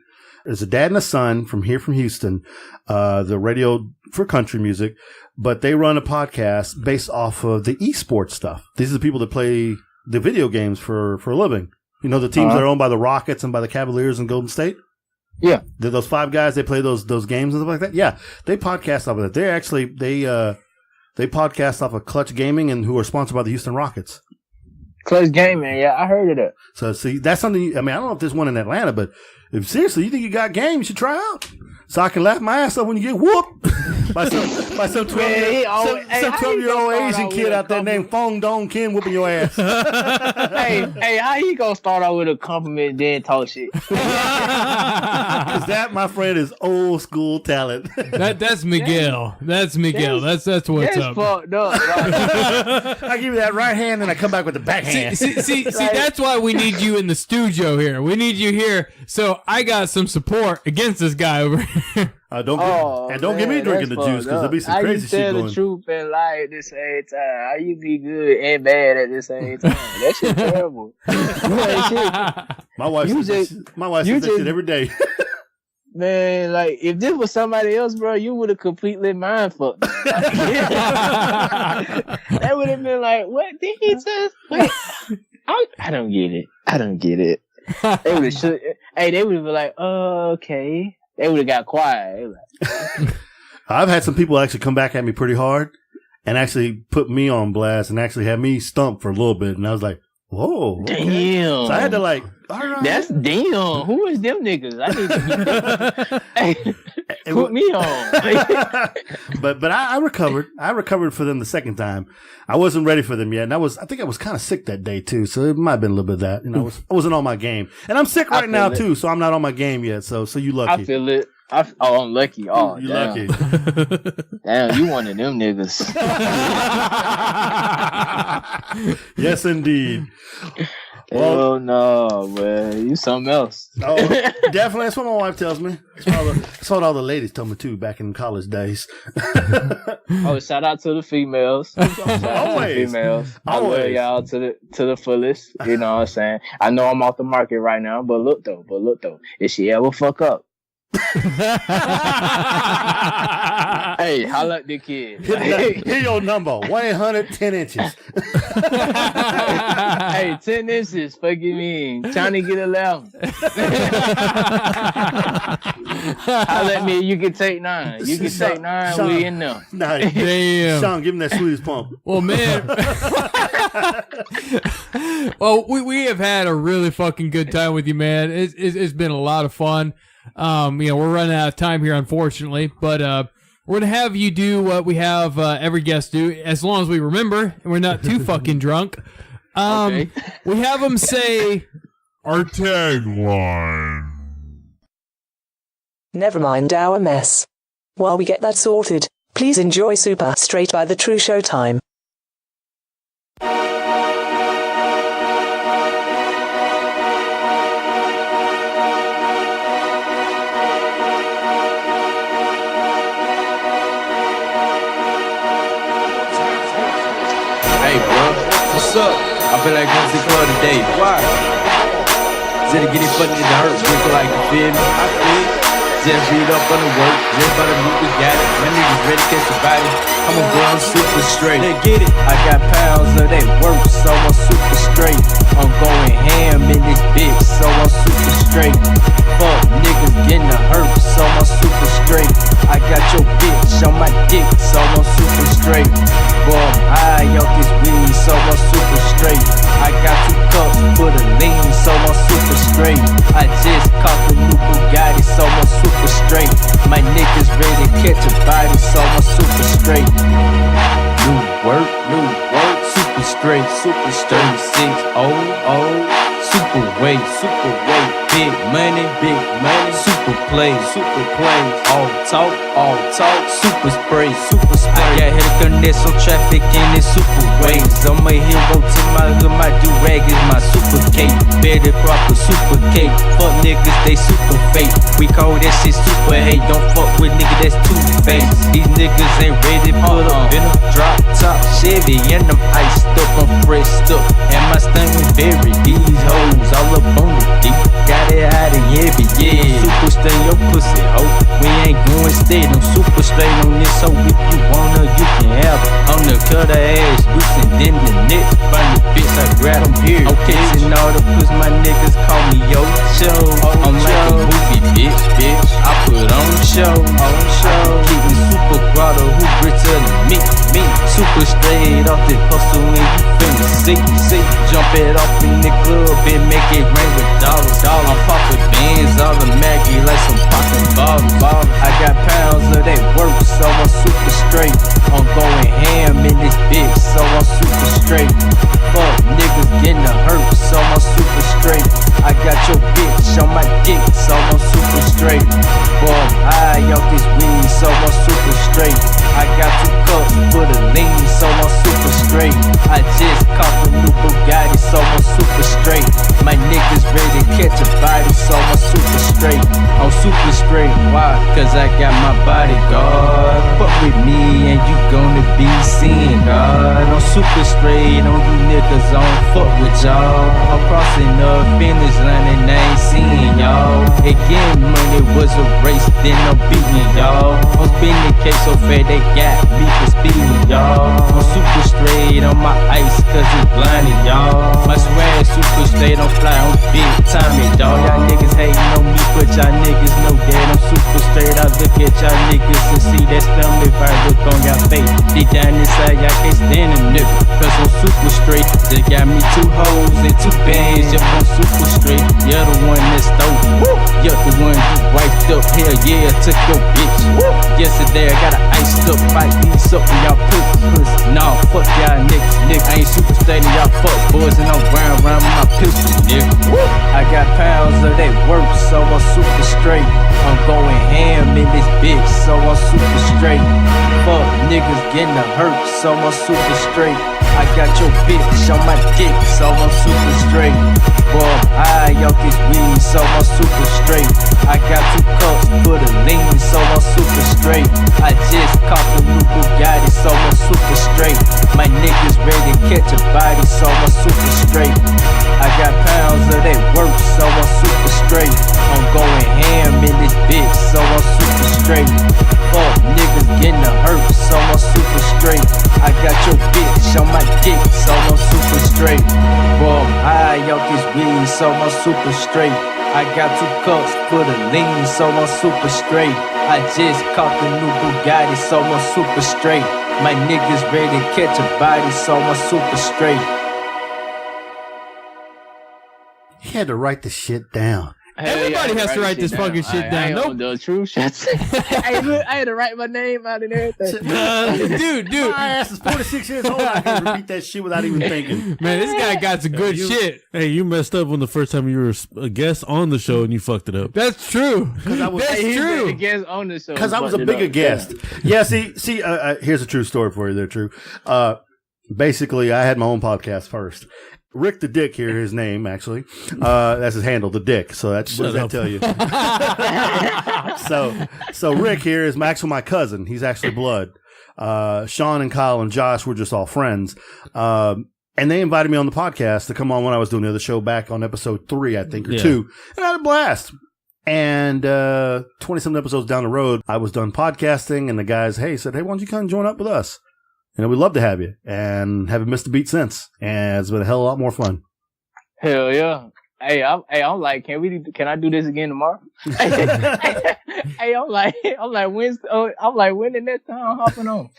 [SPEAKER 3] There's a dad and a son from Houston, the radio for country music, but they run a podcast based off of the esports stuff. These are the people that play the video games for a living. You know, the teams that are owned by the Rockets and by the Cavaliers and Golden State?
[SPEAKER 1] Yeah.
[SPEAKER 3] Those 5 guys, they play those games and stuff like that? Yeah. They podcast off of that. They podcast off of Clutch Gaming and who are sponsored by the Houston Rockets.
[SPEAKER 1] Clutch Gaming, yeah, I heard of that.
[SPEAKER 3] So, see, that's something, I don't know if there's one in Atlanta, but if seriously, you think you got game, you should try out. So I can laugh my ass up when you get whooped by some 12-year-old Asian kid out there named Fong Dong Kin whooping your ass.
[SPEAKER 1] hey, how he gonna start out with a compliment and then talk shit?
[SPEAKER 3] Because that, my friend, is old school talent.
[SPEAKER 2] That's Miguel. That's Miguel. That's what's up.
[SPEAKER 1] Fucked up.
[SPEAKER 3] I give you that right hand and I come back with the backhand.
[SPEAKER 2] See, that's why we need you in the studio here. We need you here. So I got some support against this guy over here.
[SPEAKER 3] Don't get me drinking the juice because there'll be some crazy shit going.
[SPEAKER 1] How you tell the truth and lie at the same time? How you be good and bad at the same time? That shit terrible.
[SPEAKER 3] My wife says that shit every day.
[SPEAKER 1] Man, like, if this was somebody else, bro, you would have completely mind fucked. That would have been like, what did he just? Wait, I don't get it. They would have they would have been like, oh, okay. They would have got quiet.
[SPEAKER 3] I've had some people actually come back at me pretty hard and actually put me on blast and actually have me stumped for a little bit. And I was like, whoa. Okay.
[SPEAKER 1] Damn.
[SPEAKER 3] So I had to like, all right.
[SPEAKER 1] That's damn. Who is them niggas? I need to put me on.
[SPEAKER 3] But I recovered. I recovered for them the second time. I wasn't ready for them yet. And I think I was kind of sick that day too. So it might have been a little bit of that. You know, I wasn't on my game. And I'm sick right now too. So I'm not on my game yet. So you lucky.
[SPEAKER 1] I feel it. I'm lucky. Oh,
[SPEAKER 3] you
[SPEAKER 1] damn.
[SPEAKER 3] lucky.
[SPEAKER 1] Damn, you one of them niggas.
[SPEAKER 3] Yes, indeed.
[SPEAKER 1] Well, no, man. You something else.
[SPEAKER 3] Oh, definitely. That's what my wife tells me. That's what all the ladies told me too back in college days.
[SPEAKER 1] Oh, shout out to the females.
[SPEAKER 3] Always.
[SPEAKER 1] Females. I love y'all to the fullest. You know what I'm saying? I know I'm off the market right now, but look though. If she ever fuck up, hey, holla at the kid.
[SPEAKER 3] Hit your number, 1-800-10 inches.
[SPEAKER 1] Hey, 10 inches, fuck you mean? Trying to get 11. Holla at me, you can take 9. You can take 9,
[SPEAKER 3] Shawn,
[SPEAKER 1] we in there.
[SPEAKER 3] Nah,
[SPEAKER 2] damn.
[SPEAKER 3] Shawn, give him that sweetest pump.
[SPEAKER 2] Well, man. Well, we have had a really fucking good time with you, man. It's been a lot of fun. We're running out of time here, unfortunately, but we're gonna have you do what we have every guest do, as long as we remember and we're not too fucking drunk. Okay. We have them say our tagline.
[SPEAKER 8] Never mind our mess. While we get that sorted, please enjoy Supa Str8 by Tha True Showtime.
[SPEAKER 10] Hey, bro, what's up? I feel like going to the club today. Why? Is it getting funny in the hurt? Drinking like you feel me? I feel. Just read up on the work, just by the move we got it. My niggas ready to catch the body. I'm a girl, I'm super straight. Let's get it. I got pounds of that work, so I'm super straight. I'm going ham in this bitch, so I'm super straight. Fuck niggas getting the hurt, so I'm super straight. I got your bitch on my dick, so I'm super straight. Boy, I'm high off this weed, so I'm super straight. I got 2 cups for the lean, so I'm super straight. I just caught the new Bugatti, so I'm super straight. My niggas ready to catch a body, so I'm super straight. New work, super straight, super straight. 6-0-0, super weight, big money, super plays, all talk, super spray, I got hit a connect on traffic in this super waves. I'm a hero to my hood, my do-rag is my super cape. Better proper super cape. Fuck niggas, they super fake. We call that shit super hate. Don't fuck with niggas, that's two-faced. These niggas ain't ready, pull up in a drop top Chevy, and I'm iced up, I'm pressed up, and my stomach very. These hoes all up on the deep, got it hot and heavy, yeah. Super stay your pussy, ho. We ain't going steady, I'm super straight on this, so if you wanna, you can have it. On the cut her ass loose and then the next find the bitch, I grab them here. Okay, and all the puss, my niggas call me yo show. I'm like a movie, bitch. I put on show. Keep me super grotto, who richer than me. Super straight off the hustle and you finna see. Jump it off in the club and make it rain with dollars. I'm poppin' bands, all the Maggie like some poppin' bottles. I got pounds of that work, so I'm super straight. I'm going ham in this bitch, so I'm super straight. Fuck niggas getting hurt, so I'm super straight. I got your bitch on my dick, so I'm super straight. Boy, I'm high off this weed, so I'm super straight. I got 2 cups for the lean, so I'm super straight. I just caught the new Bugatti, so I'm super straight. My niggas ready to catch a body, so I'm super straight. I'm super straight, why? Cause I got my bodyguard. Fuck with me and you gonna be seeing God. I'm super straight on you niggas, I don't fuck with y'all. I'm crossing the finish line and I ain't seeing y'all. Again, money was a race, then I'm beating y'all. I'm spinning cake so fat they got me for speeding y'all. I'm super straight on my ice cause it's blinding y'all. My swag super straight, I'm fly on big timing dog. Y'all niggas hating on me, but y'all niggas know that I'm super straight. I look at y'all niggas and see that stomach if I look on y'all face. Deep down inside y'all can't stand a nigga, cause I'm super straight. They got me 2 hoes and 2 bands, yep I'm super straight. You're the one that stole me, you're the one you wiped up. Hell yeah, I took your bitch. Yesterday I got an iced up, fight these up and y'all pussy. Nah, fuck y'all niggas. I ain't super straight and y'all fuck boys, and I'm round with my pistol, nigga. I got pounds of that work, so I'm super straight. I'm going ham in this bitch, so I'm super straight. Fuck niggas getting hurt, so I'm super straight. I got your bitch on my dick, so I'm super straight. Boy, I'm high off this weed, so I'm super straight. I got 2 cups for the lean, so I'm super straight. I just caught the new Bugatti, so I'm super straight. My niggas ready to catch a body, so I'm super straight. I got pounds of that work, so I'm super straight. I'm going ham in this bitch, so I'm super straight. Fuck niggas getting hurt, so I'm super straight. I got your bitch on my dick, so I'm super straight. Boy, I'm high off this weed, so I'm super straight. I got 2 cups for the lean, so I'm super straight. I just caught the new Bugatti, so I'm super straight. My niggas ready to catch a body, so I'm super straight.
[SPEAKER 3] He had to write the shit down.
[SPEAKER 2] Everybody has to write this fucking shit down.
[SPEAKER 1] Nope. The true shit. Hey, look, I had to write my name out and everything.
[SPEAKER 2] Dude.
[SPEAKER 3] My ass is 46 years old. I can repeat that shit without even thinking.
[SPEAKER 2] Man, this guy got some good shit.
[SPEAKER 4] Hey, you messed up when the first time you were a guest on the show and you fucked it up.
[SPEAKER 2] That's true. That's true.
[SPEAKER 1] Guest on the show.
[SPEAKER 3] Because I was a bigger guest. Yeah, see, here's a true story for you there, True. Basically, I had my own podcast first. Rick the Dick here, his name, actually. That's his handle, the Dick. So that's what does that tell you? So Rick here is actually my cousin. He's actually blood. Shawn and Kyle and Josh were just all friends. And they invited me on the podcast to come on when I was doing the other show back on episode 3, I think, or 2. And I had a blast. And 20-something episodes down the road, I was done podcasting, and the guys, said, hey, why don't you come join up with us? We'd love to have you, and haven't missed a beat since. And it's been a hell of a lot more fun.
[SPEAKER 1] Hell yeah! Hey, I'm like, can I do this again tomorrow? Hey, I'm like, when the next time I'm hopping on?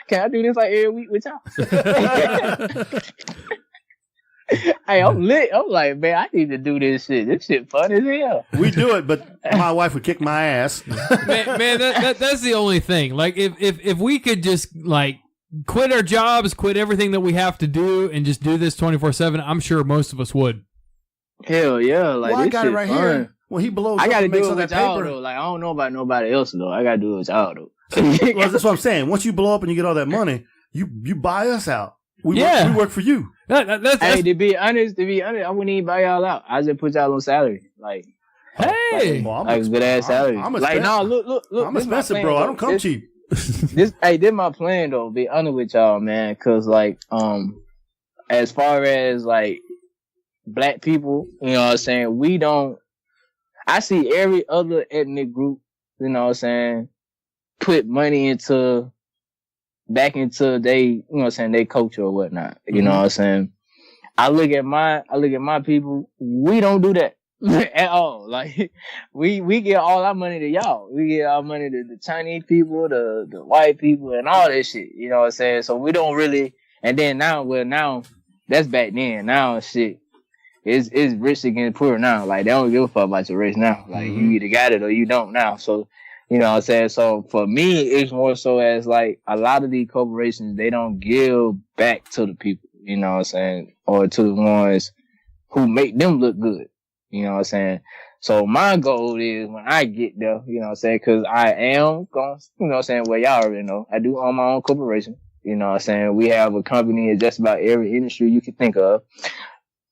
[SPEAKER 1] Can I do this like every week with y'all? Hey, I'm lit. I'm like, man, I need to do this shit. This shit fun as hell.
[SPEAKER 3] We do it, but my wife would kick my ass.
[SPEAKER 2] Man, that's the only thing. Like, if we could just like quit our jobs, quit everything that we have to do, and just do this 24/7, I'm sure most of us would.
[SPEAKER 1] Hell yeah! Like,
[SPEAKER 3] I got it right here. Well, he blows
[SPEAKER 1] I
[SPEAKER 3] up
[SPEAKER 1] gotta
[SPEAKER 3] and
[SPEAKER 1] do
[SPEAKER 3] makes
[SPEAKER 1] it
[SPEAKER 3] all that
[SPEAKER 1] with y'all
[SPEAKER 3] paper.
[SPEAKER 1] though. Like I don't know about nobody else though. I gotta do it with y'all though.
[SPEAKER 3] Well, that's what I'm saying. Once you blow up and you get all that money, you buy us out. We work for you.
[SPEAKER 2] That's
[SPEAKER 1] hey, to be honest, I wouldn't even buy y'all out. I just put y'all on salary. Like,
[SPEAKER 2] hey,
[SPEAKER 1] like good ass salary. Like, no, look.
[SPEAKER 3] I'm expensive, bro. I don't come cheap.
[SPEAKER 1] This my plan though. Be honest with y'all, man. Cause like, as far as like black people, you know what I'm saying, I see every other ethnic group, you know what I'm saying, put money back into they, you know what I'm saying, they culture or whatnot. You know what I'm saying? I look at my people, we don't do that at all. Like we get all our money to y'all. We get our money to the Chinese people, the white people and all that shit. You know what I'm saying? So we don't really, and then now that's back then. Now shit. It's rich against poor now. Like, they don't give a fuck about your race now. Like, you either got it or you don't now. So, you know what I'm saying? So, for me, it's more so as, like, a lot of these corporations, they don't give back to the people, you know what I'm saying? Or to the ones who make them look good, you know what I'm saying? So, my goal is, when I get there, you know what I'm saying? Because I am going, you know what I'm saying? Well, y'all already know. I do own my own corporation. You know what I'm saying? We have a company in just about every industry you can think of.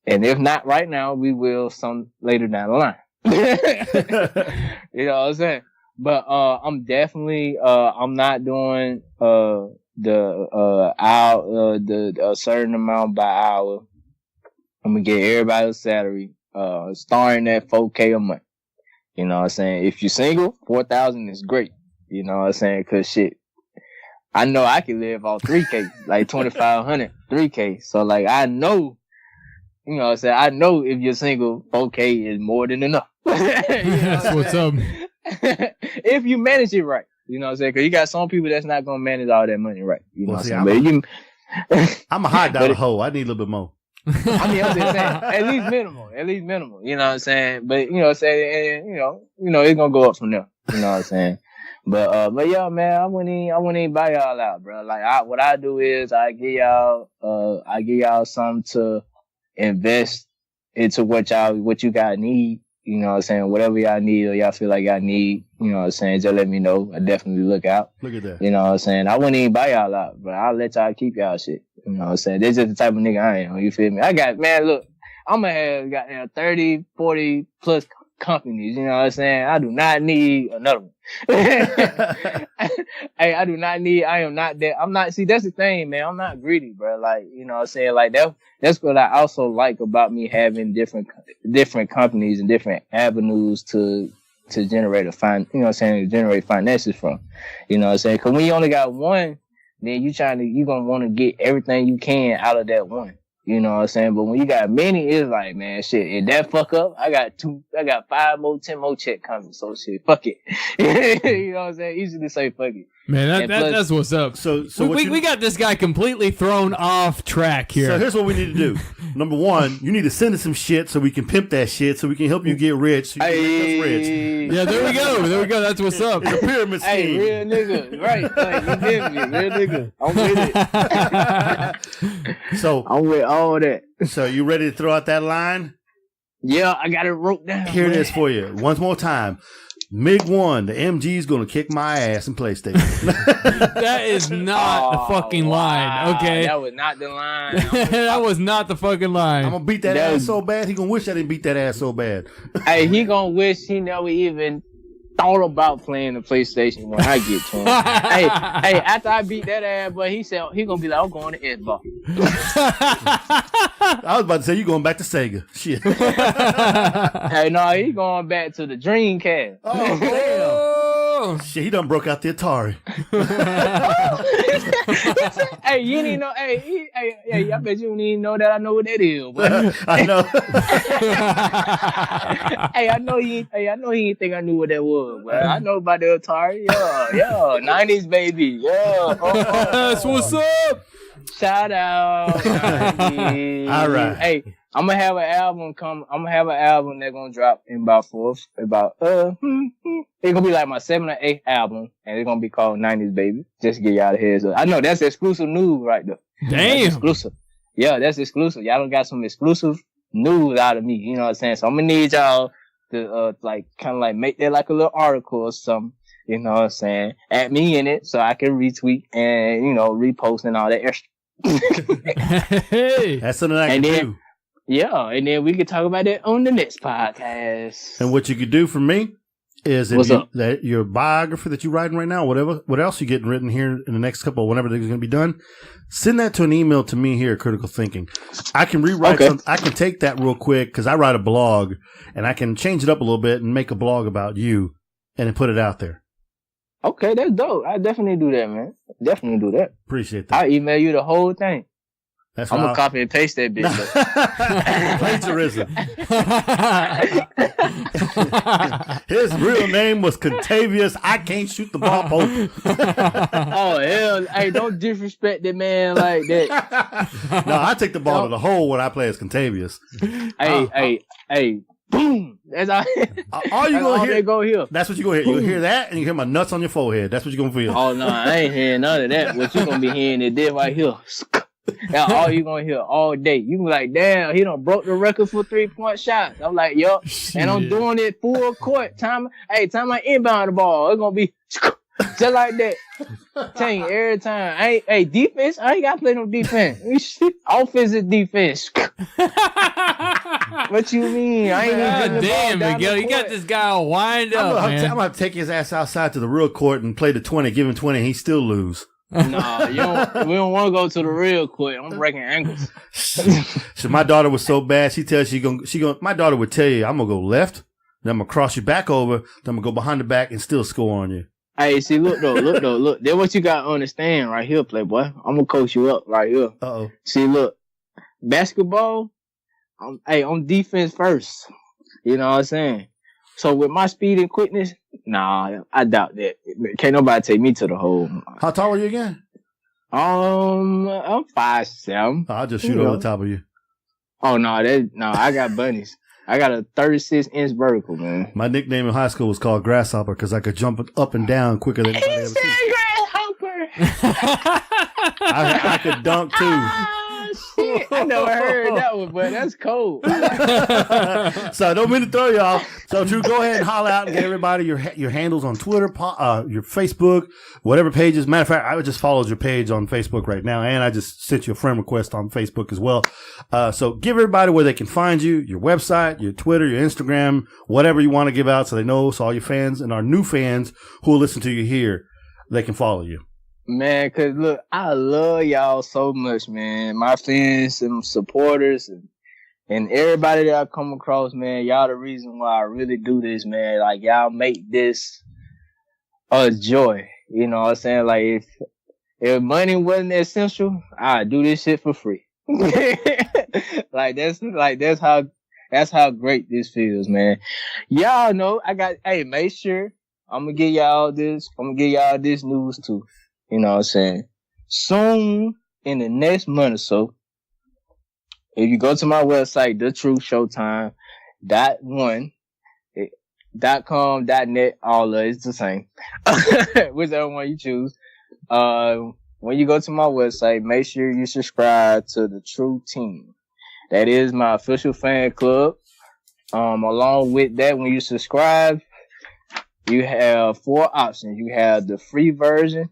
[SPEAKER 1] And if not right now, we will some later down the line. You know what I'm saying? But I'm definitely I'm not doing the a certain amount by hour. I'm gonna get everybody a salary, starting at $4,000 a month. You know what I'm saying? If you're single, $4,000 is great. You know what I'm saying? Cause shit, I know I can live off $3,000, like $2,500, $3,000. So like I know. You know what I'm saying? I know if you're single, $4,000 is more than enough.
[SPEAKER 2] That's what's up.
[SPEAKER 1] If you manage it right. You know what I'm saying? Because you got some people that's not going to manage all that money right. You know what I'm saying?
[SPEAKER 3] I'm a high dollar hoe. I need a little bit more.
[SPEAKER 1] I mean, I'm just saying, at least minimal. You know what I'm saying? But, you know what I'm saying? And, you know, it's going to go up from there. You know what I'm saying? But yeah, man, I wouldn't even buy y'all out, bro. Like, what I do is I give y'all something to invest into what you guys need, you know what I'm saying? Whatever y'all need or y'all feel like y'all need, you know what I'm saying? Just let me know. I definitely look out.
[SPEAKER 3] Look at that.
[SPEAKER 1] You know what I'm saying? I wouldn't even buy y'all out, but I'll let y'all keep y'all shit. You know what I'm saying? That's just the type of nigga I am. You feel me? Look, I'm gonna have got 30, 40 plus companies. You know what I'm saying? I do not need another one. Hey, I do not need, I am not that. See, that's the thing, man. I'm not greedy, bro. Like, you know what I'm saying? Like, that's what I also like about me having different companies and different avenues to generate you know what I'm saying, generate finances from. You know what I'm saying? Cause when you only got one, then you gonna want to get everything you can out of that one. You know what I'm saying? But when you got many, it's like, man, shit, if that fuck up, I got 5 more, 10 more check coming. So shit, fuck it. You know what I'm saying? Easy to say fuck it.
[SPEAKER 2] Man, that's what's up. So we got this guy completely thrown off track here.
[SPEAKER 3] So here's what we need to do. Number one, you need to send us some shit so we can pimp that shit so we can help you get rich. So you can make us rich.
[SPEAKER 2] Yeah, there we go. That's what's up.
[SPEAKER 3] It's a pyramid scheme.
[SPEAKER 1] Hey, real nigga. Right. Like, you get me. Real nigga. I'm with it.
[SPEAKER 3] So
[SPEAKER 1] I'm with all that.
[SPEAKER 3] So you ready to throw out that line?
[SPEAKER 1] Yeah, I got it wrote down.
[SPEAKER 3] Here it is for you. Once more time. MiG-1, the MG's gonna kick my ass in PlayStation.
[SPEAKER 2] That is not the fucking line, okay?
[SPEAKER 1] That was not the line.
[SPEAKER 2] That was not the fucking line.
[SPEAKER 3] I'm gonna beat that ass so bad, he gonna wish I didn't beat that ass so bad.
[SPEAKER 1] Hey, he gonna wish he never even thought about playing the PlayStation when I get to him. hey, after I beat that ass, but he said he gonna be like, I'm going to Xbox.
[SPEAKER 3] I was about to say you going back to Sega. Shit.
[SPEAKER 1] Hey, no, he going back to the Dreamcast.
[SPEAKER 3] Oh, damn. Shit, he done broke out the Atari.
[SPEAKER 1] Hey, you didn't know. Hey, I bet you don't even know that I know what that is. Boy.
[SPEAKER 3] I know.
[SPEAKER 1] Hey, I know he didn't think I knew what that was. But I know about the Atari. Yeah, 90s baby. Yeah,
[SPEAKER 2] that's what's up.
[SPEAKER 1] Shout out. 90s.
[SPEAKER 3] All right.
[SPEAKER 1] Hey, I'm gonna have an album that's gonna drop in it's gonna be like my 7th or 8th album, and it's gonna be called 90s Baby. Just to get y'all the heads up. I know that's exclusive news right there.
[SPEAKER 2] Damn.
[SPEAKER 1] That's exclusive. Yeah, that's exclusive. Y'all done got some exclusive news out of me. You know what I'm saying? So I'm gonna need y'all to like kind of like make that like a little article or something. You know what I'm saying? Add me in it so I can retweet and repost and all that extra.
[SPEAKER 3] Hey, that's something I can do.
[SPEAKER 1] Yeah, and then we could talk about that on the next podcast.
[SPEAKER 3] And what you could do for me is that your biography that you're writing right now, what else you're getting written here in the next couple, whenever they're going to be done, send that to an email to me here at Critical Thinking. I can rewrite something. I can take that real quick because I write a blog and I can change it up a little bit and make a blog about you and then put it out there.
[SPEAKER 1] Okay, that's dope. I definitely do that, man. Definitely do that.
[SPEAKER 3] Appreciate that.
[SPEAKER 1] I'll email you the whole thing.
[SPEAKER 3] I'm
[SPEAKER 1] gonna copy and paste that bitch.
[SPEAKER 3] Plagiarism. His real name was Contavious. I can't shoot the ball post.
[SPEAKER 1] Oh hell! Hey, don't disrespect the man like that.
[SPEAKER 3] No, I take the ball to the hole when I play as Contavious.
[SPEAKER 1] Hey. Boom! That's all you gonna hear.
[SPEAKER 3] That's what you gonna hear. You'll hear that, and you hear my nuts on your forehead. That's what you gonna feel.
[SPEAKER 1] Oh no, I ain't hearing none of that. What you gonna be hearing is this right here. That's all you gonna hear all day. You be like, damn, he done broke the record for 3-point shots. I'm like, yup. And I'm doing it full court. Time I inbound the ball, it's gonna be just like that. Tell you every time. Defense, I ain't gotta play no defense. Offensive defense. What you mean? I ain't even
[SPEAKER 2] damn, Miguel, you got this guy all wind up, man.
[SPEAKER 3] I'm gonna take his ass outside to the real court and play the 20, give him 20, and he still lose.
[SPEAKER 1] Nah, we don't want to go to the real court. I'm breaking ankles.
[SPEAKER 3] So my daughter was so bad. She tells my daughter would tell you, I'm gonna go left, then I'm gonna cross you back over, then I'm gonna go behind the back and still score on you.
[SPEAKER 1] Hey, see, look. That's what you gotta understand right here, Playboy. I'm gonna coach you up right here.
[SPEAKER 3] Uh-oh.
[SPEAKER 1] See, look, basketball. I'm defense first. You know what I'm saying? So with my speed and quickness, nah, I doubt that. Can't nobody take me to the hole.
[SPEAKER 3] How tall are you again?
[SPEAKER 1] I'm 5'7".
[SPEAKER 3] I'll just shoot over the top of you.
[SPEAKER 1] Oh no, I got bunnies. I got a 36-inch vertical, man.
[SPEAKER 3] My nickname in high school was called Grasshopper because I could jump up and down quicker than anybody ever seen.
[SPEAKER 1] Grasshopper.
[SPEAKER 3] I could dunk too.
[SPEAKER 1] Shit, I never heard that one, but that's cool.
[SPEAKER 3] So I don't mean to throw you off. So True, go ahead and holler out and get everybody your handles on Twitter, your Facebook, whatever pages. Matter of fact, I just followed your page on Facebook right now, and I just sent you a friend request on Facebook as well. So give everybody where they can find you, your website, your Twitter, your Instagram, whatever you want to give out, so they know, so all your fans and our new fans who will listen to you here, they can follow you.
[SPEAKER 1] Man, cause look, I love y'all so much, man. My fans and supporters and everybody that I come across, man, y'all the reason why I really do this, man. Like, y'all make this a joy. You know what I'm saying? Like, if money wasn't essential, I'd do this shit for free. That's how great this feels, man. Y'all know make sure I'm gonna give y'all this news too. You know what I'm saying? Soon, in the next month or so, if you go to my website, Tha True Showtime .com, .net, all of it's the same. Whichever one you choose. When you go to my website, make sure you subscribe to the True Team. That is my official fan club. Along with that, when you subscribe, you have 4 options. You have the free version.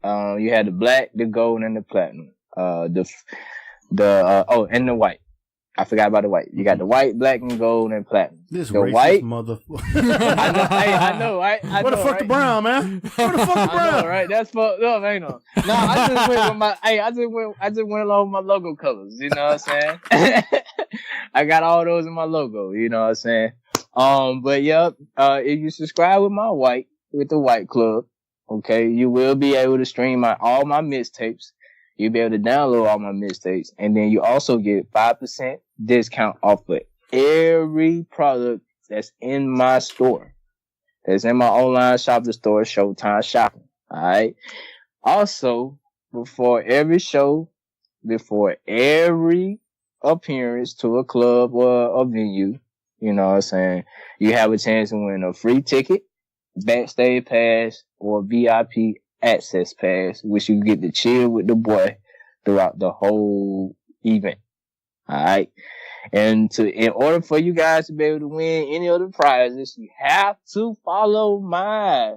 [SPEAKER 1] You had the black, the gold, and the platinum. And the white. I forgot about the white. You got the white, black, and gold, and platinum.
[SPEAKER 3] This
[SPEAKER 1] the
[SPEAKER 3] racist
[SPEAKER 1] white
[SPEAKER 3] motherfucker.
[SPEAKER 1] I know, right?
[SPEAKER 3] Where the fuck the brown, man? Where the fuck the brown?
[SPEAKER 1] I know, right? That's fucked up, ain't no. No, I just went with my. I just went along with my logo colors. You know what I'm saying? I got all those in my logo. You know what I'm saying? But yeah, if you subscribe with the white club. Okay, you will be able to stream all my mixtapes. You'll be able to download all my mixtapes. And then you also get 5% discount off of every product that's in my store. That's in my online shopping store, Showtime Shopping. Alright? Also, before every show, before every appearance to a club or a venue, you know what I'm saying, you have a chance to win a free ticket, backstage pass, or VIP access pass, which you get to chill with the boy throughout the whole event. Alright? And in order for you guys to be able to win any of the prizes, you have to follow my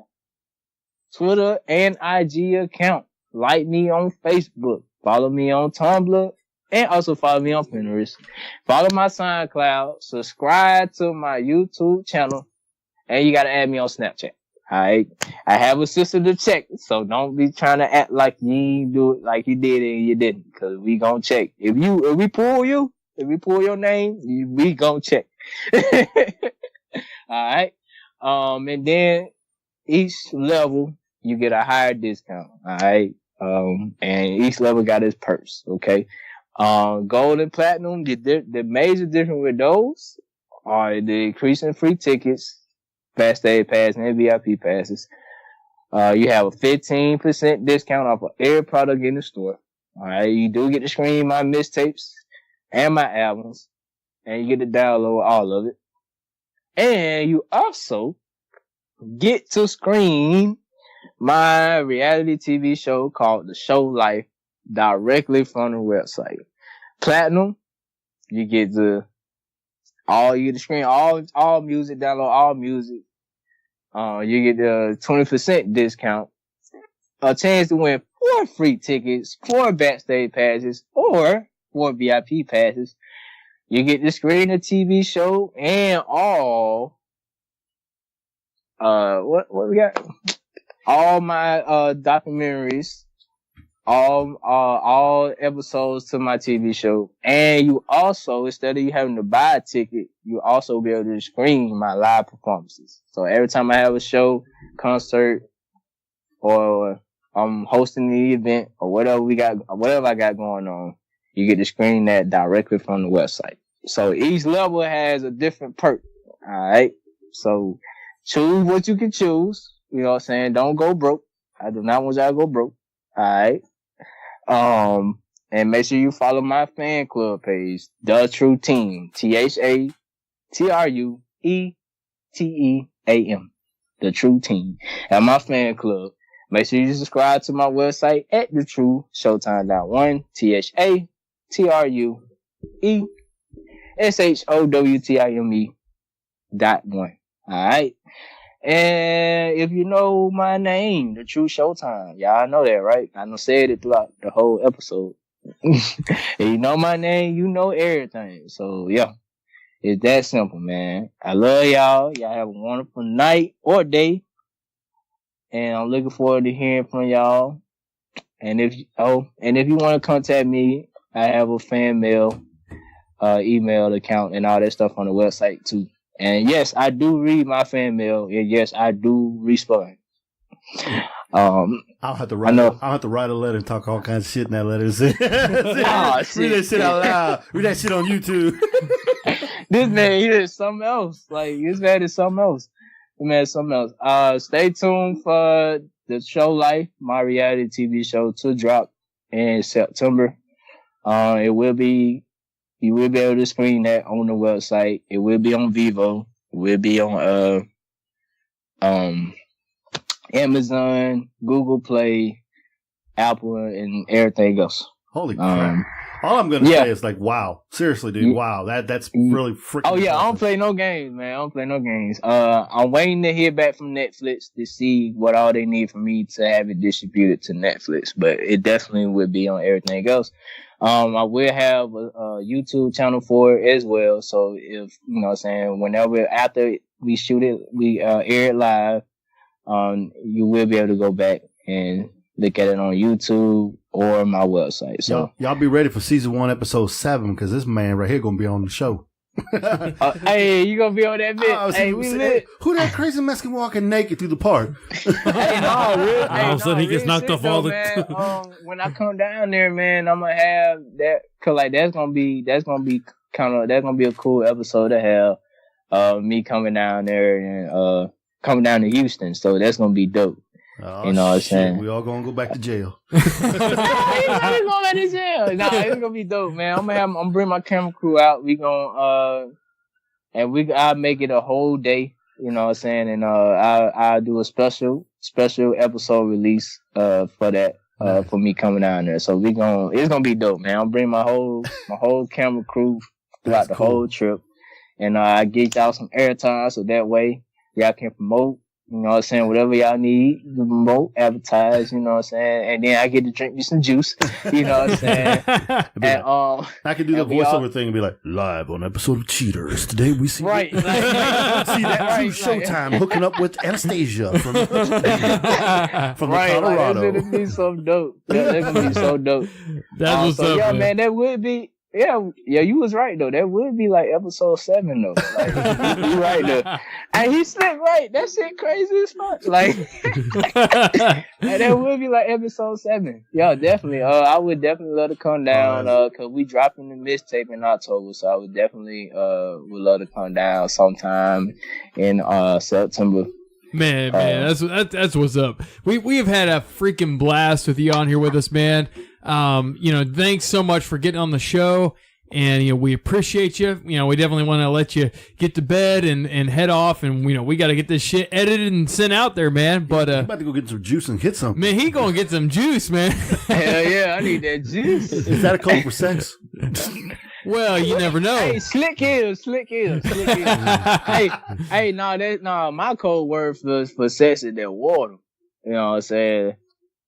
[SPEAKER 1] Twitter and IG account. Like me on Facebook. Follow me on Tumblr. And also follow me on Pinterest. Follow my SoundCloud. Subscribe to my YouTube channel. And you gotta add me on Snapchat. Alright? I have a system to check. So don't be trying to act like you ain't do it like you did and you didn't. Cause we gonna check. If we pull your name, we gonna check. Alright? And then each level, you get a higher discount. Alright? And each level got its perks. Okay? Gold and platinum, the major difference with those are the increase in free tickets, fast day pass, and VIP passes. You have a 15% discount off of every product in the store. Alright, you do get to screen my mixtapes and my albums, and you get to download all of it. And you also get to screen my reality TV show called The Show Life directly from the website. Platinum, you get to screen all music, download all music. You get the 20% discount, a chance to win 4 free tickets, 4 backstage passes, or 4 VIP passes. You get to screen the TV show and all, what we got? All my, documentaries, all episodes to my TV show. And you also, instead of you having to buy a ticket, you also be able to screen my live performances. So every time I have a show, concert, or I'm hosting the event, or whatever I got going on, you get to screen that directly from the website. So each level has a different perk. Alright? So choose what you can choose. You know what I'm saying? Don't go broke. I do not want y'all to go broke. Alright? And make sure you follow my fan club page, The True Team. ThaTrueTeam. The True Team. And my fan club. Make sure you subscribe to my website at The True Showtime.1. ThaTrueShowtime.1. Alright? And if you know my name, The True Showtime, y'all know that, right? I done said it throughout the whole episode. If you know my name, you know everything. So, yeah, it's that simple, man. I love y'all. Y'all have a wonderful night or day. And I'm looking forward to hearing from y'all. And if you want to contact me, I have a fan mail, email account and all that stuff on the website too. And yes, I do read my fan mail, and yes, I do respond.
[SPEAKER 3] I'll have to write a letter and talk all kinds of shit in that letter. Read that shit out loud. Read that shit on YouTube.
[SPEAKER 1] This man, he is something else. Like, this man is something else. This man is something else. Stay tuned for The Show Life, my reality TV show, to drop in September. You will be able to screen that on the website. It will be on Vivo. It will be on Amazon, Google Play, Apple, and everything else.
[SPEAKER 3] Holy crap. All I'm going to say is like, wow. Seriously, dude, wow. That's really freaking
[SPEAKER 1] Oh, yeah,
[SPEAKER 3] impressive.
[SPEAKER 1] I don't play no games, man. I don't play no games. I'm waiting to hear back from Netflix to see what all they need for me to have it distributed to Netflix, but it definitely would be on everything else. I will have a YouTube channel for it as well. So if, you know what I'm saying, whenever after we shoot it, we air it live, you will be able to go back and look at it on YouTube or my website. So
[SPEAKER 3] y'all be ready for season 1, episode 7, because this man right here gonna be on the show.
[SPEAKER 1] Hey, you gonna be on that bit? Hey, we lit.
[SPEAKER 3] Who that crazy Mexican walking naked through the park?
[SPEAKER 1] Hey, no, real.
[SPEAKER 4] All of a sudden he gets knocked off all the.
[SPEAKER 1] Man, when I come down there, man, I'm gonna have that. Cause like that's gonna be a cool episode to have. Me coming down there and coming down to Houston, so that's gonna be dope.
[SPEAKER 3] Oh,
[SPEAKER 1] you know what I'm saying?
[SPEAKER 3] We all gonna go back to jail.
[SPEAKER 1] Going back to jail. Nah, it's gonna be dope, man. I'm gonna bring my camera crew out. We gonna I'll make it a whole day. You know what I'm saying? And I'll do a special episode release for that for me coming down there. So it's gonna be dope, man. I'll bring my whole camera crew. throughout the whole trip. And I get y'all some airtime so that way y'all can promote, you know what I'm saying, whatever y'all need to promote, advertise, you know what I'm saying, and then I get to drink me some juice, you know what I'm saying. And
[SPEAKER 3] I can do the voiceover thing and be like, live on episode of Cheaters. Today we see
[SPEAKER 1] right,
[SPEAKER 3] see that True Showtime hooking up with Anastasia from Colorado.
[SPEAKER 1] That's gonna be so dope. Yeah, that's gonna be so dope.
[SPEAKER 2] That's what's up,
[SPEAKER 1] yeah, man, that would be. Yeah, you was right though. That would be like episode 7 though. Like, you right though. And he slipped right. That shit crazy as fuck. Like, and that would be like episode 7. Yeah, definitely. I would definitely love to come down. Cause we dropping the mixtape in October, so I would definitely would love to come down sometime in September.
[SPEAKER 2] Man, that's what's up. We have had a freaking blast with you on here with us, man. Thanks so much for getting on the show, and we appreciate you. We definitely want to let you get to bed and head off, and we got to get this shit edited and sent out there, man. But
[SPEAKER 3] I'm about to go get some juice and hit some.
[SPEAKER 2] Man, he gonna get some juice, man.
[SPEAKER 1] Hell yeah, I need that juice.
[SPEAKER 3] Is that a code for sex?
[SPEAKER 2] Well, you never know.
[SPEAKER 1] Hey, slick heels. Hey, my code word for sex is that water. You know what I'm saying?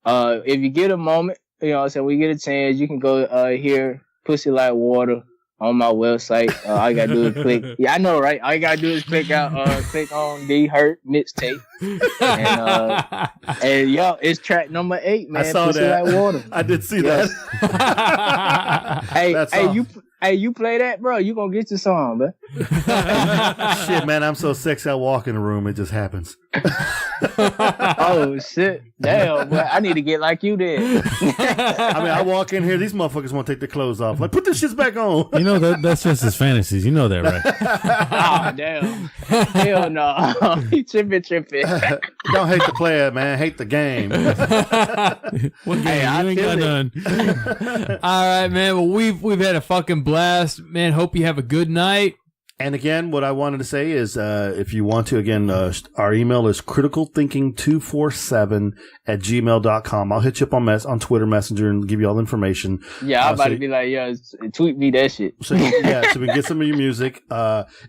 [SPEAKER 1] If you get a moment, you know what I'm saying, we get a chance, you can go hear Pussy Like Water on my website. All you gotta do is click. Yeah, I know, right? All you gotta do is click on the Hurt mixtape. And yo, it's track number 8, man.
[SPEAKER 3] I saw
[SPEAKER 1] Pussy
[SPEAKER 3] that.
[SPEAKER 1] Like Water.
[SPEAKER 3] I did see that.
[SPEAKER 1] You play that, bro, you gonna get your song, man.
[SPEAKER 3] Shit, man, I'm so sexy I walk in the room, it just happens.
[SPEAKER 1] Oh shit. Damn, boy, I need to get like you did.
[SPEAKER 3] I walk in here, these motherfuckers want to take their clothes off. Like, put this shit back on.
[SPEAKER 4] That's just his fantasies. You know that, right?
[SPEAKER 1] Oh, damn. Hell no. He tripping.
[SPEAKER 3] Don't hate the player, man. Hate the game.
[SPEAKER 4] What game? You ain't got none.
[SPEAKER 2] All right, man. Well, we've had a fucking blast, man. Hope you have a good night.
[SPEAKER 3] And again, what I wanted to say is, if you want to, again, our email is criticalthinking247@gmail.com. I'll hit you up on Twitter Messenger and give you all the information.
[SPEAKER 1] Yeah, I'm about to be like, tweet me that shit.
[SPEAKER 3] So we can get some of your music.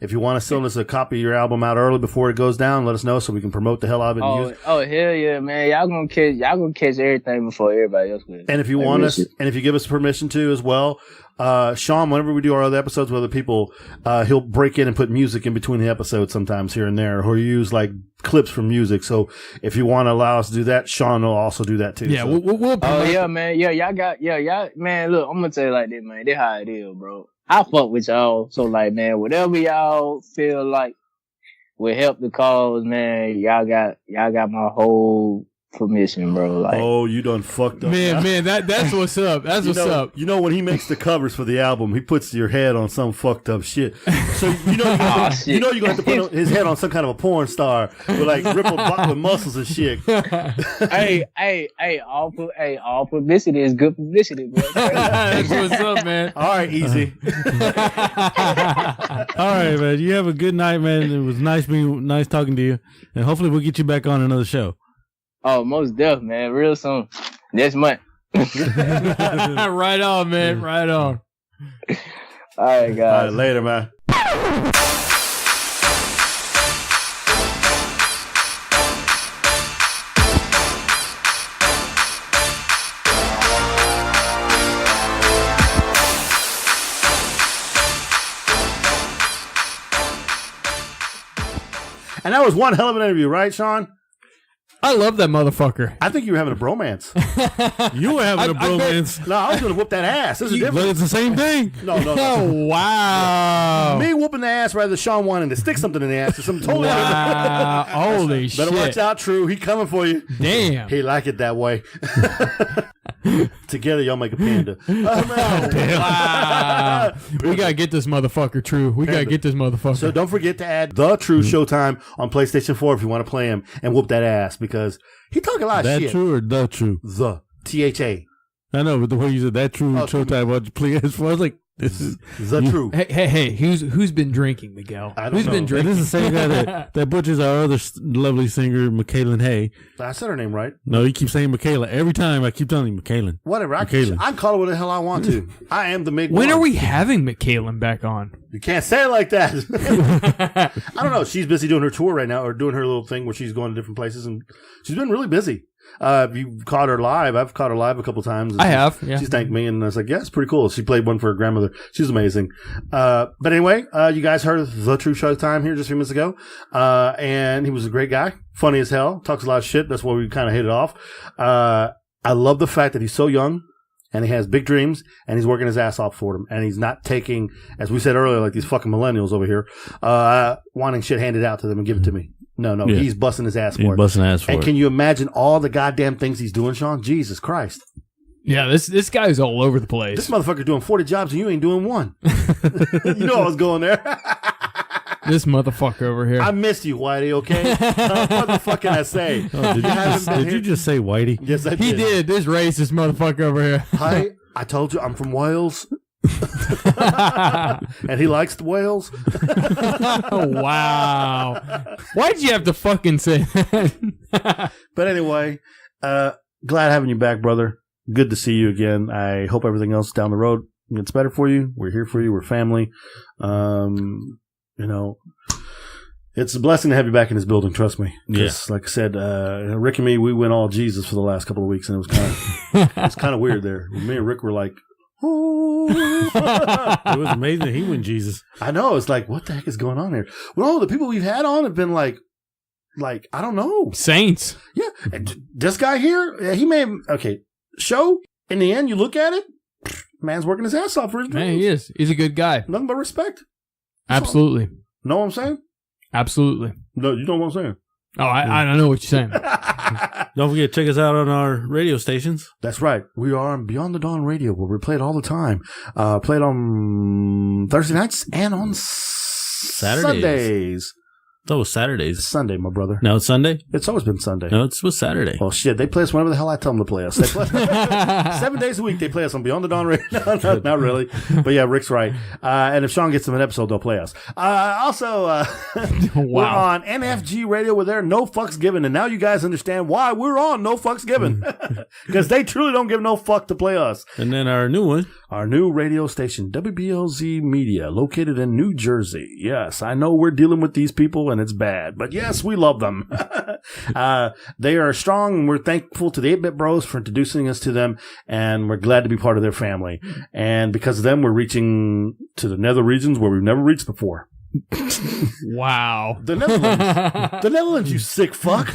[SPEAKER 3] If you want to send us a copy of your album out early before it goes down, let us know so we can promote the hell out of it.
[SPEAKER 1] Oh, hell yeah, man. Y'all gonna catch everything before everybody else will.
[SPEAKER 3] And if you want us, and if you give us permission to as well, Shawn, whenever we do our other episodes with other people, he'll break in and put music in between the episodes sometimes here and there, or use like clips from music. So if you want to allow us to do that, Shawn will also do that too.
[SPEAKER 2] Yeah,
[SPEAKER 3] so.
[SPEAKER 2] we'll
[SPEAKER 1] yeah, man. Yeah, y'all, man, look, I'm gonna tell you like this, man. This how it is, bro. I fuck with y'all. So like, man, whatever y'all feel like will help the cause, man, y'all got my whole permission, bro. Like,
[SPEAKER 3] oh, you done fucked up,
[SPEAKER 2] man. That's what's up. That's what's up.
[SPEAKER 3] You know, when he makes the covers for the album, he puts your head on some fucked up shit. So you know you're gonna have to put his head on some kind of a porn star with like rippled with muscles and shit.
[SPEAKER 1] hey, all publicity is good publicity, bro.
[SPEAKER 2] That's what's up, man.
[SPEAKER 3] All right, easy.
[SPEAKER 4] All right, man. You have a good night, man. It was nice talking to you, and hopefully we'll get you back on another show.
[SPEAKER 1] Oh, most definitely, man. Real soon. Next month.
[SPEAKER 2] Right on, man. Right on.
[SPEAKER 1] All right, guys.
[SPEAKER 3] All right, later, man. And that was one hell of an interview, right, Shawn?
[SPEAKER 2] I love that motherfucker.
[SPEAKER 3] I think you were having a bromance.
[SPEAKER 4] You were having a bromance.
[SPEAKER 3] No, I was going to whoop that ass. This is different.
[SPEAKER 4] But it's the same thing.
[SPEAKER 3] No.
[SPEAKER 2] Oh, wow.
[SPEAKER 3] Me whooping the ass rather than Shawn wanting to stick something in the ass or something totally
[SPEAKER 2] different. Holy shit.
[SPEAKER 3] Better watch out, True. He coming for you.
[SPEAKER 2] Damn.
[SPEAKER 3] He like it that way. Together, y'all make a panda.
[SPEAKER 2] Wow. We got to get this motherfucker, True. We got to get this motherfucker.
[SPEAKER 3] So don't forget to add The True Showtime on PlayStation 4 if you want to play him and whoop that ass, because he talk a lot of shit.
[SPEAKER 4] That True or The True?
[SPEAKER 3] The. THA.
[SPEAKER 4] I know, but the way you said That True Showtime, what you play as for, I was like, This is
[SPEAKER 3] the true.
[SPEAKER 2] Hey, who's been drinking, Miguel? Who's been drinking?
[SPEAKER 4] This is the same guy that butchers our other lovely singer, Michaela Hay.
[SPEAKER 3] I said her name right.
[SPEAKER 4] No, you keep saying Michaela. Every time I keep telling you Michaela.
[SPEAKER 3] Whatever. I can call her what the hell I want to. I am the Mig.
[SPEAKER 2] When are we having Michaela back on?
[SPEAKER 3] You can't say it like that. I don't know. She's busy doing her tour right now, or doing her little thing where she's going to different places, and she's been really busy. You caught her live. I've caught her live a couple times.
[SPEAKER 2] I have. Yeah.
[SPEAKER 3] She thanked me, and I was like, "Yeah, it's pretty cool." She played one for her grandmother. She's amazing. But anyway, you guys heard of The True Showtime here just a few minutes ago, and he was a great guy, funny as hell, talks a lot of shit. That's why we kind of hit it off. I love the fact that he's so young. And he has big dreams, and he's working his ass off for them. And he's not taking, as we said earlier, like these fucking millennials over here, wanting shit handed out to them and give it to me. No, yeah. He's busting his ass for it.
[SPEAKER 4] He's busting ass for it.
[SPEAKER 3] And can you imagine all the goddamn things he's doing, Shawn? Jesus Christ.
[SPEAKER 2] Yeah, this guy's all over the place.
[SPEAKER 3] This motherfucker doing 40 jobs, and you ain't doing one. You know I was going there.
[SPEAKER 2] This motherfucker over here.
[SPEAKER 3] I missed you, Whitey, okay? What the fuck can I say?
[SPEAKER 4] Oh, did you just say Whitey?
[SPEAKER 3] Yes, I did.
[SPEAKER 2] He did. This racist motherfucker over here.
[SPEAKER 3] Hi, I told you I'm from Wales. And he likes the whales.
[SPEAKER 2] Wow. Why'd you have to fucking say that?
[SPEAKER 3] But anyway, glad having you back, brother. Good to see you again. I hope everything else down the road gets better for you. We're here for you. We're family. You know, it's a blessing to have you back in this building. Trust me. Because, like I said, Rick and me, we went all Jesus for the last couple of weeks, and it was kind of weird there. Me and Rick were like, "Oh."
[SPEAKER 4] It was amazing that he went Jesus.
[SPEAKER 3] I know. It's like, what the heck is going on here? Well, the people we've had on have been like I don't know,
[SPEAKER 2] saints.
[SPEAKER 3] Yeah, and this guy here, he may have, show. In the end, you look at it, man's working his ass off for his dreams.
[SPEAKER 2] Man, he is. He's a good guy.
[SPEAKER 3] Nothing but respect.
[SPEAKER 2] Absolutely.
[SPEAKER 3] Know what I'm saying?
[SPEAKER 2] Absolutely.
[SPEAKER 3] No, you know what I'm saying.
[SPEAKER 2] Oh, I don't know what you're saying.
[SPEAKER 4] Don't forget to check us out on our radio stations.
[SPEAKER 3] That's right. We are on Beyond the Dawn Radio, where we play it all the time. Play it on Thursday nights and on Sundays.
[SPEAKER 4] It's always Saturdays.
[SPEAKER 3] It's Sunday, my brother.
[SPEAKER 4] No, it's Sunday?
[SPEAKER 3] It's always been Sunday.
[SPEAKER 4] No, it was Saturday.
[SPEAKER 3] Well, shit. They play us whenever the hell I tell them to play us. They play 7 days a week. They play us on Beyond the Dawn Radio. No, not really. But yeah, Rick's right. And if Shawn gets them an episode, they'll play us. Also, we're on NFG Radio, where they're No Fucks Given. And now you guys understand why we're on No Fucks Given. Because they truly don't give no fuck to play us.
[SPEAKER 4] And then our new one.
[SPEAKER 3] Our new radio station, WBLZ Media, located in New Jersey. Yes, I know we're dealing with these people, and it's bad. But yes, we love them. They are strong, and we're thankful to the 8-Bit Bros for introducing us to them, and we're glad to be part of their family. And because of them, we're reaching to the nether regions where we've never reached before.
[SPEAKER 2] Wow.
[SPEAKER 3] The Netherlands, you sick fuck.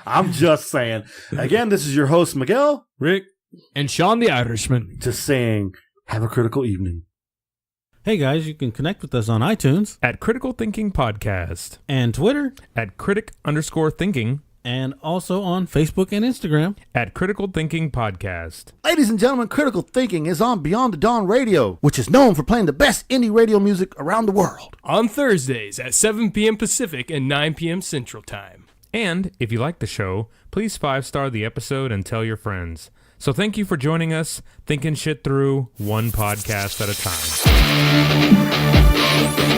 [SPEAKER 3] I'm just saying. Again, this is your host, Miguel,
[SPEAKER 4] Rick,
[SPEAKER 2] and Shawn the Irishman.
[SPEAKER 3] Just saying, have a critical evening.
[SPEAKER 4] Hey guys, you can connect with us on iTunes
[SPEAKER 5] at Critical Thinking Podcast
[SPEAKER 4] and Twitter
[SPEAKER 5] at critic_thinking,
[SPEAKER 4] and also on Facebook and Instagram
[SPEAKER 5] at Critical Thinking Podcast.
[SPEAKER 3] Ladies and gentlemen, Critical Thinking is on Beyond the Dawn Radio, which is known for playing the best indie radio music around the world.
[SPEAKER 11] On Thursdays at 7 p.m. Pacific and 9 p.m. Central Time.
[SPEAKER 5] And if you like the show, please 5-star the episode and tell your friends. So thank you for joining us, thinking shit through one podcast at a time.